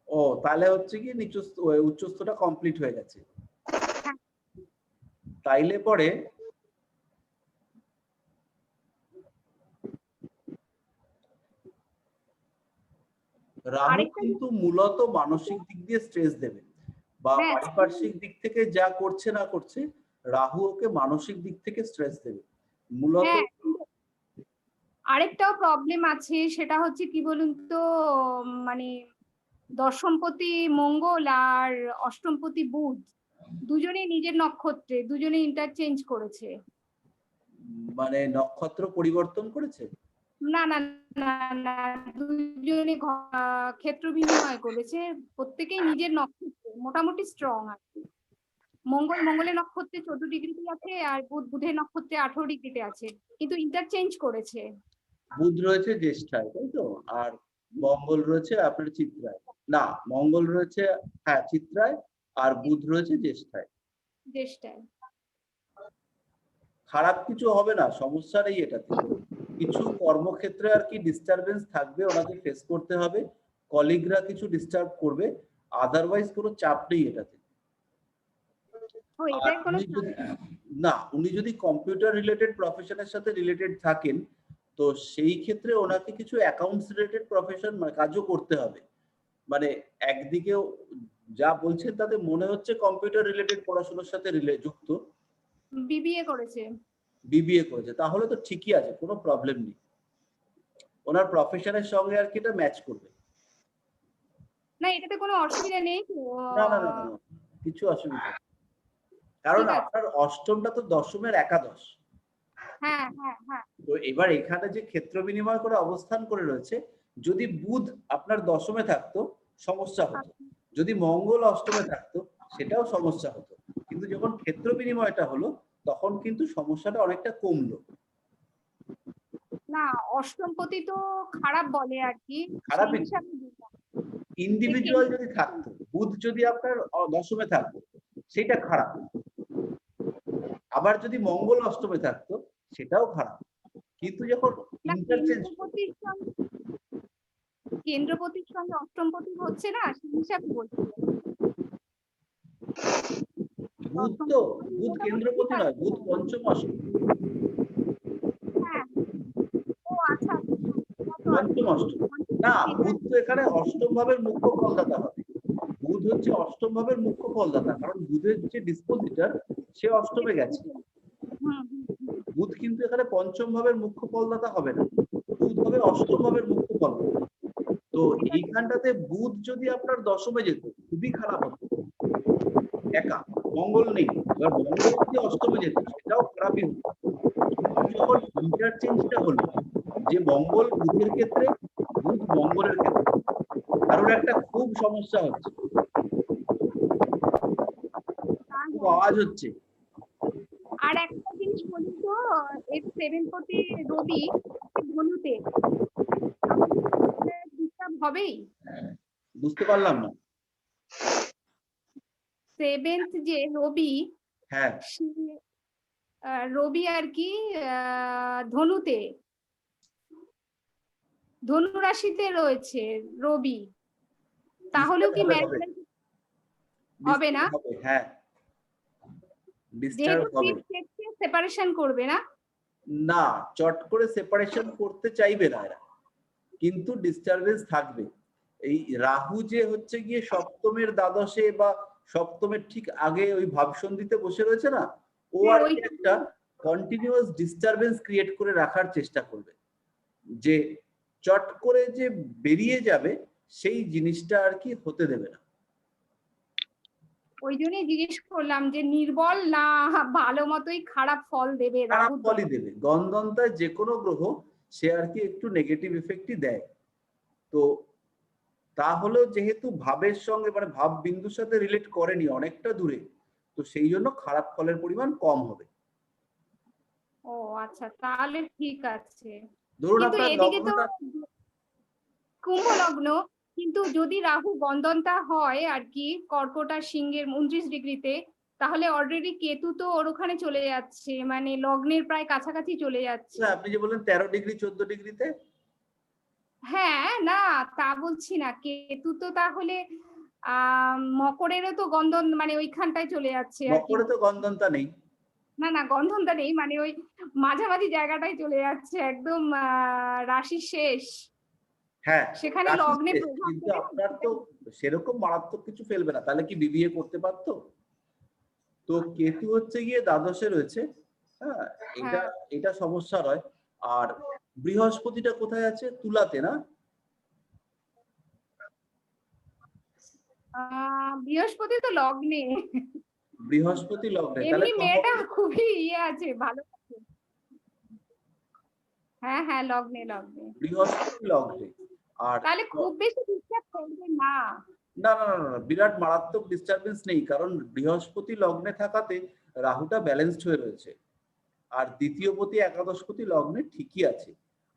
ও তাহলে হচ্ছে কি উচ্চস্থটা কমপ্লিট হয়ে গেছে। হ্যাঁ। তাইলে পরে রাহু কিন্তু মূলত মানসিক দিক দিয়ে স্ট্রেস দেবে, বা হ্যাঁ, পারিপার্শ্বিক দিক থেকে যা করছে না করছে, রাহু ওকে মানসিক দিক থেকে স্ট্রেস দেবে মূলত। হ্যাঁ, আরেকটাও প্রবলেম আছে, সেটা হচ্ছে কি বলুন তো, মানে দশমপতি মঙ্গল আর অষ্টমপতি বুধ দুজনেই নিজের নক্ষত্রে, দুজনে ইন্টারচেঞ্জ করেছে। মানে নক্ষত্র পরিবর্তন করেছে। না না না না, দুজনে ক্ষেত্র বিনিময় করেছে, প্রত্যেকেই নিজের নক্ষত্রে মোটামুটি স্ট্রং আর কি। মঙ্গলের নক্ষত্রে 14 ডিগ্রিতে আছে, আর বুধ বুধের নক্ষত্রে 18 ডিগ্রিতে আছে, কিন্তু ইন্টারচেঞ্জ করেছে। বুধ রয়েছে জ্যেষ্ঠায়, তাই তো? আর মঙ্গল রয়েছে আপনার চিত্রায়। না, মঙ্গল রয়েছে হ্যাঁ চিত্রায়, আর বুধ রয়েছে জ্যেষ্ঠায়। জ্যেষ্ঠায়। খারাপ কিছু হবে না, সমস্যা নেই এটাতে। কিছু কর্মক্ষেত্রে আর কি ডিস্টারবেন্স থাকবে, ওনাকে ফেস করতে হবে। কলিগরা কিছু ডিস্টার্ব করবে, আদারওয়াইজ কোনো চাপ নেই এটাতে। ও আর এটাই কোনো উনি যদি কম্পিউটার রিলেটেড প্রফেশনের সাথে রিলেটেড থাকেন, তো সেই ক্ষেত্রে ওনাকে কিছু অ্যাকাউন্টস রিলেটেড প্রফেশন কাজও করতে হবে। মানে একদিকেও যা বলছেন তাতে মনে হচ্ছে কম্পিউটার রিলেটেড পড়াশোনার সাথে যুক্ত, বিবিএ করেছে। বিবিএ করেছে, তাহলে তো ঠিকই আছে, কোনো প্রবলেম নেই। ওনার প্রফেশনের সঙ্গে আর কি এটা ম্যাচ করবে। না এটাতে কোনো অসুবিধা নেই তো? না না না না না, কিছু অসুবিধা নেই। কারণ ঠিক আছে। আপনার অষ্টমটা তো দশমের একাদশ। হ্যাঁ হ্যাঁ হ্যাঁ। তো এবার এখানে যে ক্ষেত্র বিনিময় করে অবস্থান করে রয়েছে, যদি বুধ আপনার দশমে থাকতো সমস্যা হতো, যদি মঙ্গল অষ্টমে থাকতো সেটাও সমস্যা হতো, কিন্তু যখন ক্ষেত্র বিনিময়টা হলো তখন কিন্তু সমস্যাটা অনেকটা কমলো। না অষ্টমপতি তো খারাপ বলে আর কি, খারাপ সেই হিসাবে দিলাম। ইন্ডিভিজুয়াল যদি থাকতো, বুধ যদি আপনার দশমে থাকতো সেটা খারাপ, আবার যদি মঙ্গল অষ্টমে থাকতো সেটাও খারাপ, কিন্তু যখন না ইন্টারচেঞ্জ কেন্দ্রপতির সঙ্গে অষ্টমপতি হচ্ছে না, সেই হিসাবে বলছি। বুধ কেন্দ্রপতি নয়, বুধ পঞ্চম অষ্টম। হ্যাঁ ও আচ্ছা পঞ্চম অষ্টম না, বুধ তো এখানে অষ্টম ভাবের মুখ্য ফলদাতা হবে। বুধ হচ্ছে অষ্টম ভাবের মুখ্য ফলদাতা, কারণ বুধের যে ডিসপোজিটর সে অষ্টমে গেছে। বুধ কিন্তু এখানে পঞ্চম ভাবের মুখ্য ফলদাতা হবে না, বুধ হবে অষ্টম ভাবের মুখ্য ফলদাতা। তো এইখানটাতে বুধ যদি আপনার দশমে যেত খুবই খারাপ হতো, একা, মঙ্গল নেই, এবার মঙ্গল যদি অষ্টমে যেত সেটাও খারাপই হতো। যখন ইন্টারচেঞ্জটা হলো যে মঙ্গল বুধের ক্ষেত্রে, বুধ মঙ্গলের ক্ষেত্রে, কারণ একটা খুব সমস্যা হচ্ছে, খুব আওয়াজ হচ্ছে। আর একটা জিনিস বলি তো, এর সেভেনপতি রবি ধনুতে ডিস্টার্ব হবেই। বুঝতে পারলাম না। সেভেন্থ যে রবি, হ্যাঁ রবি আর কি ধনুতে, ধনু রাশিতে রয়েছে রবি, তাহলেও কি ম্যারেজ হবে না? হ্যাঁ ডিস্টার্ব হবে। সেপারেশন করবে না? না, চট করে সেপারেশন করতে চাইবে না এরা, কিন্তু ডিস্টারবেন্স থাকবে। এই রাহু যে হচ্ছে গিয়ে সপ্তমের দ্বাদশে বা সপ্তমের ঠিক আগে ওই ভাবসন্ধিতে বসে রয়েছে না, ও আর কি একটা কন্টিনিউয়াস ডিস্টারবেন্স ক্রিয়েট করে রাখার চেষ্টা করবে, যে চট করে যে বেরিয়ে যাবে সেই জিনিসটা আর কি হতে দেবে না। ওই জন্যই জিজ্ঞেস করলাম যে নির্বল না ভালো মতোই খারাপ ফল দেবে? খারাপ ফলই দেবে, গণদন্তায় যে কোনো গ্রহ সে আর কি একটু নেগেটিভ ইফেক্টই দেয়। তো তাহলেও যেহেতু ভাবের সঙ্গে মানে ভাব বিন্দুর সাথে রিলেট করেনি, অনেকটা দূরে, তো সেই জন্য খারাপ ফলের পরিমাণ কম হবে। ও আচ্ছা, তাহলে ঠিক আছে। ধরুন কিন্তু আপনার এদিকে তো লগ্নটা কুম্ভ লগ্ন, কিন্তু যদি রাহু গণদন্তা হয় আর কি কর্কট আর সিংহের 29 ডিগ্রিতে, তাহলে অলরেডি কেতু তো ওর ওখানে চলে যাচ্ছে, মানে লগ্নের প্রায় কাছাকাছি চলে যাচ্ছে। আপনি যে বললেন 13 ডিগ্রি 14 ডিগ্রিতে, হ্যাঁ না তা বলছি না, কেতু তো তাহলে মকরেরও তো গন্ধন মানে ওইখানটায় চলে যাচ্ছে আর কি। মকরে তো গণদন্তা নেই। না না গন্ধনটা নেই, মানে ওই মাঝামাঝি জায়গাটায় চলে যাচ্ছে একদম রাশির শেষ। হ্যাঁ সেখানে লগ্নে প্রভাব কিন্তু দেবে না? আপনার তো সেরকম মারাত্মক কিছু ফেলবে না, তাহলে কি বিবিএ করতে পারতো? তো কেতু হচ্ছে গিয়ে দ্বাদশে রয়েছে, হ্যাঁ এটা এটা সমস্যা নয়। আর বৃহস্পতিটা কোথায় আছে? তুলাতে না? বৃহস্পতি তো লগ্নে, বৃহস্পতি লগ্নে, তাহলে এমনি মেয়েটা খুবই আছে, ভালো আছে। হ্যাঁ হ্যাঁ লগ্নে লগ্নে, বৃহস্পতি লগ্নে। আর তাহলে খুব বেশি ডিস্টার্ব করবে না। না না না না, বিরাট মারাত্মক ডিস্টারবেন্স নেই, কারণ বৃহস্পতি লগ্নে থাকাতে রাহুটা ব্যালেন্সড হয়ে রয়েছে, আর দ্বিতীয়পতি একাদশপতি লগ্নে ঠিকই আছে।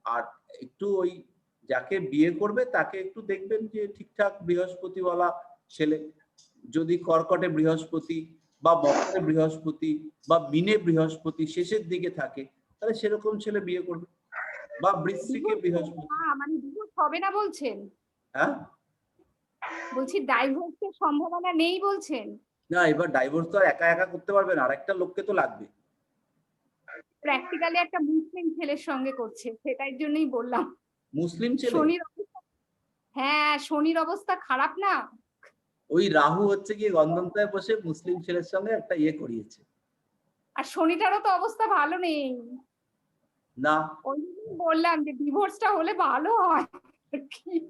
আর একটু ওই যাকে বিয়ে করবে তাকে একটু দেখবেন যে ঠিকঠাক বৃহস্পতিওয়ালা ছেলে, যদি কর্কটে বৃহস্পতি বা মকরে বৃহস্পতি বা মিনে বৃহস্পতি শেষের দিকে থাকে, তাহলে সেরকম ছেলে বিয়ে করবে, বা বৃশ্চিকে বৃহস্পতি। মানে ডিভোর্স হবে না বলছেন? হ্যাঁ বলছি ডাইভোর্সের সম্ভাবনা নেই বলছেন? না, এবার ডাইভোর্স তো আর একা একা করতে পারবেন, আরেকটা লোককে তো লাগবে। প্র্যাকটিক্যালি একটা মুসলিম ছেলের সঙ্গে করছে, সেটাই জন্যই বললাম। মুসলিম ছেলে? শনির অবস্থা, হ্যাঁ শনির অবস্থা খারাপ না? ওই রাহু হচ্ছে গিয়ে গন্ধন্তায় বসে মুসলিম ছেলের সঙ্গে একটা ইয়ে করিয়েছে। আর শনিটারও তো অবস্থা ভালো নেই। না ওই জন্যই বললাম যে ডিভোর্সটা হলে ভালো হয়।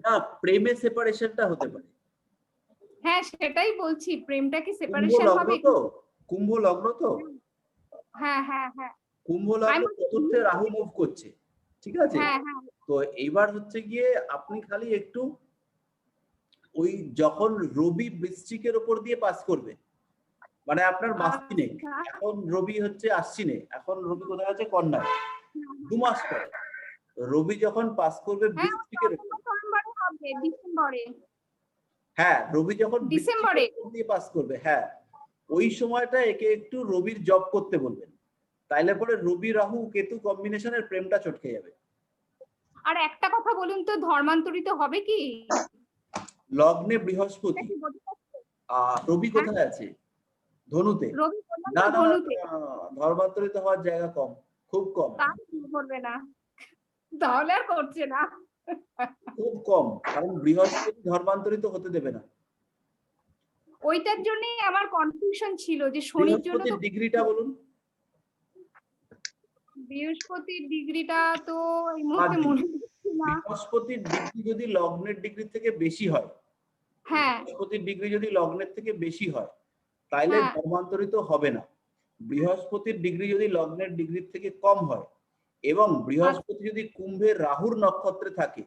না, প্রেমে সেপারেশনটা হতে পারে। হ্যাঁ সেটাই বলছি, প্রেমটা কি কুম্ভ সেপারেশন লগ্ন হবে? তো, কুম্ভ লগ্ন তো, হ্যাঁ হ্যাঁ হ্যাঁ কুম্ভ আমি লগ্ন বলছি চতুর্থে রাহু মুভ করছে, ঠিক আছে? হ্যাঁ হ্যাঁ তো এইবার হচ্ছে গিয়ে আপনি খালি একটু ওই যখন রবি বৃশ্চিকের উপর দিয়ে পাস করবে, মানে আপনার মাসিনে, আচ্ছা। এখন রবি হচ্ছে আশ্বিনে, এখন রবি কোথায় আছে? কন্যায়। 2 মাস পরে রবি যখন পাস করবে হ্যাঁ বৃশ্চিকের উপর, নভেম্বরে হবে, ডিসেম্বরে। হ্যাঁ রবি যখন ডিসেম্বরে। বৃশ্চিকের উপর দিয়ে পাস করবে, হ্যাঁ ওই সময়টা একে একটু রবির জব করতে বলবেন, তাইলে পরে রবি রাহু কেতু কম্বিনেশনের প্রেমটা চটকে যাবে। আর একটা কথা বলুন তো, ধর্মান্তরিত হবে কি? লগ্নে বৃহস্পতি, রবি কোথায় আছে? ধনুতে। রবি বললাম না তো না ধনুতে। না, ধর্মান্তরিত হওয়ার জায়গা কম, খুব কম, তার করবে না, তাহলে আর করছে না। খুব কম, কারণ বৃহস্পতি ধর্মান্তরিত হতে দেবে না। ওইটার জন্যই আমার কনফিউশন ছিল যে শনির জন্য বৃহস্পতির তো। ডিগ্রিটা বলুন। বৃহস্পতির ডিগ্রিটা তো এই মুহূর্তে মনে হচ্ছে না। বৃহস্পতির ডিগ্রি যদি লগ্নের ডিগ্রি থেকে বেশি হয়, হ্যাঁ বৃহস্পতির ডিগ্রি যদি লগ্নের থেকে বেশি হয়, তাইলে হ্যাঁ। ধর্মান্তরিত হবে না। বৃহস্পতির ডিগ্রি যদি লগ্নের ডিগ্রির থেকে কম হয় এবং বৃহস্পতি যদি কুম্ভের রাহুর নক্ষত্রে থাকে,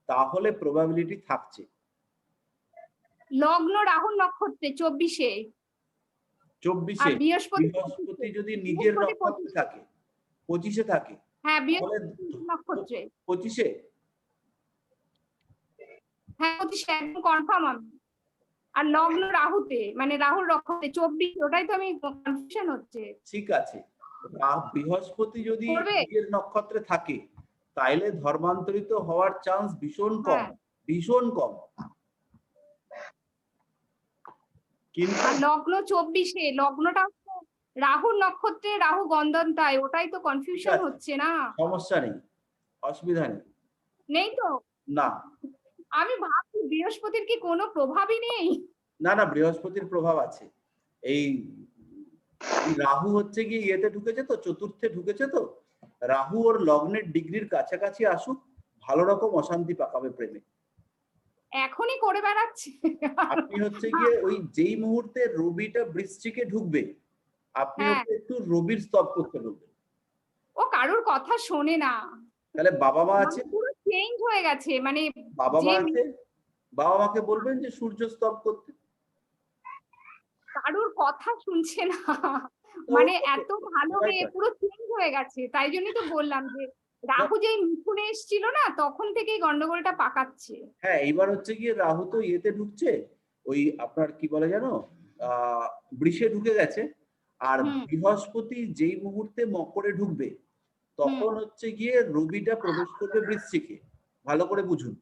তাহলে প্রবাবিলিটি থাকছে। লগ্ন রাহুর নক্ষত্রে 24-এ, 24-এ আর বৃহস্পতি বৃহস্পতি যদি নিজের নক্ষত্রে থাকে, 25-এ থাকে, হ্যাঁ তাহলে বৃহস্পতি নক্ষত্রে, 25-এ, হ্যাঁ 25-এ একদম কনফার্ম আমি। আর লগ্ন রাহুতে, মানে রাহুর নক্ষত্রে 24, ওটাই তো আমি কনফিউশন হচ্ছে। ঠিক আছে। বৃহস্পতি যদি করবে? নিজের নক্ষত্রে থাকে, তাইলে ধর্মান্তরিত হওয়ার চান্স ভীষণ কম, হ্যাঁ। ভীষণ কম। কিন্তু আর লগ্ন 24-এ, লগ্নটা হচ্ছে রাহুর নক্ষত্রে, রাহু গন্ধন্তায়, ওটাই তো কনফিউশন আছে। হচ্ছে না? সমস্যা নেই, অসুবিধা নেই। নেই তো? না আমি ভাবছি বৃহস্পতির কি কোনো প্রভাবই নেই? না না, বৃহস্পতির প্রভাব আছে। এই রাহু হচ্ছে গিয়ে ইয়েতে ঢুকেছে তো, চতুর্থে ঢুকেছে তো, রাহু ওর লগ্নের ডিগ্রির কাছাকাছি আসুক, ভালো রকম অশান্তি পাকাবে প্রেমে। এখনই করে বেড়াচ্ছে। আপনি হচ্ছে গিয়ে ওই যেই মুহূর্তে রবিটা বৃশ্চিকে ঢুকবে, আপনি হ্যাঁ। ওকে একটু রবির স্তব করতে বলবেন। ও কারুর কথা শোনে না, তাহলে বাবা মা আছে, পুরো চেঞ্জ হয়ে গেছে, মানে বাবা মা যে আছে, বাবা মাকে বলবেন যে সূর্য স্তব করতে। কারুর কথা শুনছে না, মানে এত ভালো মেয়ে পুরো চেঞ্জ হয়ে গেছে। তাই জন্যই তো বললাম যে রাহু যেই মিথুনে এসেছিল না, তখন থেকেই গন্ডগোলটা পাকাচ্ছে। হ্যাঁ, এইবার হচ্ছে গিয়ে রাহু তো ইয়েতে ঢুকছে, ওই আপনার কি বলে জানো, বৃষে ঢুকে গেছে। আর বৃহস্পতি যেই মুহূর্তে মকরে ঢুকবে, তখন হচ্ছে গিয়ে রবিটা প্রবেশ করবে বৃশ্চিকে। ভালো করে বুঝুন,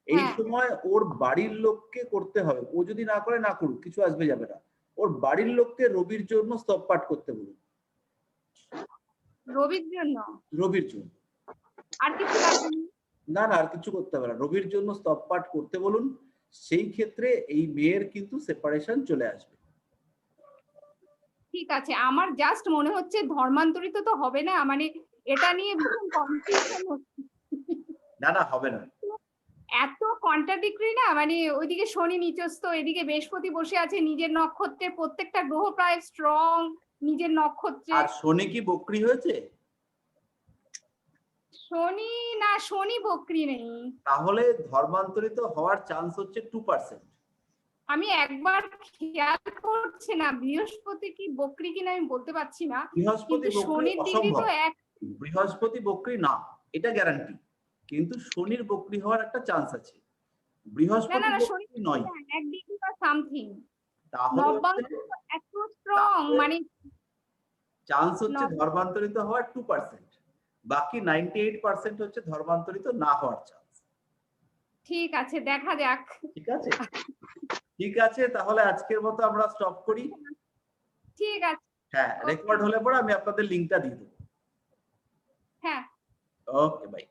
এই হ্যাঁ। সময় ওর বাড়ির লোককে করতে হবে, ও যদি না করে না করুক, কিছু আসবে যাবে না, ওর বাড়ির লোককে রবির জন্য স্তব পাঠ করতে বলুন। রবির জন্য? রবির জন্য, আর কিছু লাগবে না? না না, আর কিছু করতে হবে না, রবির জন্য স্তব পাঠ করতে বলুন। সেই ক্ষেত্রে এই মেয়ের কিন্তু সেপারেশন চলে আসবে। ঠিক আছে, আমার জাস্ট মনে হচ্ছে ধর্মান্তরিত তো হবে না, মানে এটা নিয়ে ভীষণ কনফিউশন হচ্ছে। না না, হবে না। এত কন্ট্রাডিক্টরি না, মানে ওইদিকে শনি নিচস্থ, এদিকে বৃহস্পতি বসে আছে নিজের নক্ষত্রে, প্রত্যেকটা গ্রহ প্রায় স্ট্রং নিজের নক্ষত্রে। আর শনি কি বক্রি হয়েছে? শনি না, শনি বক্রি নেই। তাহলে ধর্মান্তরিত হওয়ার চান্স হচ্ছে 2%। আমি একবার খেয়াল করছি না বৃহস্পতি কি বক্রি কিনা আমি বলতে পারছি না, বৃহস্পতি কিন্তু বক্রি শনির ডিগ্রি তো অসম্ভব, এক। বৃহস্পতি বক্রি না এটা গ্যারান্টি, কিন্তু শনির বক্রি হওয়ার একটা চান্স আছে, বৃহস্পতি না শনি বক্রি নয়। এক ডিগ্রি বা সামথিং। তাহলে নবাংশ এত স্ট্রং, মানে চান্স হচ্ছে ধর্মান্তরিত হওয়ার 2%, বাকি 98% হচ্ছে ধর্মান্তরিত না হওয়ার চান্স। ঠিক আছে, দেখা যাক। ঠিক আছে, ঠিক আছে, তাহলে আজকের মতো আমরা স্টপ করি। ঠিক আছে। হ্যাঁ, রেকর্ড হলে পরে আমি আপনাদের লিঙ্কটা দিয়ে দেবো। হ্যাঁ। ওকে, বাই।